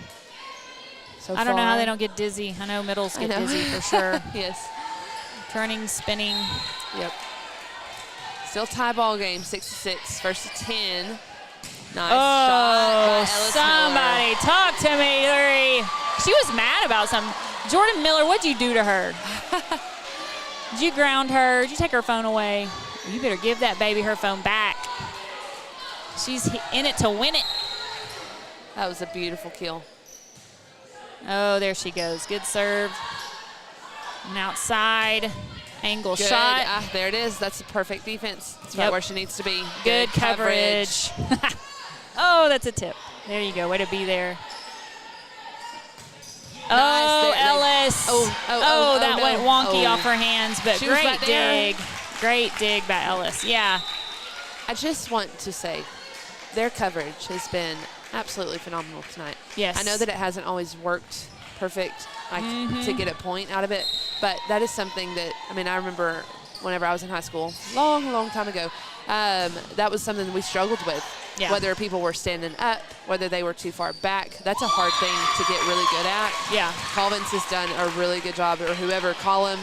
So I don't know how they don't get dizzy. I know middles get dizzy for sure. Yes. Turning, spinning. Yep. Still tie ball game, 6-6, first to 10. Nice shot by Ellis somebody Miller. talk to me, Larry. She was mad about something. Jordan Miller, what'd you do to her? Did you ground her? Did you take her phone away? You better give that baby her phone back. She's in it to win it. That was a beautiful kill. Oh, there she goes. Good serve. And outside. Angle Good. shot. There it is. That's the perfect defense. That's right where she needs to be. Good coverage. Oh, that's a tip. There you go. Way to be there. Oh, Ellis. That went wonky off her hands, but great dig. Great dig by Ellis. Yeah. I just want to say their coverage has been absolutely phenomenal tonight. Yes. I know that it hasn't always worked perfect to get a point out of it, but that is something that, I mean, I remember whenever I was in high school, long time ago, that was something that we struggled with. Yeah. Whether people were standing up, whether they were too far back. That's a hard thing to get really good at. Yeah. Colvin's has done a really good job, or whoever, Colin,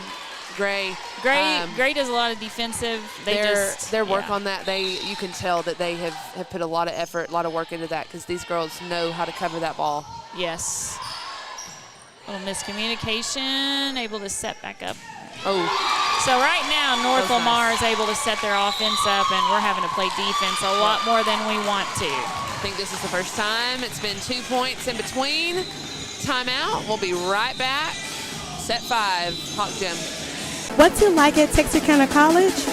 Gray. Gray does a lot of defensive. Their work on that, you can tell that they have put a lot of effort, a lot of work into that, because these girls know how to cover that ball. Yes. A little miscommunication, able to set back up. Oh. So right now, North Lamar is able to set their offense up, and we're having to play defense a lot more than we want to. I think this is the first time. It's been 2 points in between. Timeout. We'll be right back. Set 5, Hawk Gym. What's it like at Texarkana College?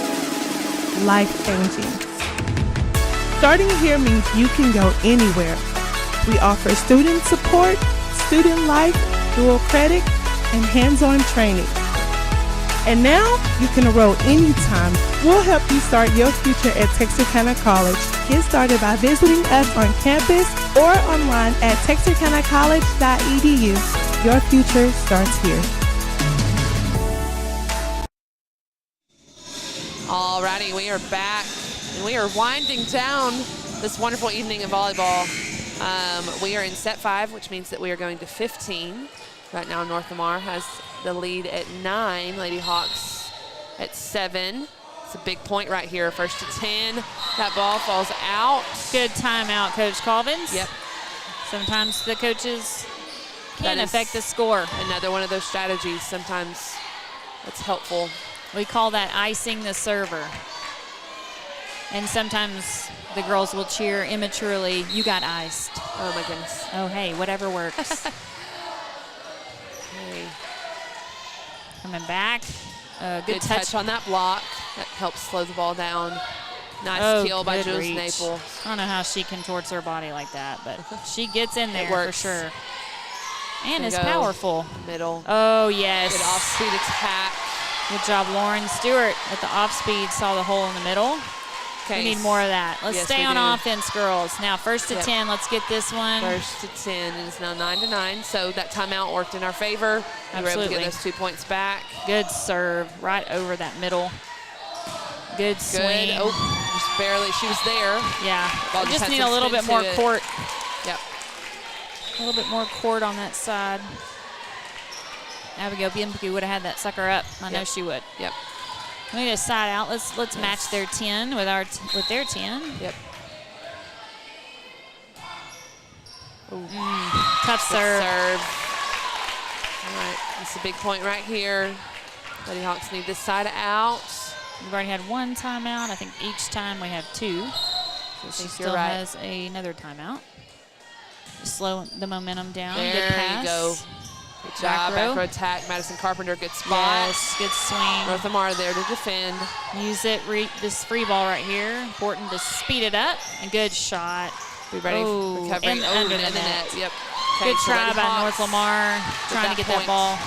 Life-changing. Starting here means you can go anywhere. We offer student support, student life, dual credit, and hands-on training. And now you can enroll anytime. We'll help you start your future at Texarkana College. Get started by visiting us on campus or online at texarkanacollege.edu. Your future starts here. Alrighty, we are back, and we are winding down this wonderful evening of volleyball. We are in set 5, which means that we are going to 15. Right now, North Lamar has the lead at 9. Lady Hawks at 7. It's a big point right here. First to 10. That ball falls out. Good timeout, Coach Colvins. Yep. Sometimes the coaches can affect the score. Another one of those strategies. Sometimes it's helpful. We call that icing the server. And sometimes the girls will cheer immaturely, "You got iced." Oh, my goodness. Oh, hey, whatever works. Okay. Coming back. Good touch on that block. That helps slow the ball down. Nice kill by Jules Naples. I don't know how she contorts her body like that, but she gets in there for sure. And is powerful. Middle. Oh, yes. Good off-speed attack. Good job, Lauren Stewart at the off-speed. Saw the hole in the middle. Okay. We need more of that. Let's stay on offense, girls. Now, first to 10. Let's get this one. First to 10. It is now 9-9. So that timeout worked in our favor. We were able to get those 2 points back. Good serve right over that middle. Good swing. Good. Oh, just barely. She was there. Yeah. Ball Just need a little bit more court. Yep. A little bit more court on that side. Abigail Biemke would have had that sucker up. I know she would. Yep. We need a side out. Let's match their 10 with with their 10. Yep. Tough serve. All right, it's a big point right here. Lady Hawks need this side out. We've already had 1 timeout. I think each time we have 2. So she still has another timeout. Just slow the momentum down. There Good pass. you go. Good job. Back row attack. Madison Carpenter, good spot. Yes, good swing. North Lamar there to defend. Use it. This free ball right here. Important to speed it up. And good shot. Be ready for recovering. Under the net. Yep. Good try by North Lamar. Trying to get that ball.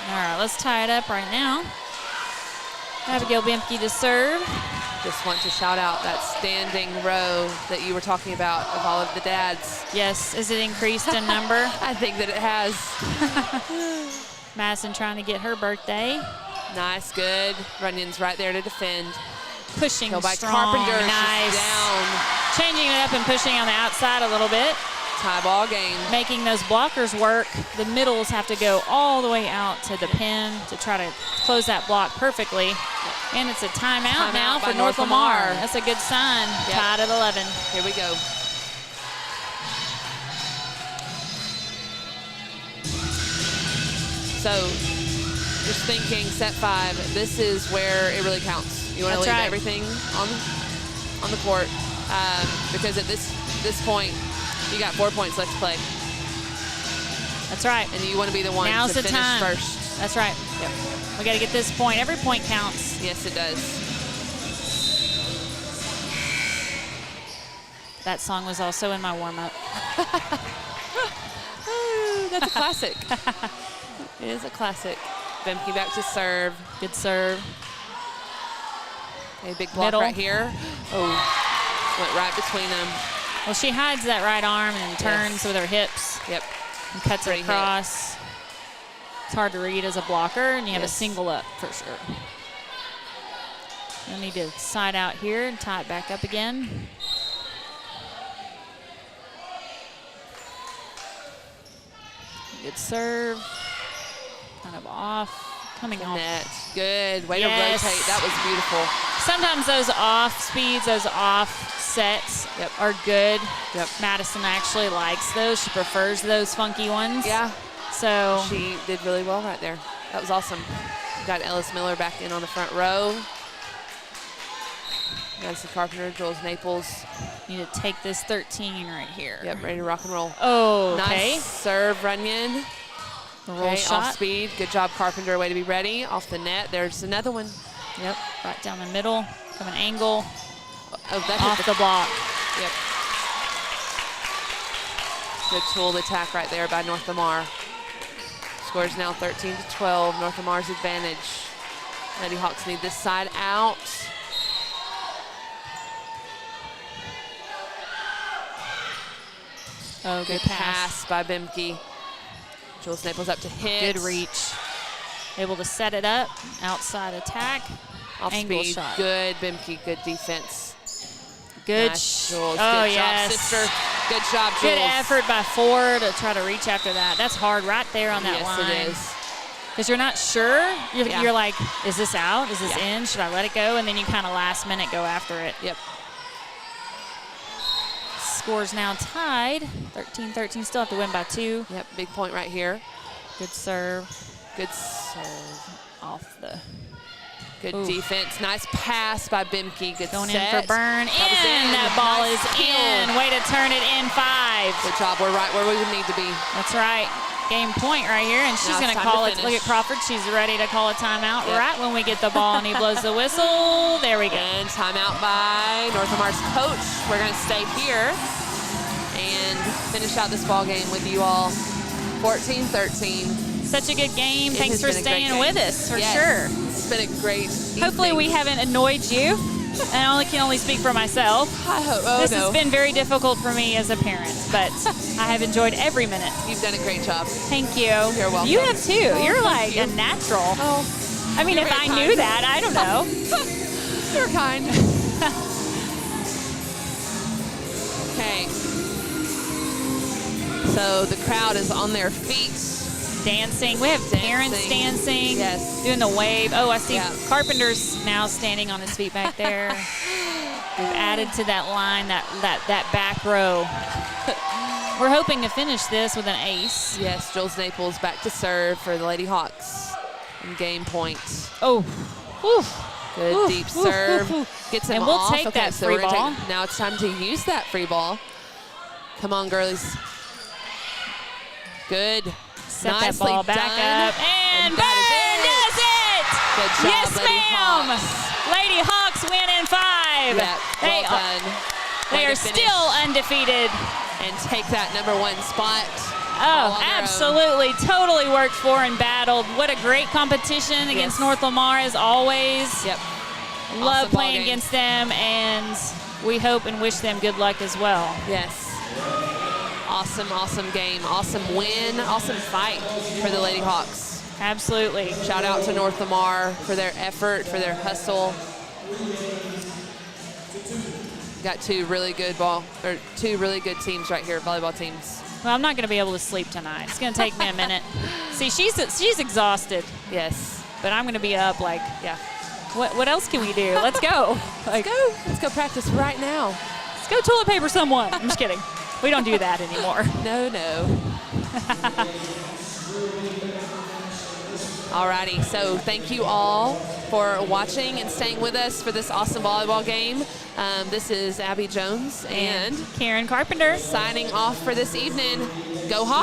All right, let's tie it up right now. Abigail Biemke to serve. Just want to shout out that standing row that you were talking about of all of the dads. Yes, is it increased in number? I think that it has. Madison trying to get her birthday. Nice, good. Runyon's right there to defend. Pushing Go by strong, Carpenter. She's nice. down. Changing it up and pushing on the outside a little bit. Tie ball game. Making those blockers work. The middles have to go all the way out to the pin to try to close that block perfectly. And it's a timeout now for North Lamar. That's a good sign. Yep. Tied at 11. Here we go. So, just thinking, set 5, this is where it really counts. You want to leave everything on the court because at this point, you got 4 points left to play. That's right. And you want to be the one Now's to the finish time. first. That's right. Yep. We got to get this point. Every point counts. Yes, it does. That song was also in my warm-up. That's a classic. It is a classic. Bemke back to serve. Good serve. A big block Middle. right here. Oh, went right between them. Well, she hides that right arm and turns with her hips. Yep. And cuts it across. It's hard to read as a blocker, and you have a Yes. single up for sure. You'll need to side out here and tie it back up again. Good serve. Kind of off. Coming off. Net. Good. Way to rotate. That was beautiful. Sometimes those off speeds, those off sets are good. Yep. Madison actually likes those. She prefers those funky ones. Yeah. So she did really well right there. That was awesome. Got Ellis Miller back in on the front row. Madison Carpenter, Jules Naples. Need to take this 13 right here. Yep, ready to rock and roll. Oh, okay. Nice serve, Runyon. The roll shot. Off speed. Good job, Carpenter. Way to be ready. Off the net. There's another one. Yep, right down the middle. From an angle. Oh, that off the block. Yep. Good tool attack right there by North Lamar. Scores now 13-12. North Lamar's advantage. Lady Hawks need this side out. Oh, good pass by Bemke. Jules Naples up to hit. Good reach. Able to set it up. Outside attack. Off Angle speed. shot. Good Bemke. Good defense. Good. Nice, Jules. Oh, good yes. job, sister. Good job, Jules. Good effort by Ford to try to reach after that. That's hard right there on that line. Yes, it is. Because you're not sure. You're like, is this out? Is this in? Should I let it go? And then you kind of last minute go after it. Yep. Scores now tied. 13-13. Still have to win by 2. Yep, big point right here. Good serve. Good serve. Off the. Good defense. Nice pass by Bemke. Good Going set. in for Byrne. That ball is in. Way to turn it in 5. Good job. We're right where we would need to be. That's right. Game point right here, and she's Now going it's to time call to it. finish. Look at Crawford. She's ready to call a timeout Yep. right when we get the ball, and he blows the whistle. There we go. And timeout by North Lamar's coach. We're going to stay here and finish out this ball game with you all. 14-13. Such a good game. It Thanks has for been a great staying game. with us, for Yes. sure. It's been a great Hopefully evening. we haven't annoyed you. And I can only speak for myself. I hope. Oh, This no. has been very difficult for me as a parent, but I have enjoyed every minute. You've done a great job. Thank you. You're welcome. You have too. You're like you. a natural. Oh, I mean, you're if very I kind. knew that, I don't know. You're kind. Okay. So the crowd is on their feet. Dancing. We have parents dancing. Yes. Doing the wave. Oh, I see Yeah. Carpenter's now standing on his feet back there. We've added to that line, that back row. We're hoping to finish this with an ace. Yes, Jules Naples back to serve for the Lady Hawks. And game point. Oh. Oof. Good Oof, deep oof, serve. oof, oof. Gets him And we'll off. take Okay, that so free we're gonna ball. now it's time to use that free ball. Come on, girlies. Good. Set Nicely that ball back done. up. And that Byrne does it! Good job, Yes, Lady ma'am! Hawks. Lady Hawks win in 5. Yeah, well done. They Way are to finish still undefeated. and take that #1 spot. all Oh, on their own. absolutely. Totally worked for and battled. What a great competition against North Lamar as always. Yep. Love Awesome ball playing game. against them, and we hope and wish them good luck as well. Yes. Awesome, awesome game. Awesome win. Awesome fight for the Lady Hawks. Absolutely. Shout out to North Lamar for their effort, for their hustle. Got two really good teams right here, volleyball teams. Well, I'm not going to be able to sleep tonight. It's going to take me a minute. See, she's exhausted. Yes. But I'm going to be up like, yeah. What else can we do? Let's go. Let's go practice right now. Let's go toilet paper someone. I'm just kidding. We don't do that anymore. No. Alrighty, so thank you all for watching and staying with us for this awesome volleyball game. This is Abby Jones and Karen Carpenter signing off for this evening. Go Hawks!